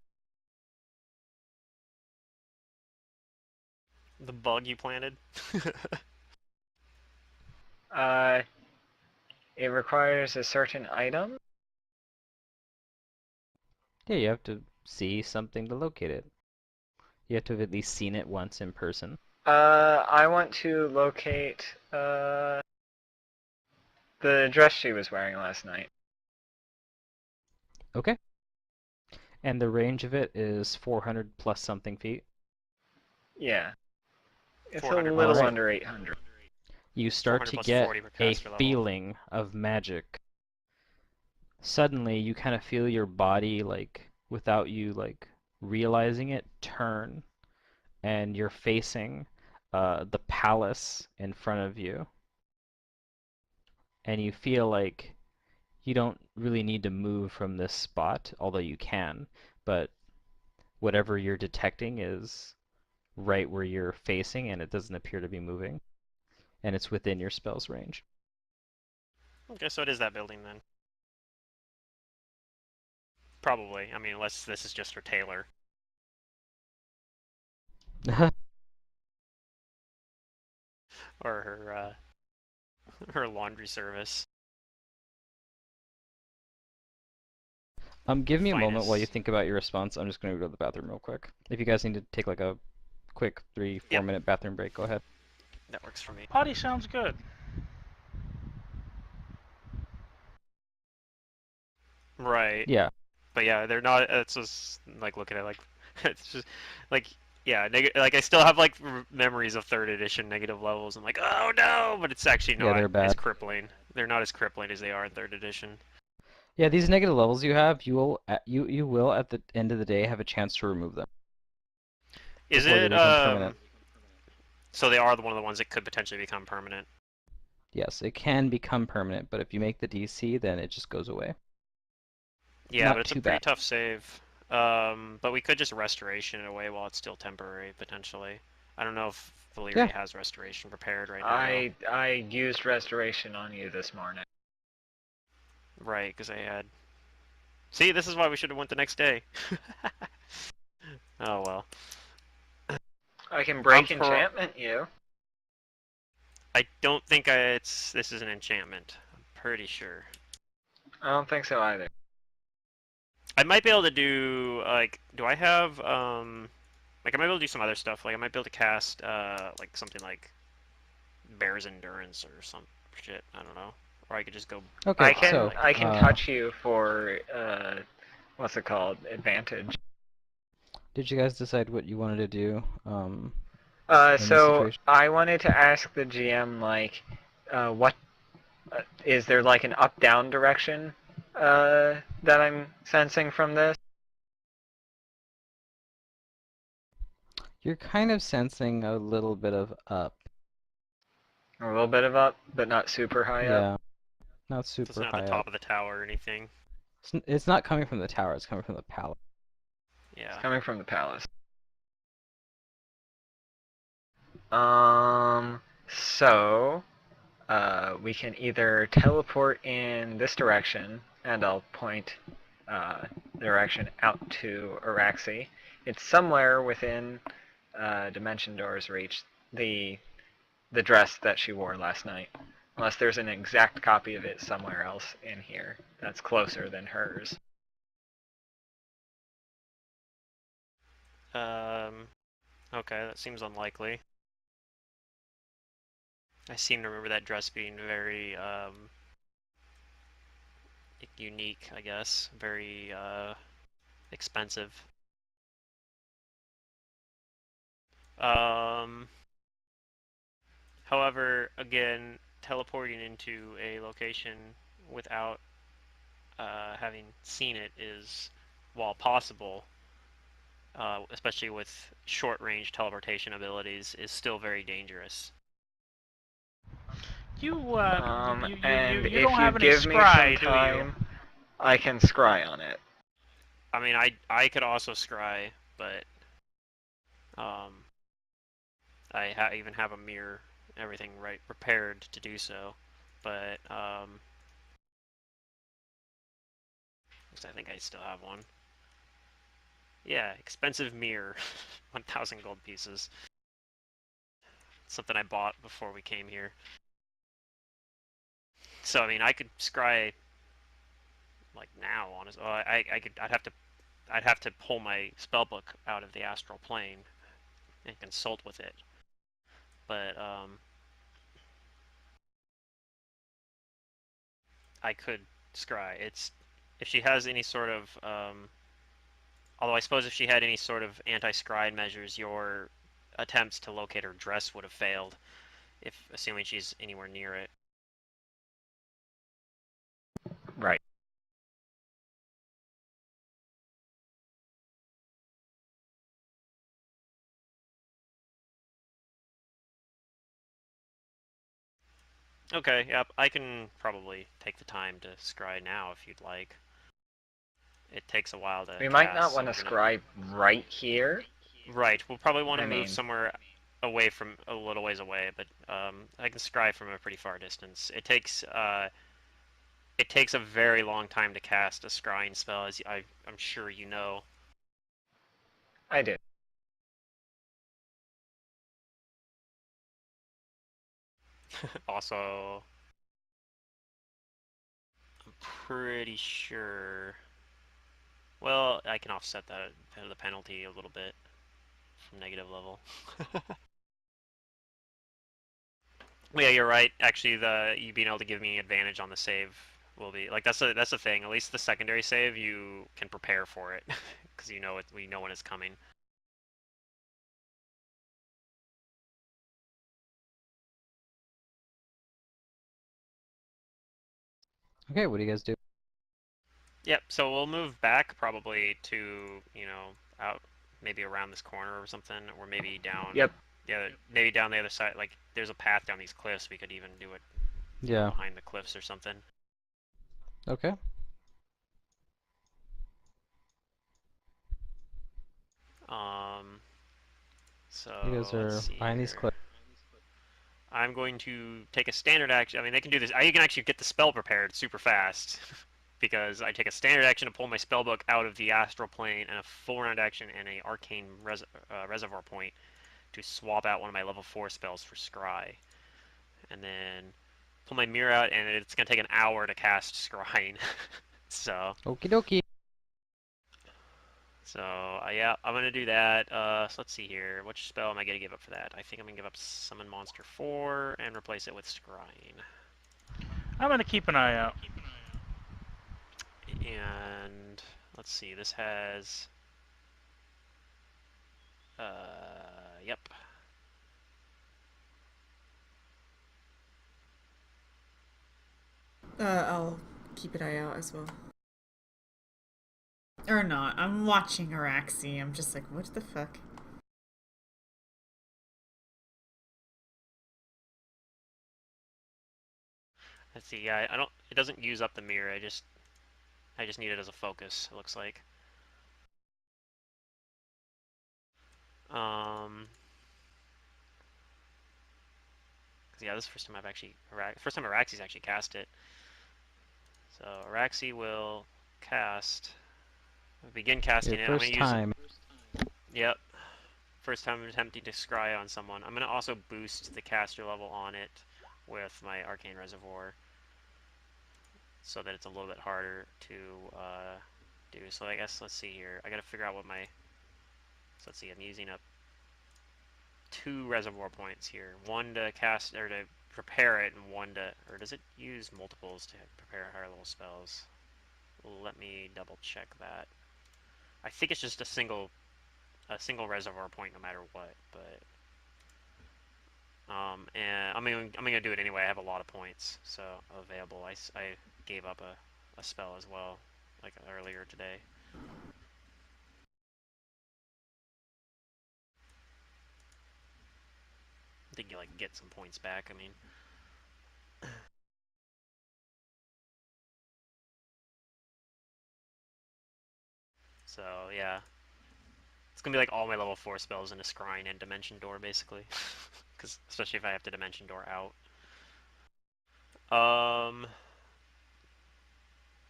The bug you planted. Uh, it requires a certain item. Yeah, you have to see something to locate it. You have to have at least seen it once in person. I want to locate the dress she was wearing last night. Okay. And the range of it is 400 plus something feet. Yeah, it's a 400 little plus. Alright. under 800. You start 400 to plus get 40 per a caster level. feeling of magic. Suddenly, you kind of feel your body, like, without you, like, realizing it, turn. And you're facing the palace in front of you. and you feel like you don't really need to move from this spot, although you can, but whatever you're detecting is right where you're facing, and it doesn't appear to be moving, and it's within your spell's range. Okay, so it is that building then. Probably. I mean, unless this is just for Taylor. Or her, her laundry service. Give me a moment while you Finest. think about your response. I'm just going to go to the bathroom real quick. If you guys need to take like a quick 3-4 Yep, minute bathroom break, go ahead. that works for me. Potty sounds good. Right. Yeah, But yeah, they're not. It's just like looking at like, it's just like yeah, like I still have like memories of third edition negative levels. I'm like, oh no, but it's actually yeah, not they're as bad. crippling. They're not as crippling as they are in third edition. Yeah, these negative levels you have, you will at the end of the day have a chance to remove them Is before they it become permanent. So they are one of the ones that could potentially become permanent. Yes, it can become permanent, but if you make the DC, then it just goes away. Yeah, but Not it's a too pretty bad. tough save. But we could just restoration it away while it's still temporary, potentially. I don't know if Yeah. Valyria has restoration prepared right now, though. I used restoration on you this morning. Right, because I had. See, this is why we should have went the next day. Oh well. I can I'm break pro. enchantment you. I don't think it's. This is an enchantment. I'm pretty sure. I don't think so either. I might be able to do like. Do I have like I might be able to do some other stuff. Like I might be able to cast like something like Bear's Endurance or some shit. I don't know. Or I could just go Okay, so like I can touch you for what's it called? Advantage. did you guys decide what you wanted to do in this So situation? I wanted to ask the GM like, what is there like an up-down direction that I'm sensing from this? You're kind of sensing a little bit of up. A little bit of up, but not super high up. Yeah, not so it's super not the high top up. of the tower or anything. It's not coming from the tower, it's coming from the palace. It's Yeah. coming from the palace. So we can either teleport in this direction, and I'll point the direction out to Araxi. It's somewhere within Dimension Door's reach. The dress that she wore last night, unless there's an exact copy of it somewhere else in here that's closer than hers. Um. Okay, that seems unlikely. I seem to remember that dress being very unique. I guess very expensive. Um. However, again, teleporting into a location without having seen it is, while possible, especially with short-range teleportation abilities, is still very dangerous. You And don't if you have any give me some scry, do you? time, I can scry on it. I mean, I could also scry, but um, I even have a mirror, everything right prepared to do so, but 'cause I think I still have one. Yeah, expensive mirror, 1,000 gold pieces. Something I bought before we came here. So I mean, I could scry like now. Honestly, I'd have to pull my spellbook out of the astral plane and consult with it. But I could scry. It's if she has any sort of although I suppose if she had any sort of anti-scry measures, your attempts to locate her dress would have failed, if assuming she's anywhere near it. Right. Okay, yep. I can probably take the time to scry now if you'd like. It takes a while to We might not cast, so want to we're gonna. scribe right here. Right, we'll probably want I to move mean, somewhere away from a little ways away, but I can scry from a pretty far distance. It takes a very long time to cast a scrying spell, as I'm sure you know. I do. Also, I'm pretty sure. Well, I can offset the penalty a little bit from negative level. Yeah, you're right. Actually, the you being able to give me advantage on the save will be like that's the thing. At least the secondary save, you can prepare for it because you know it. We know when it's coming. Okay, what do you guys do? Yep. So we'll move back probably to out maybe around this corner or something, or maybe down Yep. maybe down the other side. Like there's a path down these cliffs. We could even do it Yeah. behind the cliffs or something. Okay. Um. So You guys let's are see behind these here. cliffs. I'm going to take a standard action. I mean, they can do this. I can actually get the spell prepared super fast because I take a standard action to pull my spellbook out of the astral plane and a full round action and a arcane reservoir point to swap out one of my level 4 spells for scry. And then pull my mirror out, and it's going to take an hour to cast scrying. so, Okie dokie. yeah, I'm going to do that. So let's see here. Which spell am I going to give up for that? I think I'm going to give up Summon Monster 4 and replace it with scrying. I'm gonna keep an eye out. And let's see, this has yep. I'll keep an eye out as well. Or not. I'm watching Araxi. I'm just like, what the fuck? Let's see, yeah, I don't it doesn't use up the mirror. I just need it as a focus, it looks like. Um yeah, this is the first time first time Araxi's actually cast it. So Araxi will cast begin Your casting it. I'm first gonna use time. yep. First time attempting to scry on someone. I'm gonna also boost the caster level on it with my arcane reservoir, so that it's a little bit harder to do. So I guess let's see here. I gotta figure out what my. So let's see. I'm using up 2 reservoir points here. One to cast or to prepare it, and one to. Or does it use multiples to prepare higher level spells? Let me double check that. I think it's just a single reservoir point no matter what. But and I'm gonna do it anyway. I have a lot of points so available. I gave up a spell as well, like earlier today. I think you like get some points back. I mean, so yeah, it's gonna be like all my level 4 spells into scrying and dimension door basically, because especially if I have to dimension door out. Um,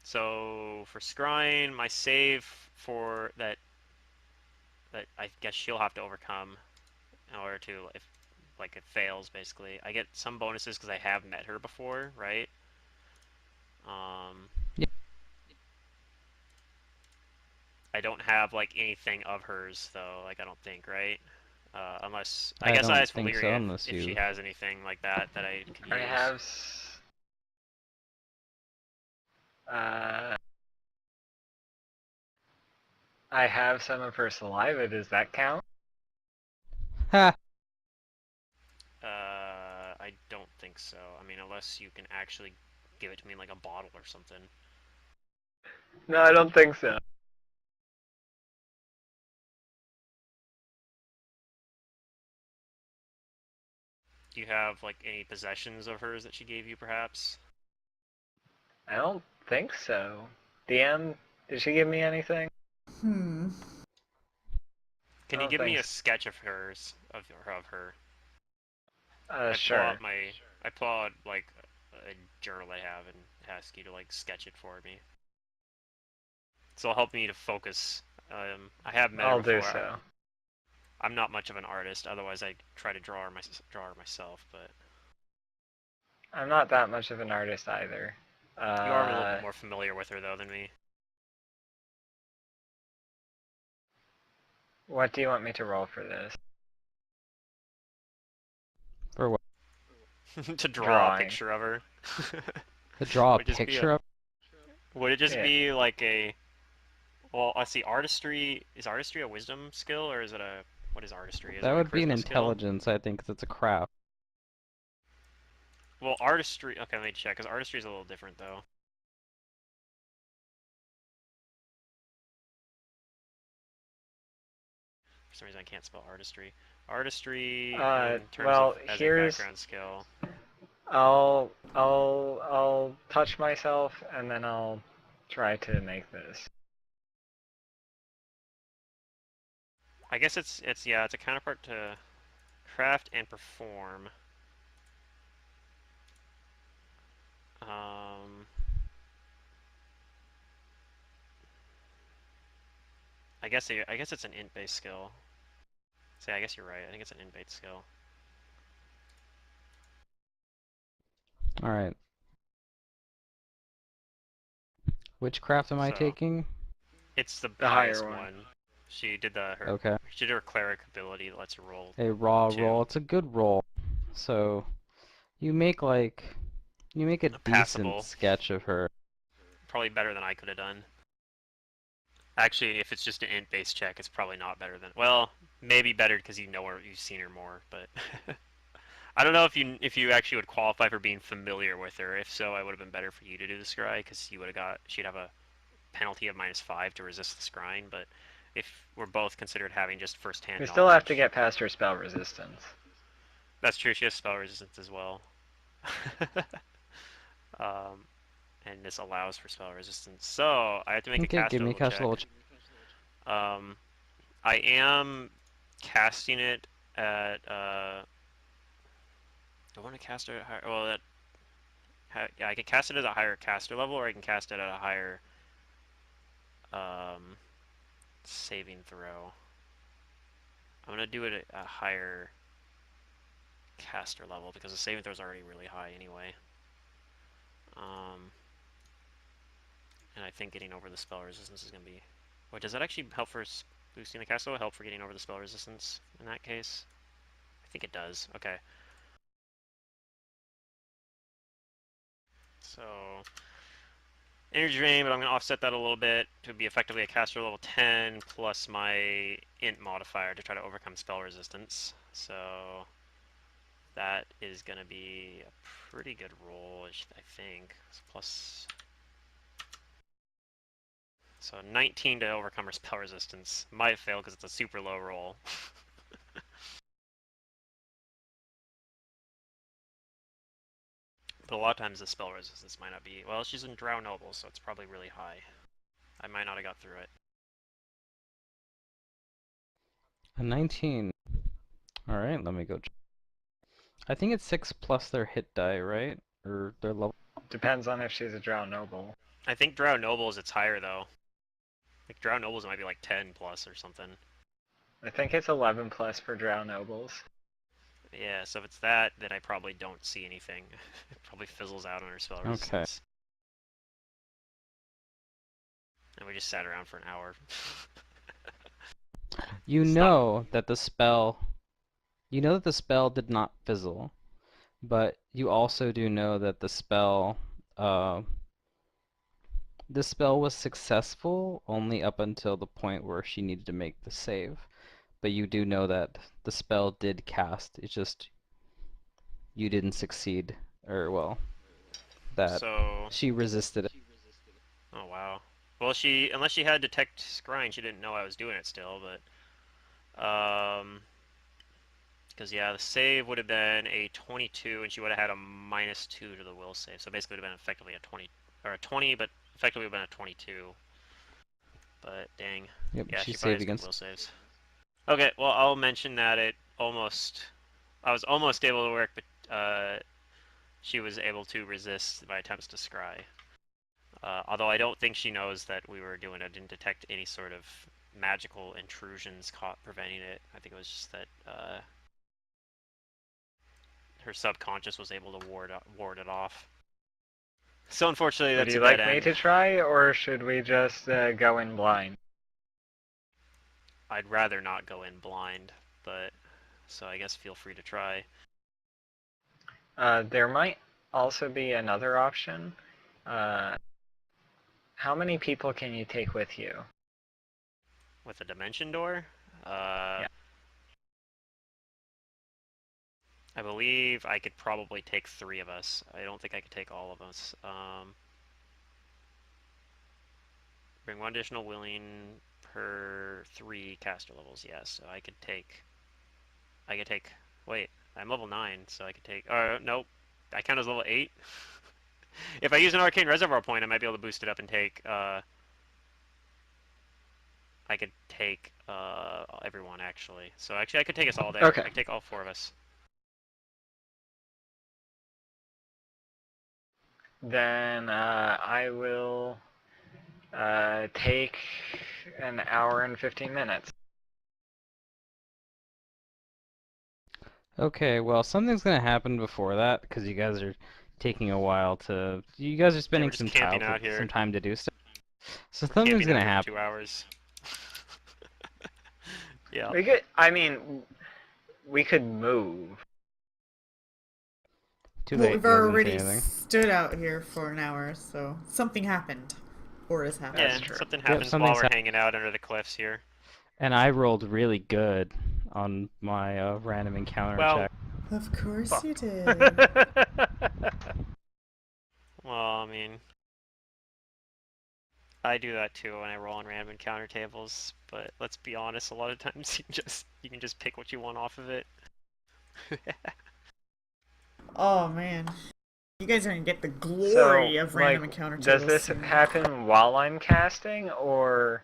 so for scrying, my save for that I guess she'll have to overcome in order to if like it fails basically. I get some bonuses because I have met her before, right? Um, Yeah. I don't have like anything of hers though. Like I don't think, right? Unless I I guess I don't asked think so, Valyria unless if she you. has anything like that that I could I use. have. Uh, I have some of her saliva. Does that count? Ha! I don't think so. I mean, unless you can actually give it to me in like a bottle or something. No, I don't think so. Do you have like any possessions of hers that she gave you, perhaps? I don't think so. DM, did she give me anything? Hmm. I Can you don't give me think a so. sketch of hers, of her? Sure. I pull out like a journal I have and ask you to like sketch it for me. So it'll help me to focus. I have met her I'll do before. so. I'm not much of an artist. Otherwise, I try to draw her myself. But I'm not that much of an artist either. you are a little Uh, bit more familiar with her though than me. what do you want me to roll for this? For what? To draw a Drawing. picture of her. To draw a Would it just be a? picture of? Would it just Yeah. be like a? Well, let's see. Artistry is artistry a wisdom skill or is it a? What is artistry? Is it That like a would be an charisma skill? intelligence, I think, 'cause it's a craft. Well, artistry. Okay, let me check. Because artistry is a little different though. For some reason, I can't spell artistry. Artistry in terms of Well, as a here's background skill. I'll touch myself and then I'll try to make this. I guess it's yeah, it's a counterpart to craft and perform. Um, I guess it's an int based skill. So yeah, I guess you're right. I think it's an int based skill. All right. Which craft am I So taking? it's the The higher highest one. one. She did Okay. she did her cleric ability that lets her roll A raw roll. 2. It's a good roll. So you make a decent Passable. sketch of her. Probably better than I could have done. Actually, if it's just an int based check, it's probably not better than. Well, maybe better because you know her, you've seen her more, but. I don't know if you actually would qualify for being familiar with her. If so, I would have been better for you to do the scry because you would have got she'd have a penalty of -5 to resist the scrying. But if we're both considered having just first-hand We still have to knowledge, get past her spell resistance. that's true. She has spell resistance as well, um, and this allows for spell resistance. So I have to make a Okay, give caster me a level cash check. level. Um, I am casting it at. I want to cast it at higher. Well, yeah, I can cast it at a higher caster level, or I can cast it at a higher um, saving throw. I'm gonna do it at a higher caster level because the saving throw is already really high anyway. And I think getting over the spell resistance is gonna be. Wait, does that actually help for boosting the caster level? Help for getting over the spell resistance in that case? I think it does. Okay. So energy drain, but I'm going to offset that a little bit to be effectively a caster level 10 plus my int modifier to try to overcome spell resistance. So that is going to be a pretty good roll, I think. Plus, so 19 to overcome her spell resistance. Might fail because it's a super low roll. But a lot of times the spell resistance might not be. Well, she's in Drow Noble, so it's probably really high. I might not have got through it. A 19. All right, let me go. I think it's 6 plus their hit die, right? Or their level. Depends on if she's a Drow Noble. I think Drow Nobles it's higher though. Like Drow Nobles might be like 10 plus or something. I think it's 11 plus for Drow Nobles. Yeah, so if it's that, then I probably don't see anything. It probably fizzles out on her spell Okay. resistance. And we just sat around for an hour. You Stop. know that the spell. You know that the spell did not fizzle, but you also do know that uh, the spell was successful only up until the point where she needed to make the save. But you do know that the spell did cast. It's just you didn't succeed, or well, that So, she resisted it. oh wow. Well, unless she had detect scrying, she didn't know I was doing it still. But Because yeah, the save would have been a 22, and she would have had a -2 to the will save. So basically, it would have been effectively a 20 or a 20, but effectively would have been a 22. But dang, Yep, yeah, she she probably saved has good against. will saves. Okay, well I'll mention that I was almost able to work, but she was able to resist my attempts to scry. Although I don't think she knows that we were doing it. I didn't detect any sort of magical intrusions caught preventing it. I think it was just that her subconscious was able to ward it off. So unfortunately, Would that's a you dead like me end. to try, or should we just go in blind? I'd rather not go in blind, but so I guess feel free to try. There might also be another option. How many people can you take with you? With a dimension door, Yeah. I believe I could probably take 3 of us. I don't think I could take all of us. Bring 1 additional willing per 3 caster levels. Yes, so I could take. Wait, I'm level 9, so I could take. Nope. I count as level 8. If I use an arcane reservoir point, I might be able to boost it up and take. I could take everyone actually. So actually, I could take us all there. Okay. I could take all 4 of us. Then I will take an hour and 15 minutes. Okay, well, something's gonna happen before that because you guys are taking a while to. You guys are Yeah, spending we're just camping out here. some time to do stuff. So We're something's camping gonna out here for happen. 2 hours. Yeah. We could. I mean, we could move. Too Well, late. we've You guys didn't say already anything. stood out here for an hour, so something happened. Or has happened. That's Yeah, true. something Yep, happens while something's we're happened. hanging out under the cliffs here. And I rolled really good on my random encounter check. Of course Fuck. you did. Well, I mean, I do that too when I roll on random encounter tables. But let's be honest, a lot of times you can just pick what you want off of it. Oh man. You guys are gonna get the glory So, of random like, encounter does tables this soon. happen while I'm casting or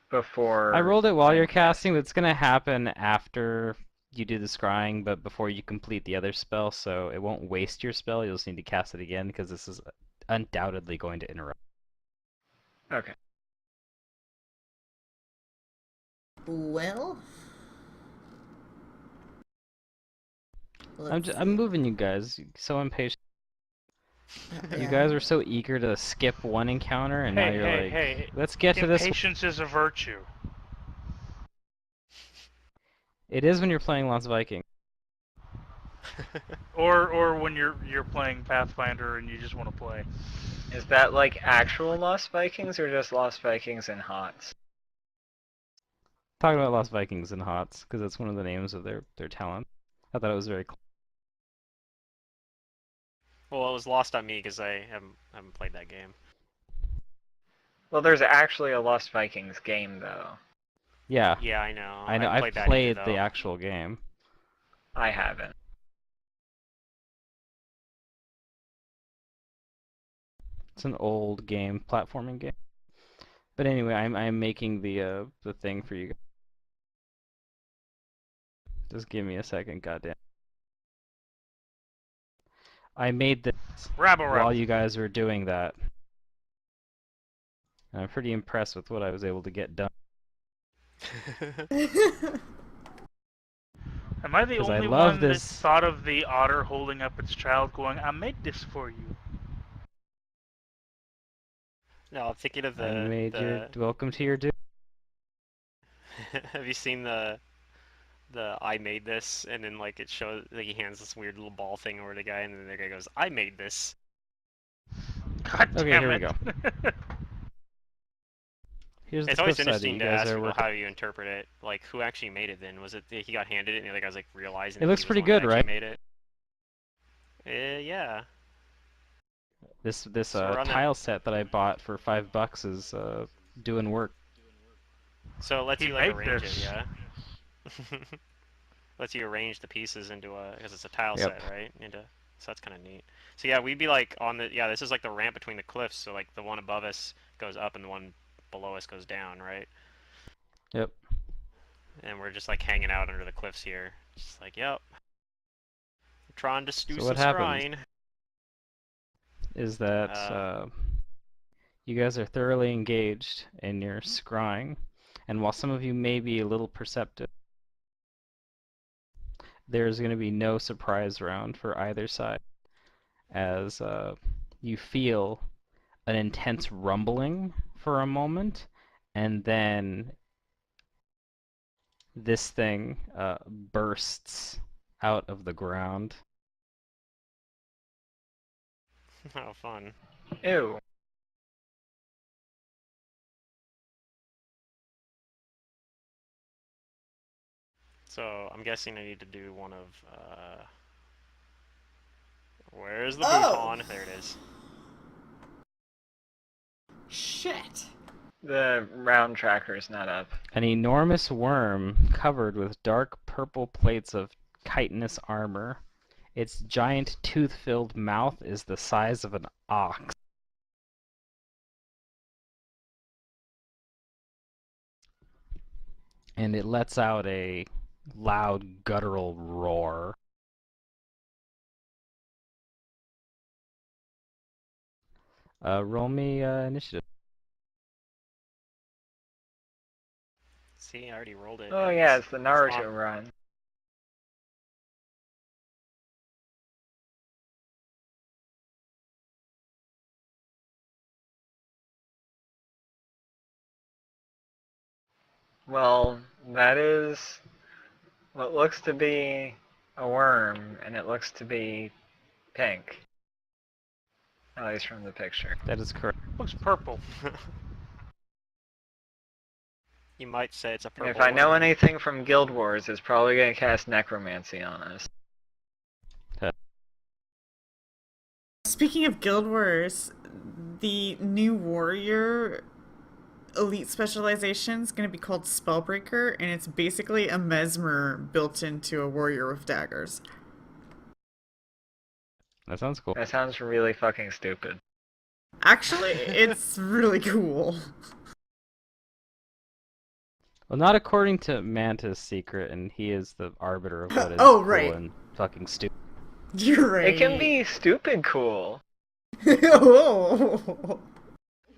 before? I rolled it while I'm you're casting, but it's gonna happen after you do the scrying, but before you complete the other spell, so it won't waste your spell. You'll just need to cast it again because this is undoubtedly going to interrupt. Okay. Well, I'm moving you guys. So impatient. You yeah. guys are so eager to skip one encounter, and now Hey, you're hey, like, hey. let's get to this. Impatience is a virtue. It is when you're playing Lost Viking. Or when you're playing Pathfinder and you just want to play. Is that like actual Lost Vikings or just Lost Vikings and HOTS? Talking about Lost Vikings and HOTS, because that's one of the names of their talent. I thought it was very cool. Well, it was lost on me because I haven't played that game. Well, there's actually a Lost Vikings game though. Yeah, Yeah, I know. I know. I I've played that played either, the though. actual game. I haven't. It's an old game, platforming game. But anyway, I'm making the thing for you guys. Just give me a second, goddamn. I made this Rabble while rabble. you guys were doing that. And I'm pretty impressed with what I was able to get done. Am I the 'Cause I only love one that this. thought of the otter holding up its child going, I made this for you? No, I'm thinking of I made your the welcome to your doom. Have you seen the I made this, and then like it shows like he hands this weird little ball thing over to the guy, and then the guy goes, I made this. God Okay, damn here we it. go. Here's the It's always cliff side that interesting you to guys ask are people working. how you interpret it. Like, who actually made it then? Was it he got handed it, and the other guy's like realizing It that looks he was pretty the one that good, actually right? made it? Yeah. This So we're on that. tile set that I bought for $5 is doing work. So let's He you like made arrange this. it, yeah. lets you arrange the pieces into a, because it's a tile Yep. set, right? So that's kind of neat. So yeah, we'd be like on the, yeah, this is like the ramp between the cliffs. So like the one above us goes up and the one below us goes down, right? Yep. And we're just like hanging out under the cliffs here. Just like, yep. Trying to do So some what happens scrying. is that Uh, you guys are thoroughly engaged in your scrying, and while some of you may be a little perceptive, there's going to be no surprise round for either side, as you feel an intense rumbling for a moment, and then this thing bursts out of the ground. oh, fun. Ew. So I'm guessing I need to do one of, where's the Oh! futon? There it is. Shit. The round tracker's not up. An enormous worm covered with dark purple plates of chitinous armor. Its giant tooth-filled mouth is the size of an ox. And it lets out a loud guttural roar. Roll me initiative. See, I already rolled it. Oh and yeah, it's the it's Naruto on. run. Well, that is what looks to be a worm, and it looks to be pink. At least from the picture. That is correct. Looks purple. You might say it's a And purple if I know worm. anything from Guild Wars, it's probably going to cast Necromancy on us. Speaking of Guild Wars, the new warrior elite specialization is going to be called Spellbreaker, and it's basically a mesmer built into a warrior with daggers. That sounds cool. That sounds really fucking stupid. Actually, it's really cool. Well, not according to Manta's secret, and he is the arbiter of what is Oh, cool right. and fucking stupid. You're right. It can be stupid cool. Oh.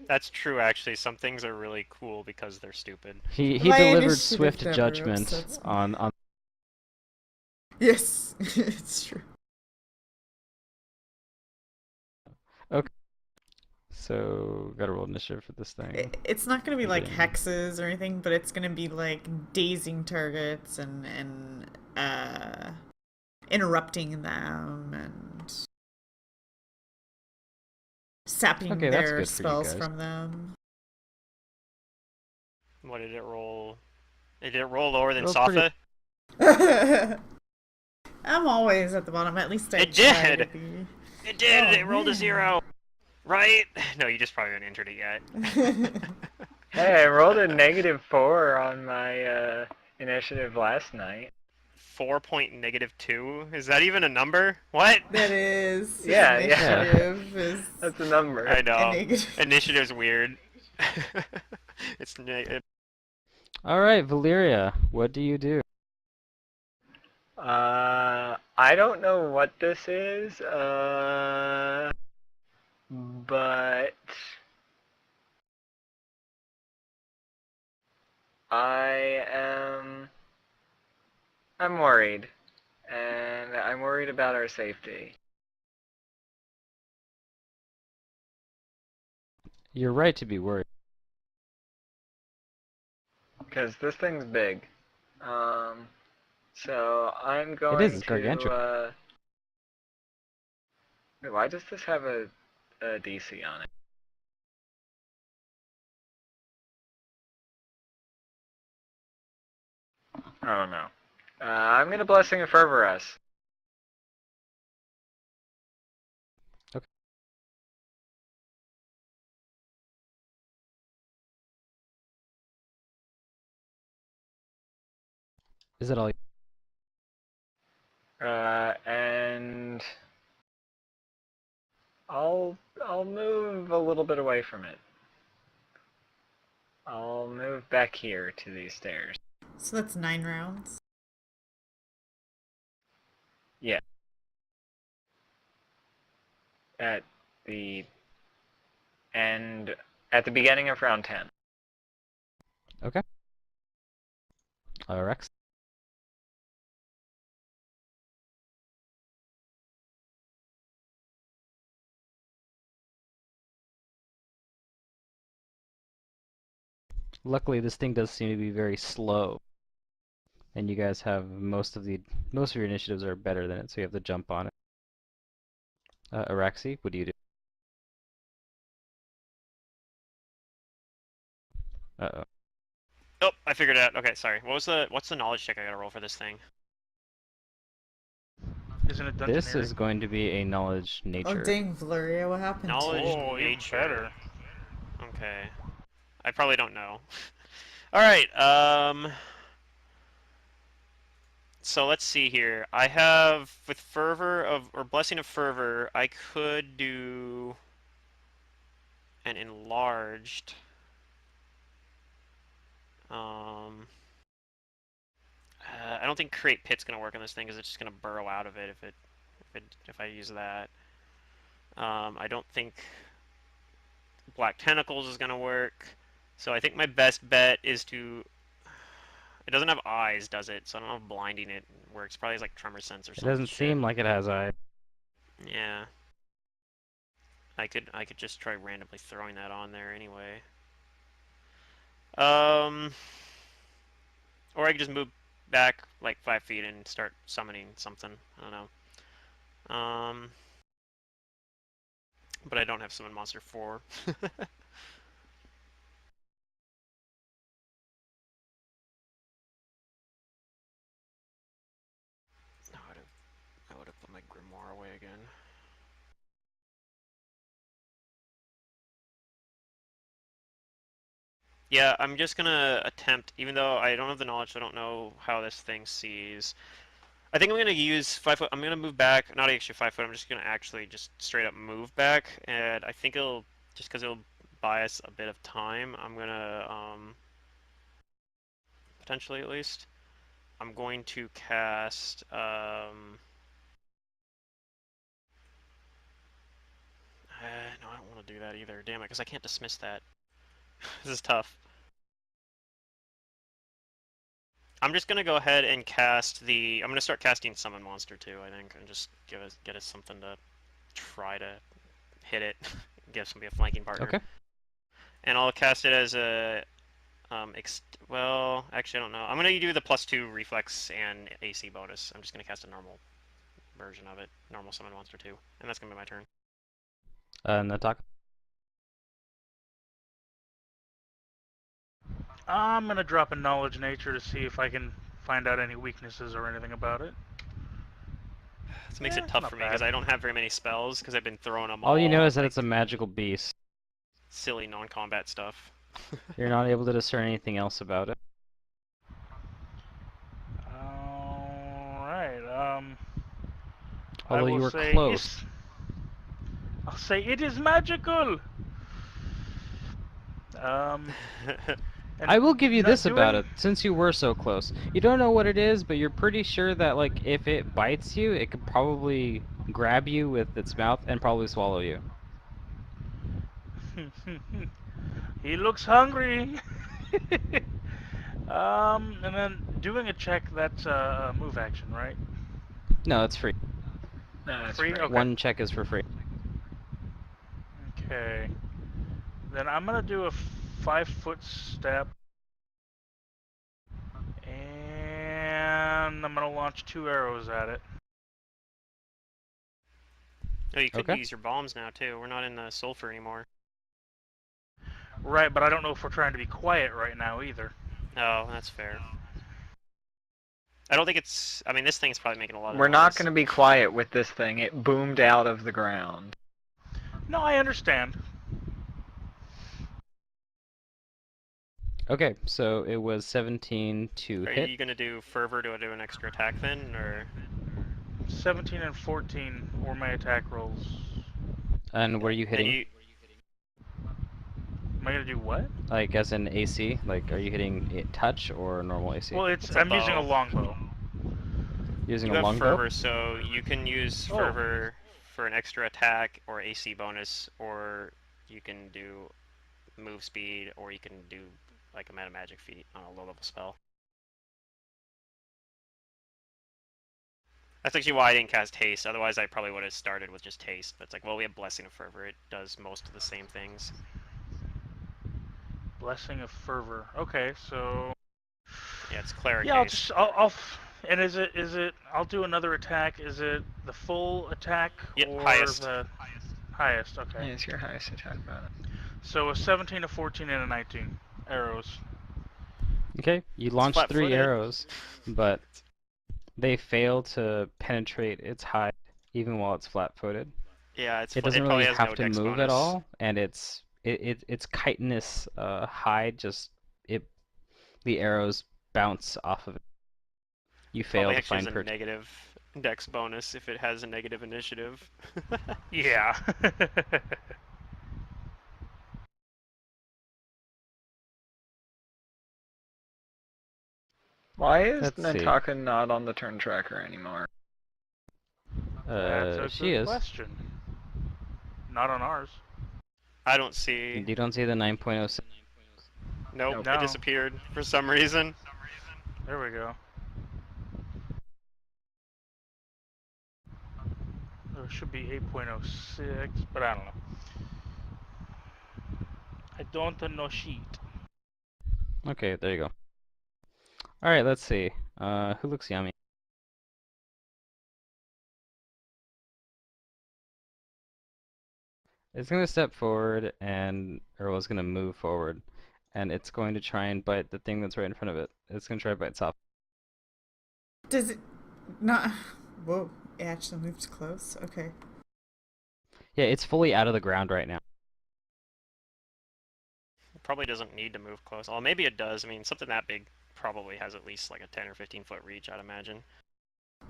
That's true, actually. Some things are really cool because they're stupid. He My delivered initiative swift never judgment upsets me. on Yes, it's true. So gotta roll initiative for this thing. It's not going to be like Again. hexes or anything, but it's going to be like dazing targets and interrupting them and sapping Okay, that's their good for you spells guys. from them. What did it roll? Did it roll lower than Rolled Safa? I'm always at the bottom. At least I It try to did! be. It did! Oh, It rolled a man. 0! Right? No, you just probably haven't entered it yet. Hey, I rolled a -4 on my initiative last night. 4.-2? Is that even a number? What? That is. Yeah, Initiative is That's a number. I a know. negative. Initiative's weird. It's All right, Valyria, what do you do? I don't know what this is, but I'm worried, and I'm worried about our safety. You're right to be worried. Because this thing's big. So I'm It going is, it's to, gargantuan. wait, why does this have a DC on it? I don't know. I'm gonna Blessing of Fervorous. Is it all? And I'll move a little bit away from it. I'll move back here to these stairs. So that's 9 rounds. Yeah. At the end, at the beginning of round 10. Okay. Rex. Luckily, this thing does seem to be very slow, and you guys have most of your initiatives are better than it, so you have to jump on it. Araxi, what do you do? Uh-oh. Oh, I figured it out. Okay, sorry. What's the knowledge check I gotta roll for this thing? Isn't it This dungeoneering? is going to be a knowledge Oh nature. dang, Valeria, what happened Knowledge to you? Oh, even nature. better. Okay. I probably don't know. Alright, so let's see here. I have, with or Blessing of Fervor, I could do an enlarged. I don't think Create Pit's gonna work on this thing because it's just gonna burrow out of it if I use that. I don't think Black Tentacles is gonna work. So I think my best bet is to. It doesn't have eyes, does it? So I don't know if blinding it works. Probably has like tremor sense or It some doesn't shit. seem like it has eyes. Yeah. I could just try randomly throwing that on there anyway. Or I could just move back like 5 feet and start summoning something. I don't know. But I don't have Summon Monster 4. I would have put my Grimoire away again. Yeah, I'm just gonna attempt, even though I don't have the knowledge, so I don't know how this thing sees. I think I'm gonna use 5 foot. I'm gonna move back, not actually 5 foot. I'm just gonna actually just straight up move back, and I think it'll just because it'll buy us a bit of time. I'm gonna potentially at least. I'm going to cast no, I don't want to do that either. Damn it, because I can't dismiss that. This is tough. I'm just gonna go ahead and cast the. I'm gonna start casting Summon Monster too. I think, and just get us something to try to hit it. Give somebody a flanking partner. Okay. And I'll cast it as a. Well, actually, I don't know. I'm gonna do the +2 reflex and AC bonus. I'm just gonna cast a normal version of it, normal Summon Monster 2, and that's gonna be my turn. Natak. I'm gonna drop a knowledge nature to see if I can find out any weaknesses or anything about it. This makes it tough not for me because bad. I don't have very many spells because I've been throwing them All you know all is that like it's a magical beast. silly non-combat stuff. You're not able to discern anything else about it. Alright, I Although you will were say close. I'll say it is magical! And I will give you this about doing... it, since you were so close. You don't know what it is, but you're pretty sure that, like, if it bites you, it could probably grab you with its mouth and probably swallow you. He looks hungry! And then doing a check, that's a move action, right? No, it's free. No, that's Free? free. Okay. One check is for free. Okay. Then I'm gonna do a 5-foot step. And I'm gonna launch 2 arrows at it. Oh, you could Okay. use your bombs now too. We're not in the sulfur anymore. Right, but I don't know if we're trying to be quiet right now either. Oh, that's fair. I don't think it's. I mean, this thing's probably making a lot of We're noise. not going to be quiet with this thing. It boomed out of the ground. No, I understand. Okay, so it was 17 to Are hit. you gonna do fervor to do an extra attack then, or? 17 and 14 were my attack rolls. And were you And hitting? you, Am I gonna do what? Like as in AC? Like are you hitting touch or normal AC? Well, it's a I'm using a bow. longbow. Using You a have longbow? fervor, so you can use Oh. fervor for an extra attack or AC bonus, or you can do move speed, or you can do like a meta magic feat on a low level spell. That's actually why I didn't cast haste. Otherwise, I probably would have started with just haste. But it's like, well, we have blessing of fervor. It does most of the same things. Blessing of Fervor. Okay, so Yeah, it's cleric yeah, haste. and is it I'll do another attack. Is it the full attack Yep, or highest. the highest? Okay. Yeah, it's your highest attack bonus. So a 17, a 14, and a 19 arrows. Okay, you It's launched 3 flat-footed. arrows, but they fail to penetrate its hide even while it's flat-footed. Yeah, It doesn't it really probably has have no to dex move at bonus. all, and its chitinous hide just the arrows bounce off of it. You fail Probably to actually has find a protection. negative dex bonus if it has a negative initiative. Yeah. Why is Let's see. Nantaka not on the turn tracker anymore? That's a She good is. question. Not on ours. I don't see. You don't see the 9.06. Nope, Nope. it No. disappeared for some reason. There we go. There should be 8.06, but I don't know. I don't know sheet. Okay, there you go. Alright, let's see. Who looks yummy? It's gonna step forward and or was gonna move forward. And it's going to try and bite the thing that's right in front of it. It's gonna try to bite itself. Does it not? Whoa! It actually moved close. Okay. Yeah, it's fully out of the ground right now. It probably doesn't need to move close. Well, maybe it does. I mean, something that big probably has at least like a 10 or 15 foot reach, I'd imagine.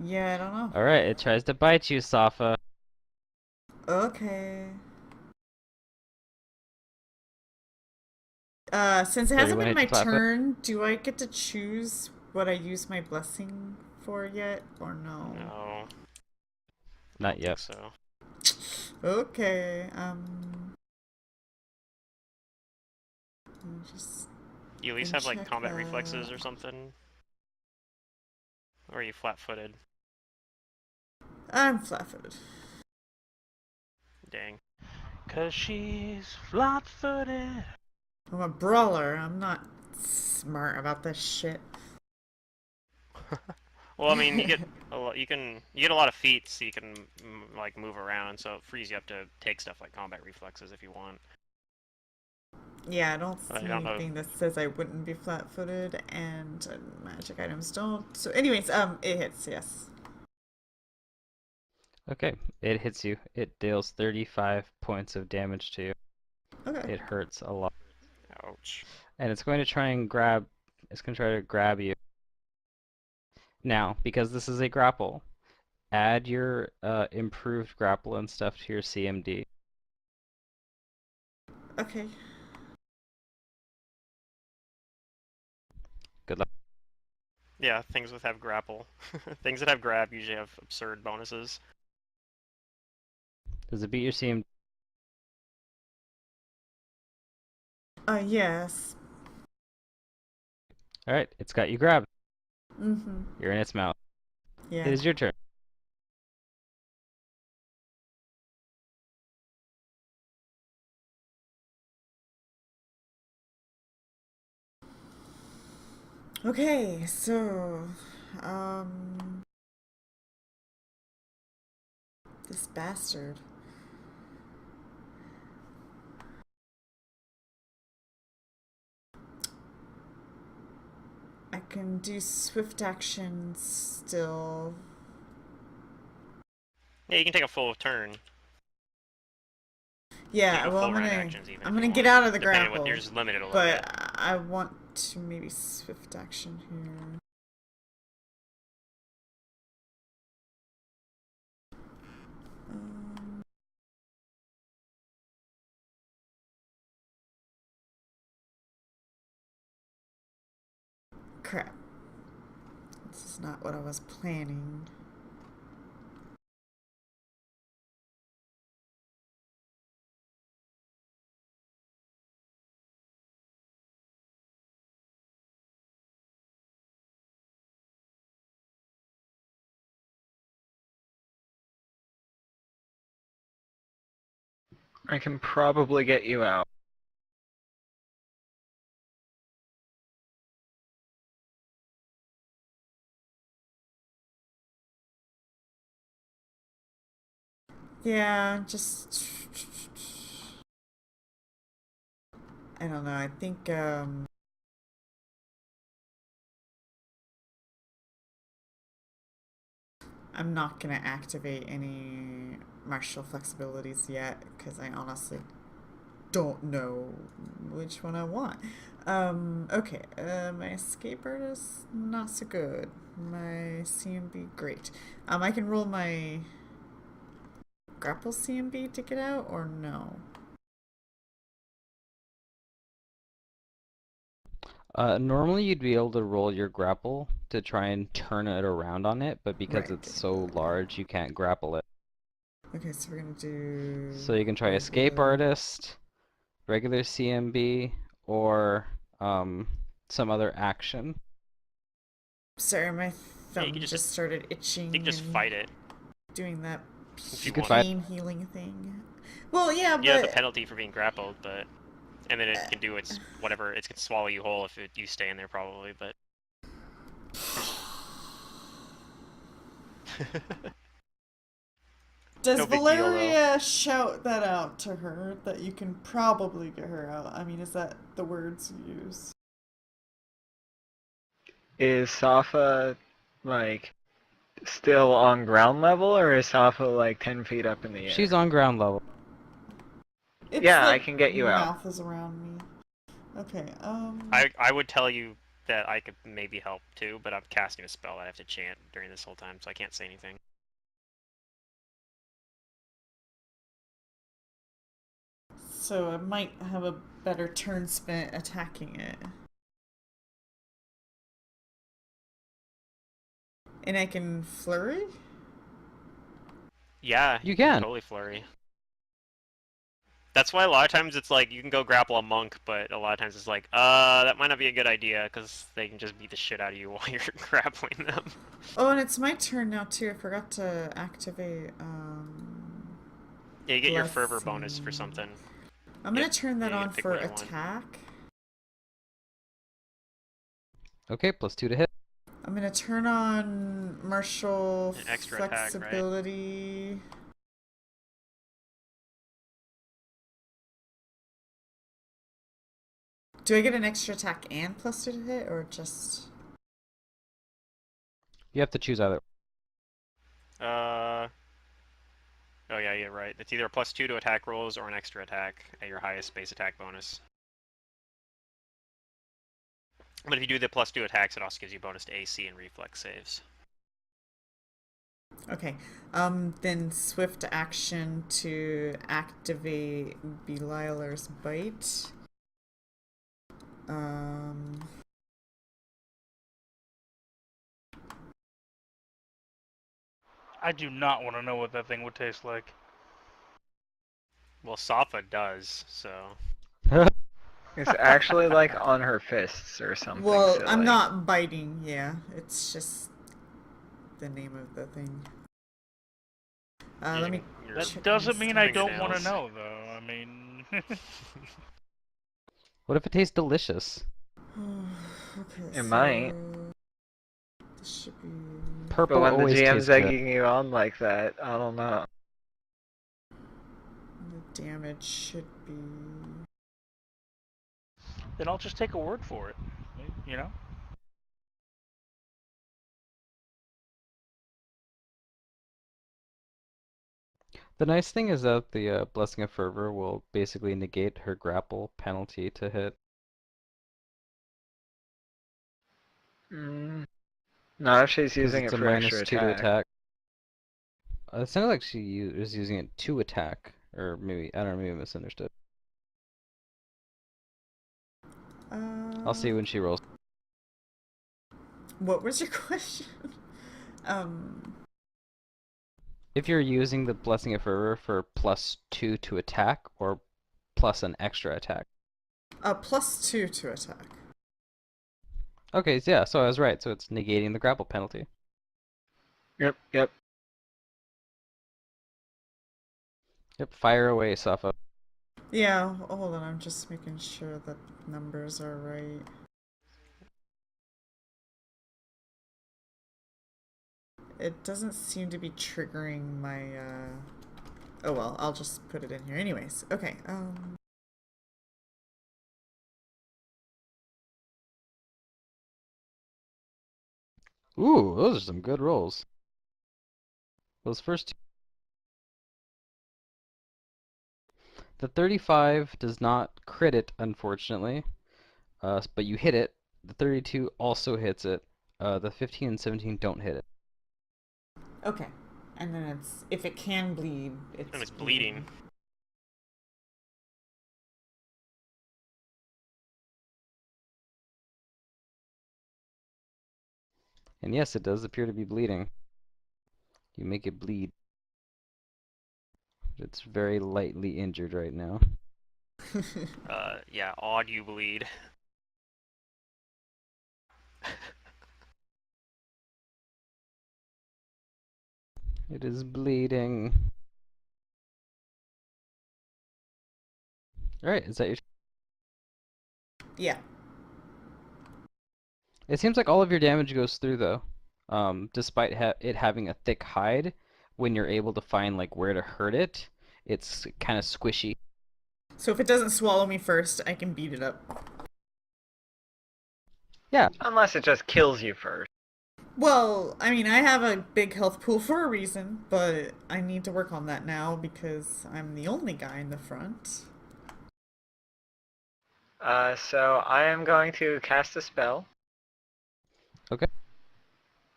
Yeah, I don't know. Alright, it tries to bite you, Safa. Okay. Since it So you hasn't wanna been hit my your flat foot? turn, do I get to choose what I use my blessing for yet, or no? No, I Not don't yet. think so. Okay. Just You at least then have like check combat that. reflexes or something? Or are you flat footed? I'm flat-footed. Dang. 'Cause she's flat-footed. I'm a brawler. I'm not smart about this shit. Well, I mean, you get a lot. You get a lot of feats, so you can like move around. So it frees you up to take stuff like combat reflexes if you want. Yeah, I don't I see don't know. anything that says I wouldn't be flat-footed, and magic items don't. So, anyways, it hits. Yes. Okay, it hits you. It deals 35 points of damage to you. Okay. It hurts a lot. Ouch. And it's going to try and grab. It's going to try to grab you. Now, because this is a grapple, add your improved grapple and stuff to your CMD. Okay. Good luck. Yeah, things with have grapple. Things that have grab usually have absurd bonuses. Does it beat your CMD? Yes. Alright, it's got you grabbed. Mm-hmm. You're in its mouth. Yeah. It is your turn. Okay, so, um, this bastard. I can do swift action still. Yeah, you can take a full turn. Yeah, You go well, full round actions even. I'm if you gonna get want. out of the Depending on grapple, what you're just limited a little but bit. I want to maybe swift action here. crap. This is not what I was planning. I can probably get you out. Yeah, just... I don't know, I think, I'm not gonna activate any martial flexibilities yet, because I honestly don't know which one I want. Okay, my escape artist, not so good. My CMB, great. I can roll my grapple CMB to get out, or no? Normally you'd be able to roll your grapple to try and turn it around on it, but because Right. it's so large, you can't grapple it. Okay, so we're gonna do... So you can try Escape overload. Artist, regular CMB, or some other action. Sorry, my Yeah, you thumb can just started you itching can just and fight it doing that if You you could want. fight. pain healing thing. Well, yeah, You have the but penalty for being grappled, but and then it can do its whatever. It can swallow you whole if you stay in there probably, but. does No big deal though. Valeria shout that out to her that you can probably get her out? I mean, is that the words you use? Is Safa, like, still on ground level, or is Safa, like, 10 feet up in the She's air? on ground level. It's Yeah, I like can get you out. mouth is around me. Okay, I would tell you that I could maybe help too, but I'm casting a spell that I have to chant during this whole time, so I can't say anything. so I might have a better turn spent attacking it. And I can flurry? Yeah, You you can can. totally flurry. That's why a lot of times it's like you can go grapple a monk, but a lot of times it's like, that might not be a good idea because they can just beat the shit out of you while you're grappling them. Oh, and it's my turn now too. I forgot to activate Yeah, you get your fervor bonus for blessing. something. I'm gonna turn that You on get to pick for what you want. attack. Okay, +2 to hit. I'm gonna turn on martial An extra attack, right? flexibility. Do I get an extra attack and +2 to hit, or just... You have to choose either. Uh, oh yeah, you're right. It's either a +2 to attack rolls or an extra attack at your highest base attack bonus. But if you do the +2 attacks, it also gives you bonus to AC and reflex saves. Okay. Then swift action to activate Belialer's bite. Um, I do not want to know what that thing would taste like. Well, Safa does, so. It's actually, like, on her fists or something well, silly. I'm not biting, yeah. It's just the name of the thing. Let me... That check doesn't my mean I stats. don't want to fingernails. know, though. I mean, What if it tastes delicious? Okay, It so... might. This should be... But Purple when the always GM's tastes good. egging you on like that, I don't know. The damage should be... then I'll just take a word for it. You know? The nice thing is that the Blessing of Fervor will basically negate her grapple penalty to hit. Not if she's Because using it's it a for extra -2 to attack. attack. It sounded like she was using it to attack. Or maybe, I don't know, maybe I misunderstood. I'll see when she rolls. What was your question? um, If you're using the Blessing of Fervor for +2 to attack or plus an extra attack. +2 to attack. Okay, so yeah, so I was right. So it's negating the grapple penalty. Yep. Yep, fire away, Safa. Yeah, hold on, I'm just making sure that numbers are right. It doesn't seem to be triggering my, Oh well, I'll just put it in here anyways. Okay, Ooh, those are some good rolls. Those first two. The 35 does not crit it, unfortunately, but you hit it. The 32 also hits it. The 15 and 17 don't hit it. Okay. And then it's, if it can bleed, And it's it's bleeding. And yes, it does appear to be bleeding. You make it bleed. It's very lightly injured right now. Yeah, odd you bleed. It is bleeding. Alright, is that your... Yeah. It seems like all of your damage goes through, though. Despite it having a thick hide, when you're able to find like where to hurt it, it's kind of squishy. So if it doesn't swallow me first, I can beat it up. Yeah. Unless it just kills you first. Well, I mean, I have a big health pool for a reason, but I need to work on that now because I'm the only guy in the front. So I am going to cast a spell. Okay.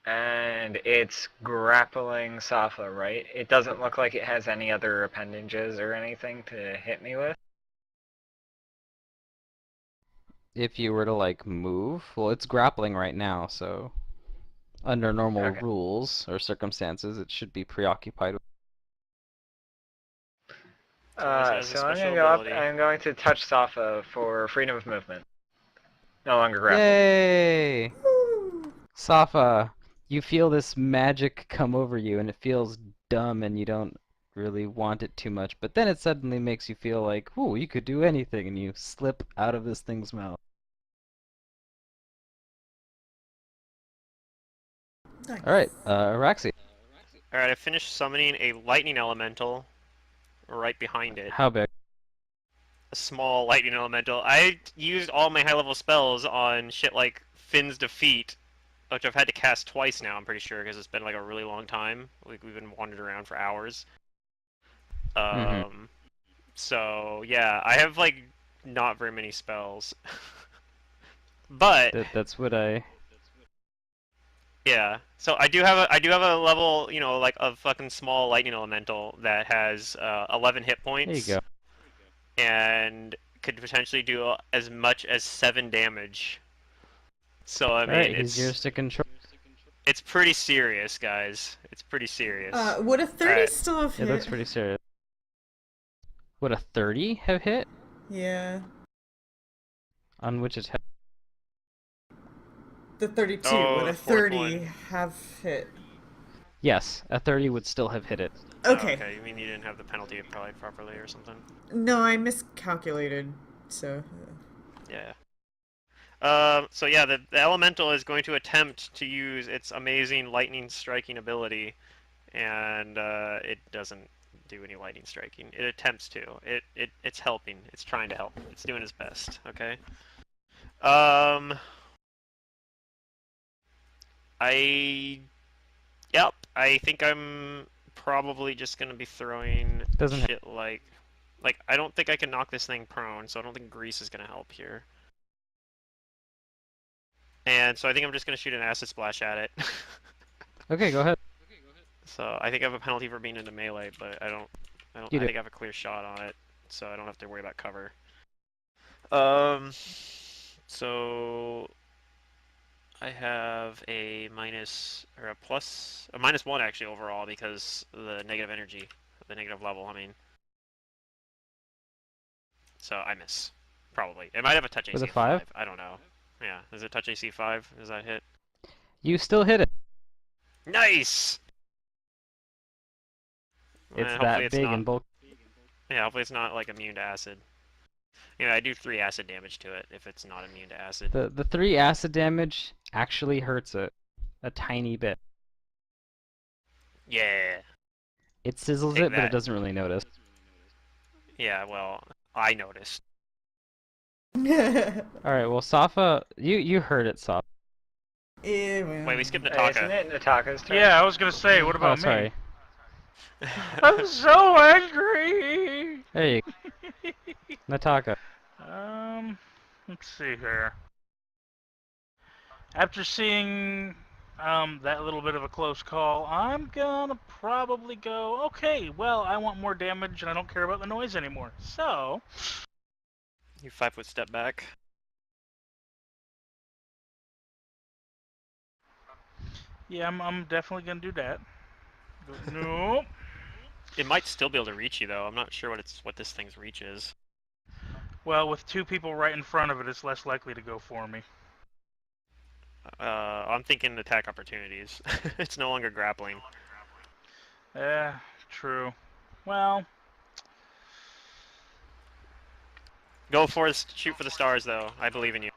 And it's grappling Safa, right? It doesn't look like it has any other appendages or anything to hit me with. If you were to like move, well, it's grappling right now, so under normal Okay. rules or circumstances, it should be preoccupied with... Unless it has a So I'm special gonna go up. ability. I'm going to touch Safa for freedom of movement. No longer grappled. Yay! Woo! Safa, you feel this magic come over you, and it feels dumb, and you don't really want it too much, but then it suddenly makes you feel like, ooh, you could do anything, and you slip out of this thing's mouth. Nice. Alright, Araxi. Alright, I finished summoning a lightning elemental right behind it. How big? A small lightning elemental. I used all my high level spells on shit like Finn's Defeat, which I've had to cast twice now, I'm pretty sure, because it's been like a really long time. Like, we've been wandering around for hours. Mm-hmm. So yeah, I have like not very many spells. But That's what I... yeah, so I do have a level, you know, like a fucking small lightning elemental that has 11 hit There you points go. and could potentially do as much as 7 damage. So I mean, Alright, he's yours to control. it's pretty serious, guys. It's pretty serious. Would a 30 Alright. still have It hit? looks pretty serious. Would a 30 have hit? Yeah. On which attack? The 32. Oh, Would the a fourth 30 one. have hit? Yes, a 30 would still have hit it. Okay. Oh, okay, you mean you didn't have the penalty applied properly or something? No, I miscalculated. So. Yeah. So yeah, the elemental is going to attempt to use its amazing lightning striking ability, and it doesn't do any lightning striking. It attempts to. It's helping. It's trying to help. It's doing its best. Okay. Um. I. Yep. I think I'm probably just gonna be throwing Doesn't shit like I don't think I can knock this thing prone, so I don't think grease is gonna help here. And so I think I'm just gonna shoot an acid splash at it. Okay, go ahead. So I think I have a penalty for being into melee, but You I do. think I have a clear shot on it, so I don't have to worry about cover. Um, so I have a minus or a plus, a -1 actually overall because the negative energy, the negative level. I mean, so I miss. Probably. It might have a touch With AC a of 5? 5. I don't know. Yeah. Is it touch AC 5? Is that hit? You still hit it. Nice. It's Hopefully that it's big not. and bulky. Yeah. Hopefully it's not like immune to acid. I do 3 acid damage to it if it's not immune to acid. The 3 acid damage actually hurts it a tiny bit. Yeah. It sizzles Take it, but it that. doesn't really notice. Yeah. Well, I noticed. Alright, well, Safa, you heard it, Safa. Yeah, Wait, well. we skipped Isn't Nataka. it Nataka's turn? Yeah, I was gonna say, what Oh, about me? sorry. I'm so angry. There you go. Nataka. Let's see here. After seeing that little bit of a close call, I'm gonna probably go, okay, well, I want more damage and I don't care about the noise anymore. So, You 5-foot step back. yeah, I'm definitely gonna do that. No. It might still be able to reach you though. I'm not sure what this thing's reach is. Well, with 2 people right in front of it, it's less likely to go for me. I'm thinking attack opportunities. It's no longer grappling. True. Well, Go for it. Shoot for the stars though. I believe in you.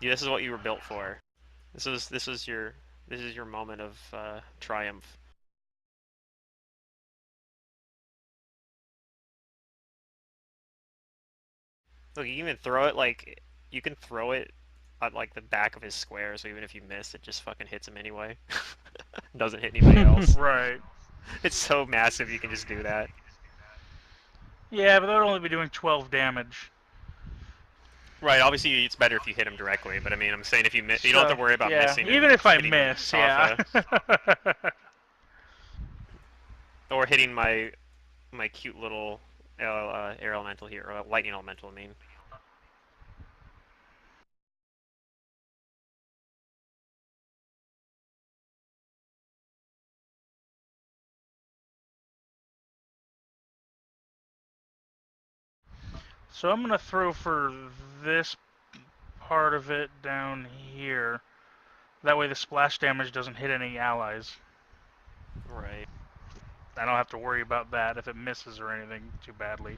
This is what you were built for. This is your moment of triumph. Look, you can even throw it like you can throw it at like the back of his square, so even if you miss, it just fucking hits him anyway. Doesn't hit anybody else. right. It's so massive you can just do that. Yeah, but that would only be doing 12 damage. Right, obviously it's better if you hit him directly, but I mean, I'm saying if you miss, you don't have to worry about yeah, missing. even and if I hitting miss, yeah. Safa, or hitting my cute little air elemental here, or lightning elemental, I mean. So I'm gonna throw for this part of it down here. That way the splash damage doesn't hit any allies. Right. I don't have to worry about that if it misses or anything too badly.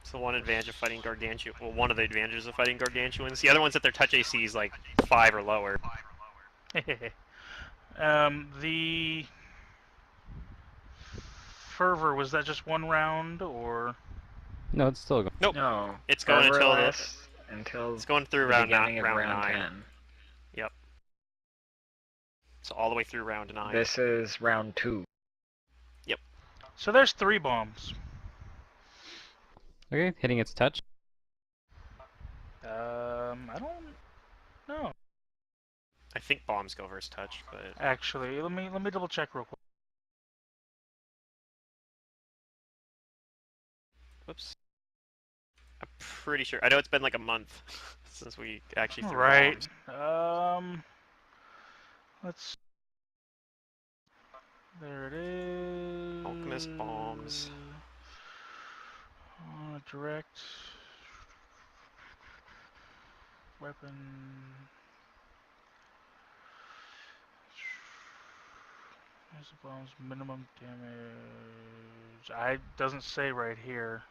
It's the one advantage of fighting gargantuan. Well, one of the advantages of fighting gargantuans. The other one's that their touch AC is like 5 or lower. The fervor, was that just 1 round or? No, it's still going. Nope. No. It's going Fervor until lasts until it's going through the round beginning of round round 9. 10. Yep. So all the way through round 9. This is round 2. So there's 3 bombs. Okay, hitting its touch. I don't know. I think bombs go versus touch, but Actually, let me double check real quick. whoops. I'm pretty sure. I know it's been like a month since we actually threw Right. bombs. Let's. There it is. Alchemist bombs. Direct weapon. There's the bombs minimum damage. Doesn't say right here.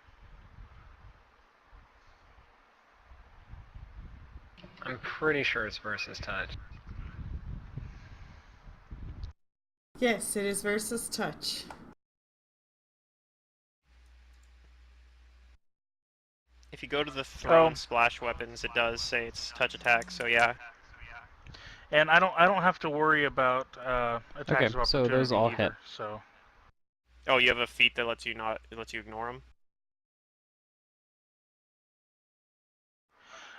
I'm pretty sure it's versus touch. Yes, it is versus touch. If you go to the thrown splash weapons, it does say it's touch attack. So yeah. And I don't have to worry about attacks Okay, of opportunity so those all either, hit. So Oh, you have a feat that lets you ignore them.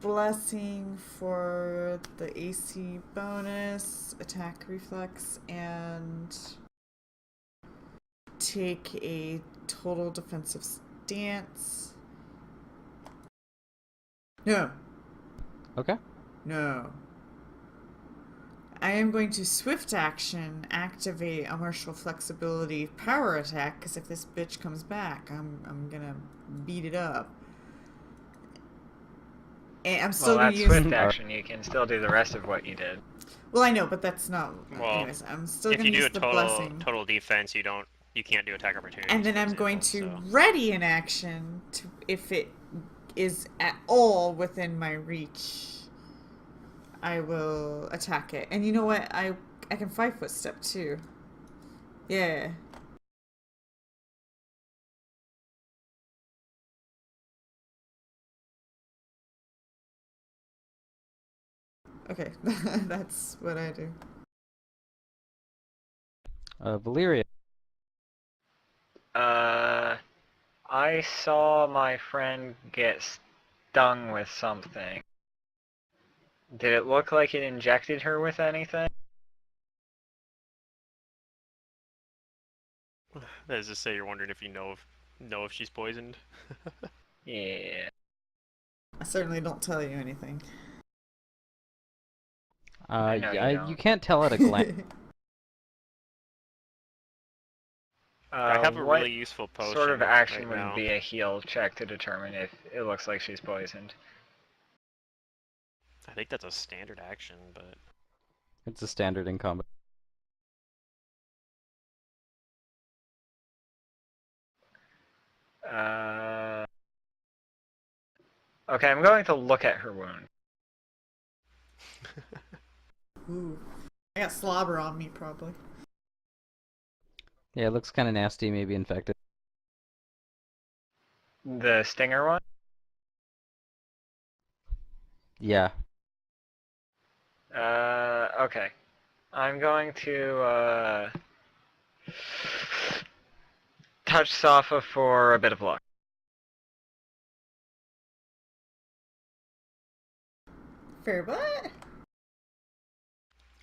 blessing for the AC bonus, attack reflex, and take a total defensive stance. No. Okay. No. I am going to swift action activate a martial flexibility power attack because if this bitch comes back, I'm gonna beat it up. And I'm still Well, gonna that's use. swift action. You can still do the rest of what you did. Well, I know, but that's not. Well, Anyways, I'm still if gonna you do use a the total blessing. defense, you can't do attack opportunities. And then for I'm going example, to so. ready an action to, if it is at all within my reach, I will attack it. And you know what? I can 5-foot step too. Yeah. Okay, that's what I do. Valyria. I saw my friend get stung with something. Did it look like it injected her with anything? That is to say, you're wondering if you know if she's poisoned. Yeah. I certainly don't tell you anything. I know you don't. You can't tell at a glance. I have a What really useful potion sort of action right would now. be a heal check to determine if it looks like she's poisoned? I think that's a standard action, but It's a standard in combat. Okay, I'm going to look at her wound. Ooh. I got slobber on me, probably. Yeah, it looks kind of nasty, maybe infected. The stinger one? Yeah. Okay. I'm going to, touch Safa for a bit of luck. For what?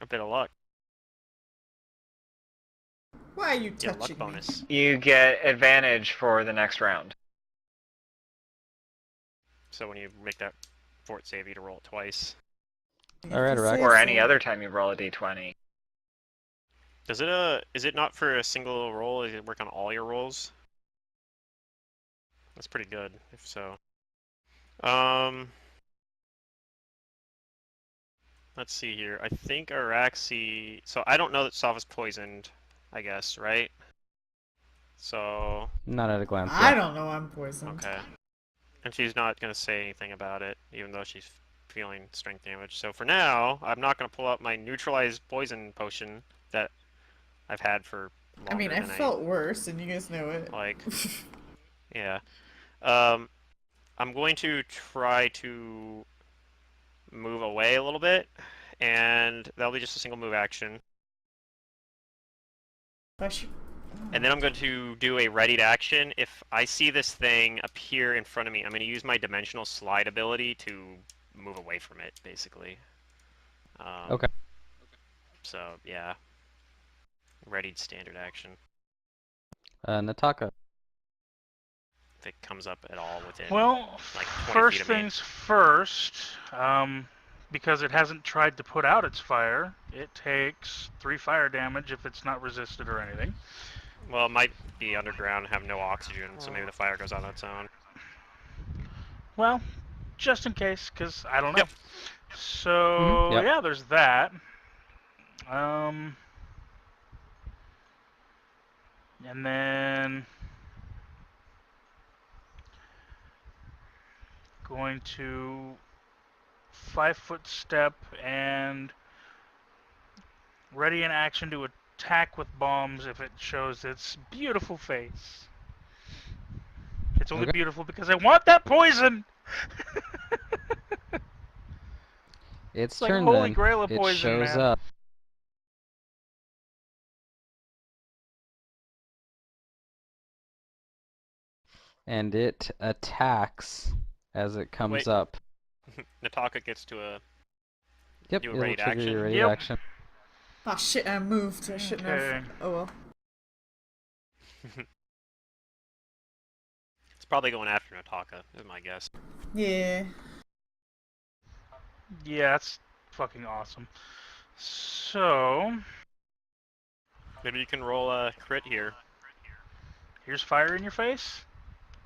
a bit of luck. Why are you Get a luck touching me? bonus. You get advantage for the next round. So when you make that fort save, you to roll it twice. Alright, Arax. Or any other time you roll a d20. Does it is it not for a single roll? Does it work on all your rolls? That's pretty good, if so. Let's see here. I think Araxi. So I don't know that Sava's poisoned, I guess, right? So. Not at a glance. I Yeah. don't know I'm poisoned. Okay. And she's not going to say anything about it, even though she's feeling strength damage. So for now, I'm not going to pull out my neutralized poison potion that I've had for longer I mean, I than felt worse, and you guys know it. like. Yeah. I'm going to try to move away a little bit, and that'll be just a single move action. And then I'm going to do a readied action. If I see this thing appear in front of me, I'm going to use my dimensional slide ability to move away from it, basically. Okay. So, yeah. Readied standard action. Nataka. If it comes up at all within, Well, like, 20 first feet of me. things first, because it hasn't tried to put out its fire, it takes 3 fire damage if it's not resisted or anything. Well, it might be underground and have no oxygen, so maybe the fire goes out on its own. Well, just in case, because I don't know. Yep. So, Yep. yeah, there's that. And then going to 5-foot step and ready in action to attack with bombs if it shows its beautiful face. It's only Okay. beautiful because I want that poison! It's like a turn holy then. grail of It poison, shows man. up. And it attacks as it comes Wait. up. Nataka gets to Yep, do a it'll ready to trigger your action. ready Yep. to action. Oh shit, I moved. I shouldn't Okay. have. Oh well. It's probably going after Nataka, is my guess. Yeah. Yeah, that's fucking awesome. So, Maybe you can roll a crit here. here's fire in your face?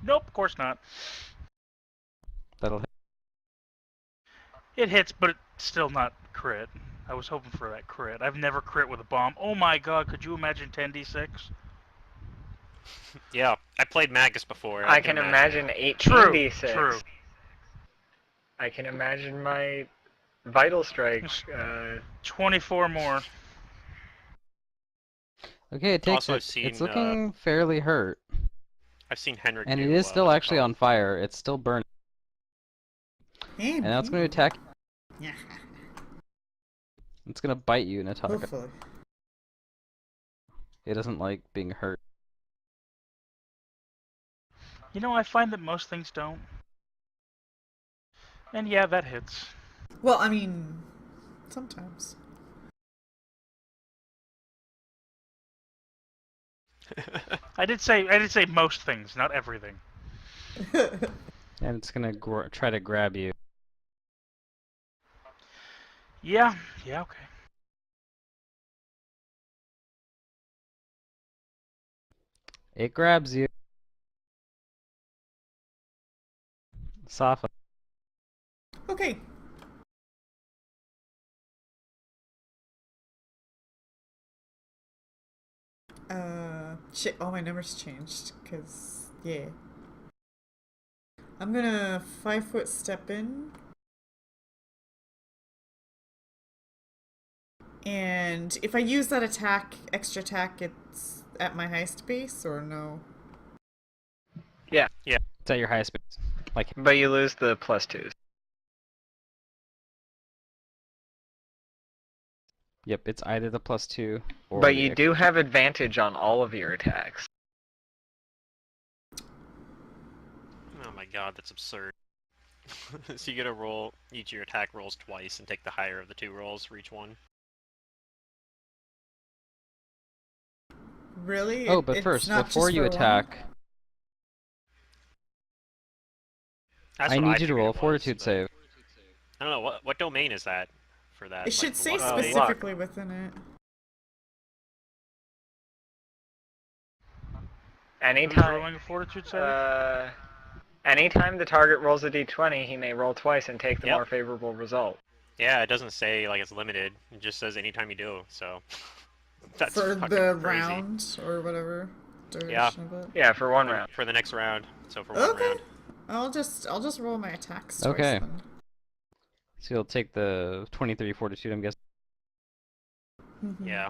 Nope, of course not. That'll hit. It hits, but it's still not crit. I was hoping for that crit. I've never crit with a bomb. Oh my god, could you imagine 10d6? Yeah, I played Magus before. I can imagine it. 18d6. True. I can imagine my Vital Strike. 24 more. Okay, it takes Also, it. It's looking fairly hurt. I've seen Henrik And do, it is still what's it actually called? on fire. It's still burning. Hey, And now it's going to attack. Yeah. It's going to bite you, Nataka. Hopefully. It doesn't like being hurt. You know, I find that most things don't. And yeah, that hits. Well, I mean, sometimes. I did say most things, not everything. And it's going to try to grab you. Yeah, okay. It grabs you. Safa. Okay. Shit, all my numbers changed, cause, yeah. I'm gonna 5-foot step in. And if I use that extra attack, it's at my highest base, or no? It's at your highest base. Like, But you lose the +2s. yep, it's either the +2 or But the you do have advantage on all of your attacks. Oh my god, that's absurd. So you get to roll each of your attack rolls twice and take the higher of the two rolls for each one. Really? Oh, but It's first, not before just you for one? attack, That's I what need you to figured roll a it was, fortitude but- save. I don't know, what domain is that for that? It should say luck luck. save? specifically within it. Who's Anytime, rolling a fortitude save? anytime the target rolls a d20, he may roll twice and take the Yep. more favorable result. Yeah, it doesn't say like it's limited. It just says anytime you do, so... That's For fucking the crazy. round, or whatever duration Yeah. of it. Yeah, for one round. For the next round. So for one Okay. round. I'll just roll my attacks twice Okay. then. So you'll take the 23 fortitude, I'm guessing. Mhm. Yeah.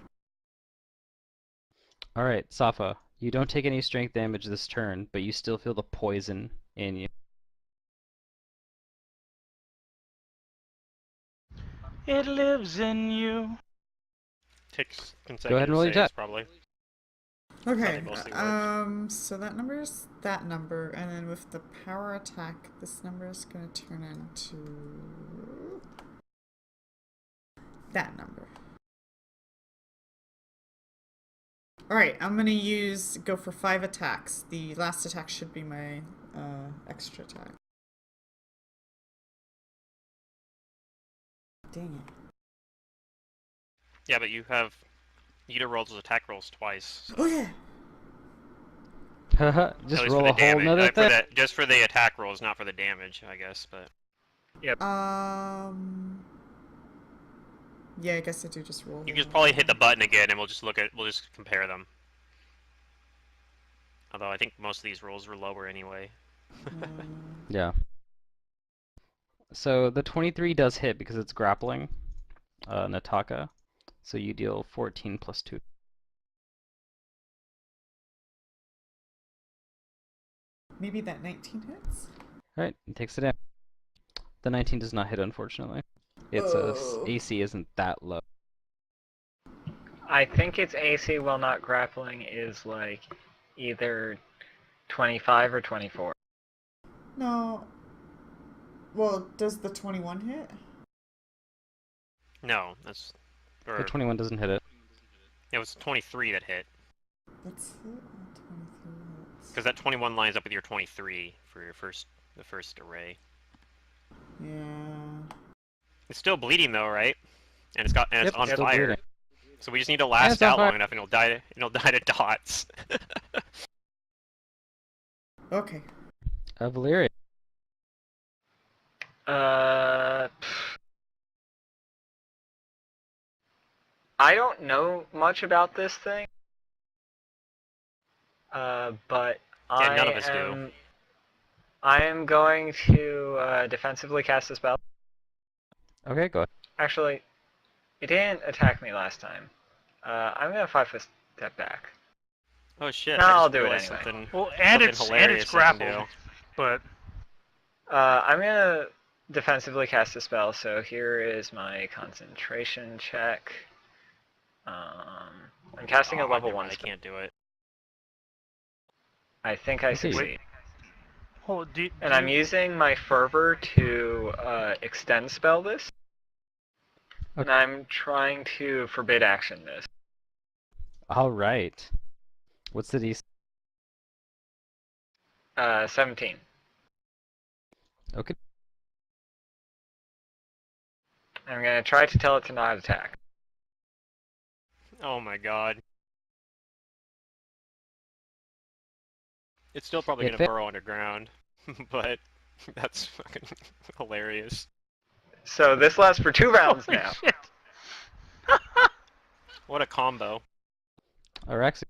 Alright, Safa. You don't take any strength damage this turn, but you still feel the poison in you. It lives in you. Takes consecutive Go ahead and roll your saves, attack. probably. Okay. they mostly work. So that number is that number, and then with the power attack, this number is going to turn into that number. Alright, I'm going to go for 5 attacks. The last attack should be my extra attack. Dang it. Yeah, but you get to roll those attack rolls twice. So. Oh yeah! Haha, At just least roll for a the whole damage. nother thing. Just for the attack rolls, not for the damage, I guess, but... Yeah, I guess I do just roll. You can just probably hit the button again and we'll just compare them. Although I think most of these rolls were lower anyway. Yeah. So the 23 does hit because it's grappling, Nataka. So you deal 14 plus 2. Maybe that 19 hits? Alright, it takes it in. The 19 does not hit, unfortunately. Its Oh. AC isn't that low. I think its AC while not grappling is like either 25 or 24. No. Well, does the 21 hit? No, that's The or 21 doesn't hit it. it was 23 that hit Let's hit on 23 hits. because that 21 lines up with your 23 for the first array. Yeah. It's still bleeding though, right? And it's Yep, on still fire. bleeding. So we just need to And last it's on out fire. long enough, and it'll die. It'll die to dots. Okay. Valeria. I don't know much about this thing, but Yeah, none of us do. I am going to defensively cast a spell. Okay, go ahead. Actually, it didn't attack me last time. I'm gonna 5 foot step back. Oh shit! No, I I'll just do it realized anyway. something. Well, and Something it's hilarious I can grappled, do. but I'm gonna defensively cast a spell, so here is my concentration check. I'm casting a level never 1 mind, I spell. can't do it. I think I Okay. succeed. hold. And I'm using my fervor to extend spell this. And Okay. I'm trying to forbid action this. All right. What's the DC? 17. Okay. I'm gonna try to tell it to not attack. Oh my god. It's still probably It gonna failed. burrow underground, but that's fucking hilarious. So this lasts for 2 rounds Holy now. shit! What a combo. Araxi.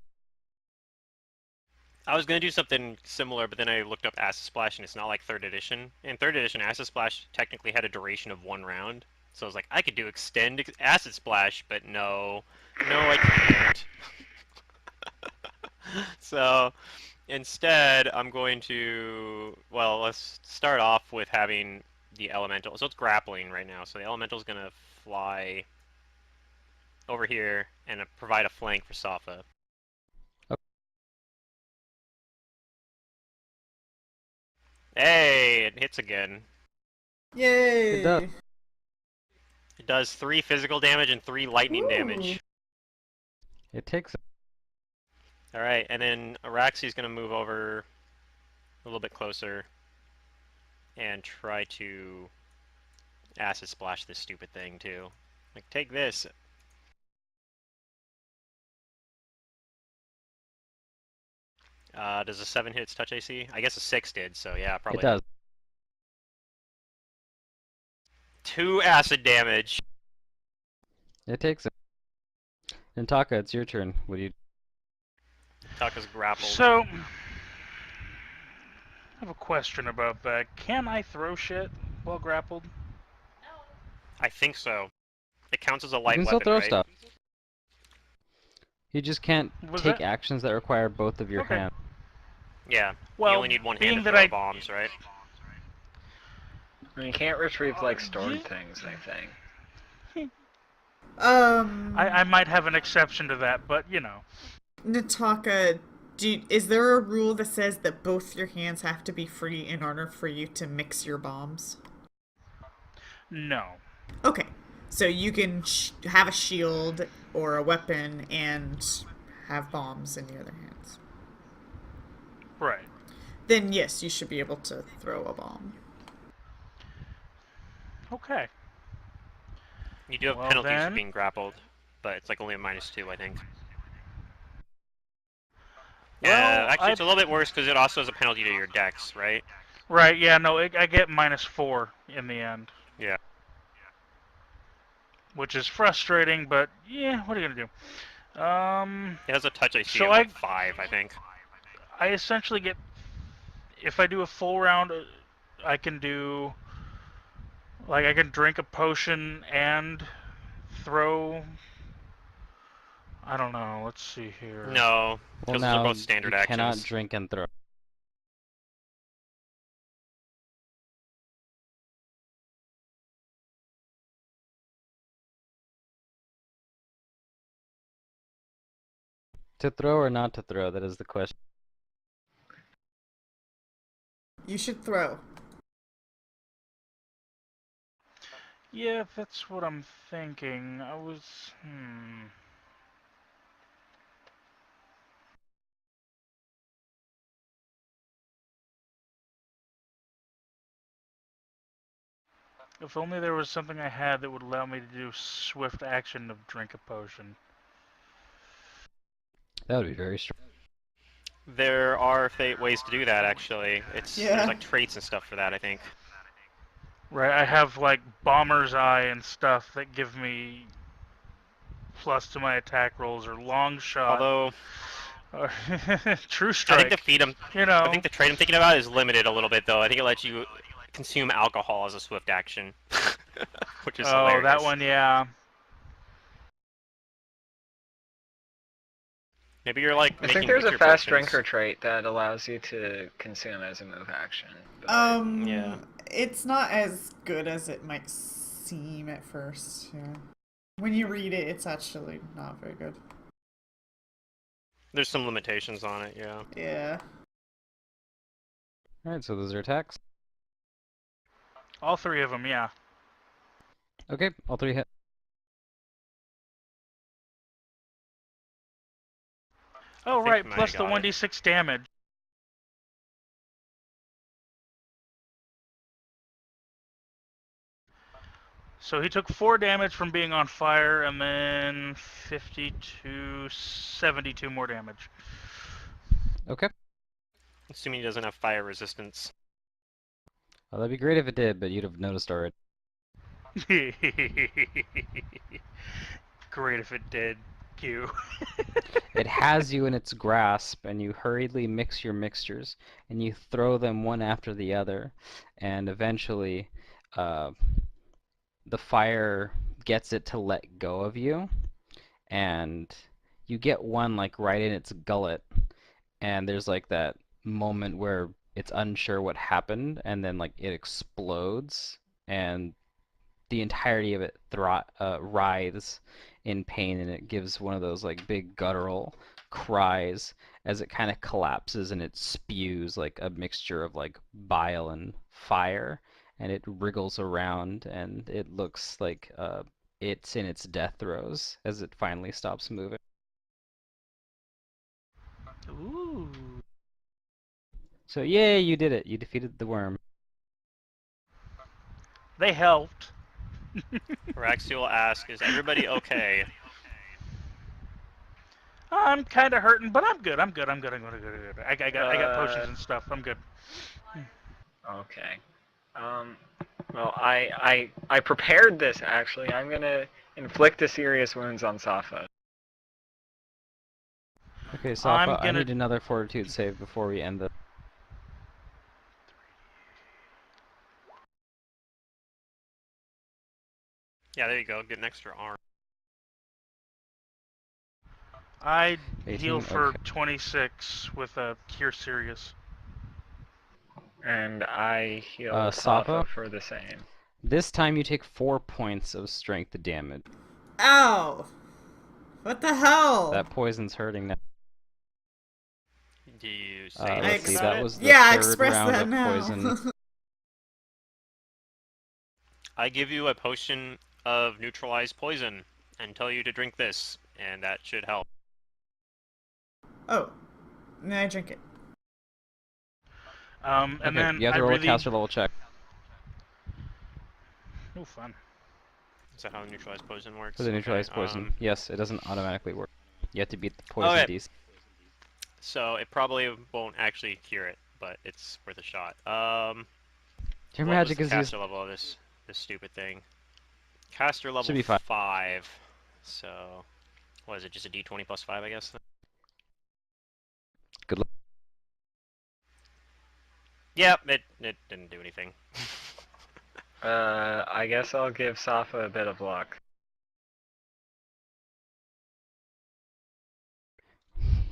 I was gonna do something similar, but then I looked up Acid Splash, and it's not like 3rd edition. In 3rd edition, Acid Splash technically had a duration of 1 round. So I was like, I could do Extend Acid Splash, but no. No, I can't. So, instead, I'm going to... Well, let's start off with having the Elemental. So it's grappling right now, so the Elemental's gonna fly over here and provide a flank for Safa. Hey, it hits again. Yay! It does. It does 3 physical damage and 3 lightning Ooh. damage. It takes it. Alright, and then Araxi's gonna move over a little bit closer and try to Acid Splash this stupid thing too. Like, take this. Does a 7 hit its touch AC? I guess a 6 did, so yeah, probably. It does. 2 acid damage. It takes it. Nintaka, it's your turn. What do you? Taka's grappled. So, I have a question about that. Can I throw shit while grappled? I think so. It counts as a You light can still weapon, throw right? stuff. You just can't Was take that actions that require both of your okay? hands. Yeah. Well, you only need one hand being to that throw I bombs, right? You can't retrieve like stored yeah. things, I think. I might have an exception to that, but you know. Nataka, is there a rule that says that both your hands have to be free in order for you to mix your bombs? No. Okay, so you can have a shield or a weapon and have bombs in the other hands. Right. Then yes, you should be able to throw a bomb. Okay. You do have Well, penalties for then. being grappled, but it's like only a -2, I think. Well, actually, it's a little bit worse because it also has a penalty to your dex, right? Right, yeah, no, I get -4 in the end. Yeah. Which is frustrating, but yeah, what are you gonna do? It has a touch AC So of like 5, I think. I essentially get, if I do a full round, I can do, like, I can drink a potion and throw. I don't know. Let's see here. No, Well, because those are now both standard you cannot actions. drink and throw. To throw or not to throw? That is the question. You should throw. Yeah, that's what I'm thinking. If only there was something I had that would allow me to do swift action of drink a potion. That would be very strong. There are ways to do that, actually. There's Yeah. like traits and stuff for that, I think. Right, I have like Bomber's Eye and stuff that give me plus to my attack rolls, or Long Shot, Although, or True I think the Strike. feat I'm, You I know. think the trait I'm thinking about is limited a little bit, though. I think it lets you consume alcohol as a swift action, which is Oh, that hilarious. one, yeah. Maybe you're like I think making there's a Witcher fast potions. drinker trait that allows you to consume as a move action. But Yeah. It's not as good as it might seem at first. Yeah. When you read it, it's actually not very good. There's some limitations on it, yeah. Yeah. Alright, so those are attacks. All three of them, yeah. Okay, all three hit. Oh, I think right, we might plus have the got it. 1d6 damage. So he took 4 damage from being on fire, and then 72 more damage. Okay. Assuming he doesn't have fire resistance. Well, that'd be great if it did, but you'd have noticed already. Great if it did. Q. It has you in its grasp, and you hurriedly mix your mixtures, and you throw them one after the other, and eventually, uh, the fire gets it to let go of you, and you get one like right in its gullet, and there's like that moment where it's unsure what happened, and then like it explodes, and the entirety of it writhes in pain, and it gives one of those like big guttural cries as it kind of collapses, and it spews like a mixture of like bile and fire, and it wriggles around, and it looks like it's in its death throes as it finally stops moving. Ooh. So yay, you did it. You defeated the worm. They helped. Raxiel asks, is everybody okay? I'm kind of hurting, but I'm good. I'm good. I'm good. I'm good. I'm good. I'm good. I got potions and stuff. I'm good. okay. Well, I prepared this actually. I'm gonna inflict a serious wounds on Safa. Okay, I'm Safa, I gonna. need another fortitude save before we end the. Yeah, there you go. Get an extra arm. I 18? heal for Okay. 26 with a Cure Serious. And I heal Safa, Safa for the same. this time you take 4 points of strength damage. Ow! What the hell? That poison's hurting now. Do you say I Let's anything see, about that it? was the yeah, I third express round that of now. poison. I give you a potion of neutralized poison and tell you to drink this, and that should help. Oh, and I drink it. And Okay, then you have I to roll a really. caster level check. Oh, fun. Is that how neutralized poison works? For the Okay. neutralized poison. Yes, it doesn't automatically work. You have to beat the poison Okay. DC. So it probably won't actually cure it, but it's worth a shot. Your What was magic the is used. caster level of this stupid thing? Caster level Should be 5. 5. So, what is it? Just a D20 plus 5, I guess. Good luck. Yep, it didn't do anything. I guess I'll give Safa a bit of luck.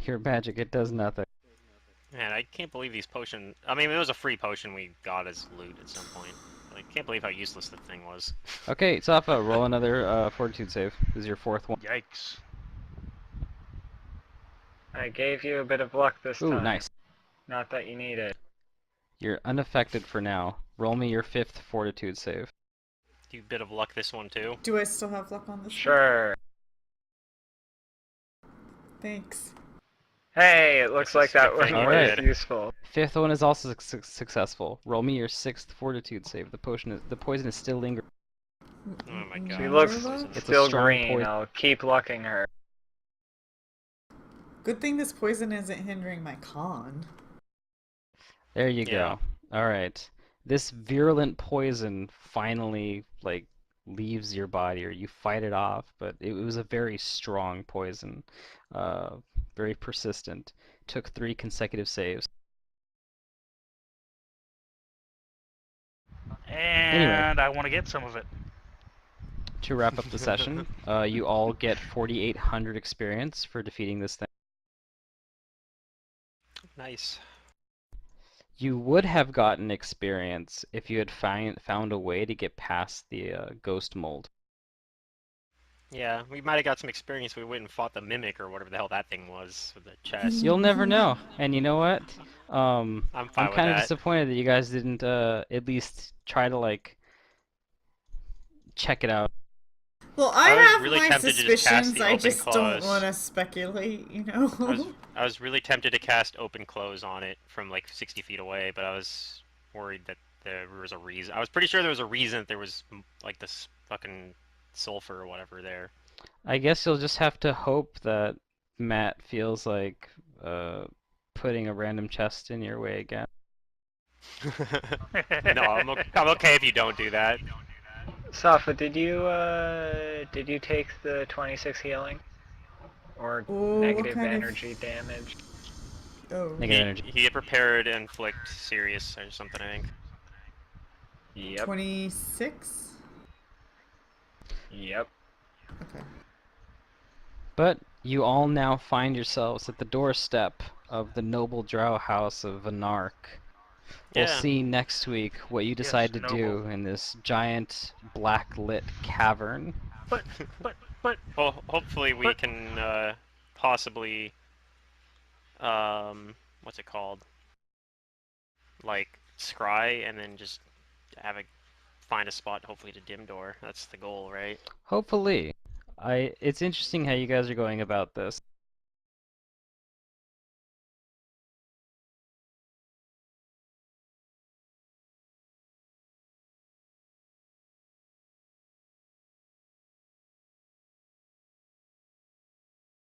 Your magic, it does nothing. Man, I can't believe these potions. I mean, it was a free potion we got as loot at some point. I can't believe how useless the thing was. Okay, Safa, roll another fortitude save. This is your 4th one. Yikes. I gave you a bit of luck this Ooh, time. nice. Not that you need it. You're unaffected for now. Roll me your 5th fortitude save. do a bit of luck this one too. Do I still have luck on this one? Sure. Thanks. Hey, it looks This like is that good one thing you was did. useful. Fifth one is also successful. Roll me your 6th fortitude save. The poison is still lingering. Oh my god. She More looks luck? It's a still strong green. poison. I'll keep lucking her. Good thing this poison isn't hindering my con. There you Yeah. go. All right. This virulent poison finally like leaves your body, or you fight it off, but it was a very strong poison, uh, very persistent. Took 3 consecutive saves. And I want to get some of it. To wrap up the session, you all get 4,800 experience for defeating this thing. Nice. You would have gotten experience if you had found a way to get past the ghost mold. Yeah, we might have got some experience. We went and fought the mimic or whatever the hell that thing was with the chest. You'll never know. And you know what? I'm I'm fine with kind of that. disappointed that you guys didn't at least try to like check it out. Well, I was I have really my tempted to just cast suspicions. the I open just don't claws. want to speculate, you know? I was really tempted to cast open close on it from like 60 feet away, but I was worried that there was a reason. I was pretty sure there was a reason that there was like this fucking sulfur or whatever there. I guess you'll just have to hope that Matt feels like putting a random chest in your way again. No, I'm okay if you don't do that. Safa, did you take the 26 healing? Or Oh, what negative kind of... energy damage? Oh. Negative energy. He had prepared to inflict serious or something, I think. Yep. 26? Yep. Okay. But you all now find yourselves at the doorstep of the noble drow house of Vanark. We'll Yeah. see next week what you decide to noble. do in this giant black-lit cavern. But Well, hopefully we But- can possibly what's it called? Like scry and then just find a spot hopefully to dim door. That's the goal, right? Hopefully. It's interesting how you guys are going about this.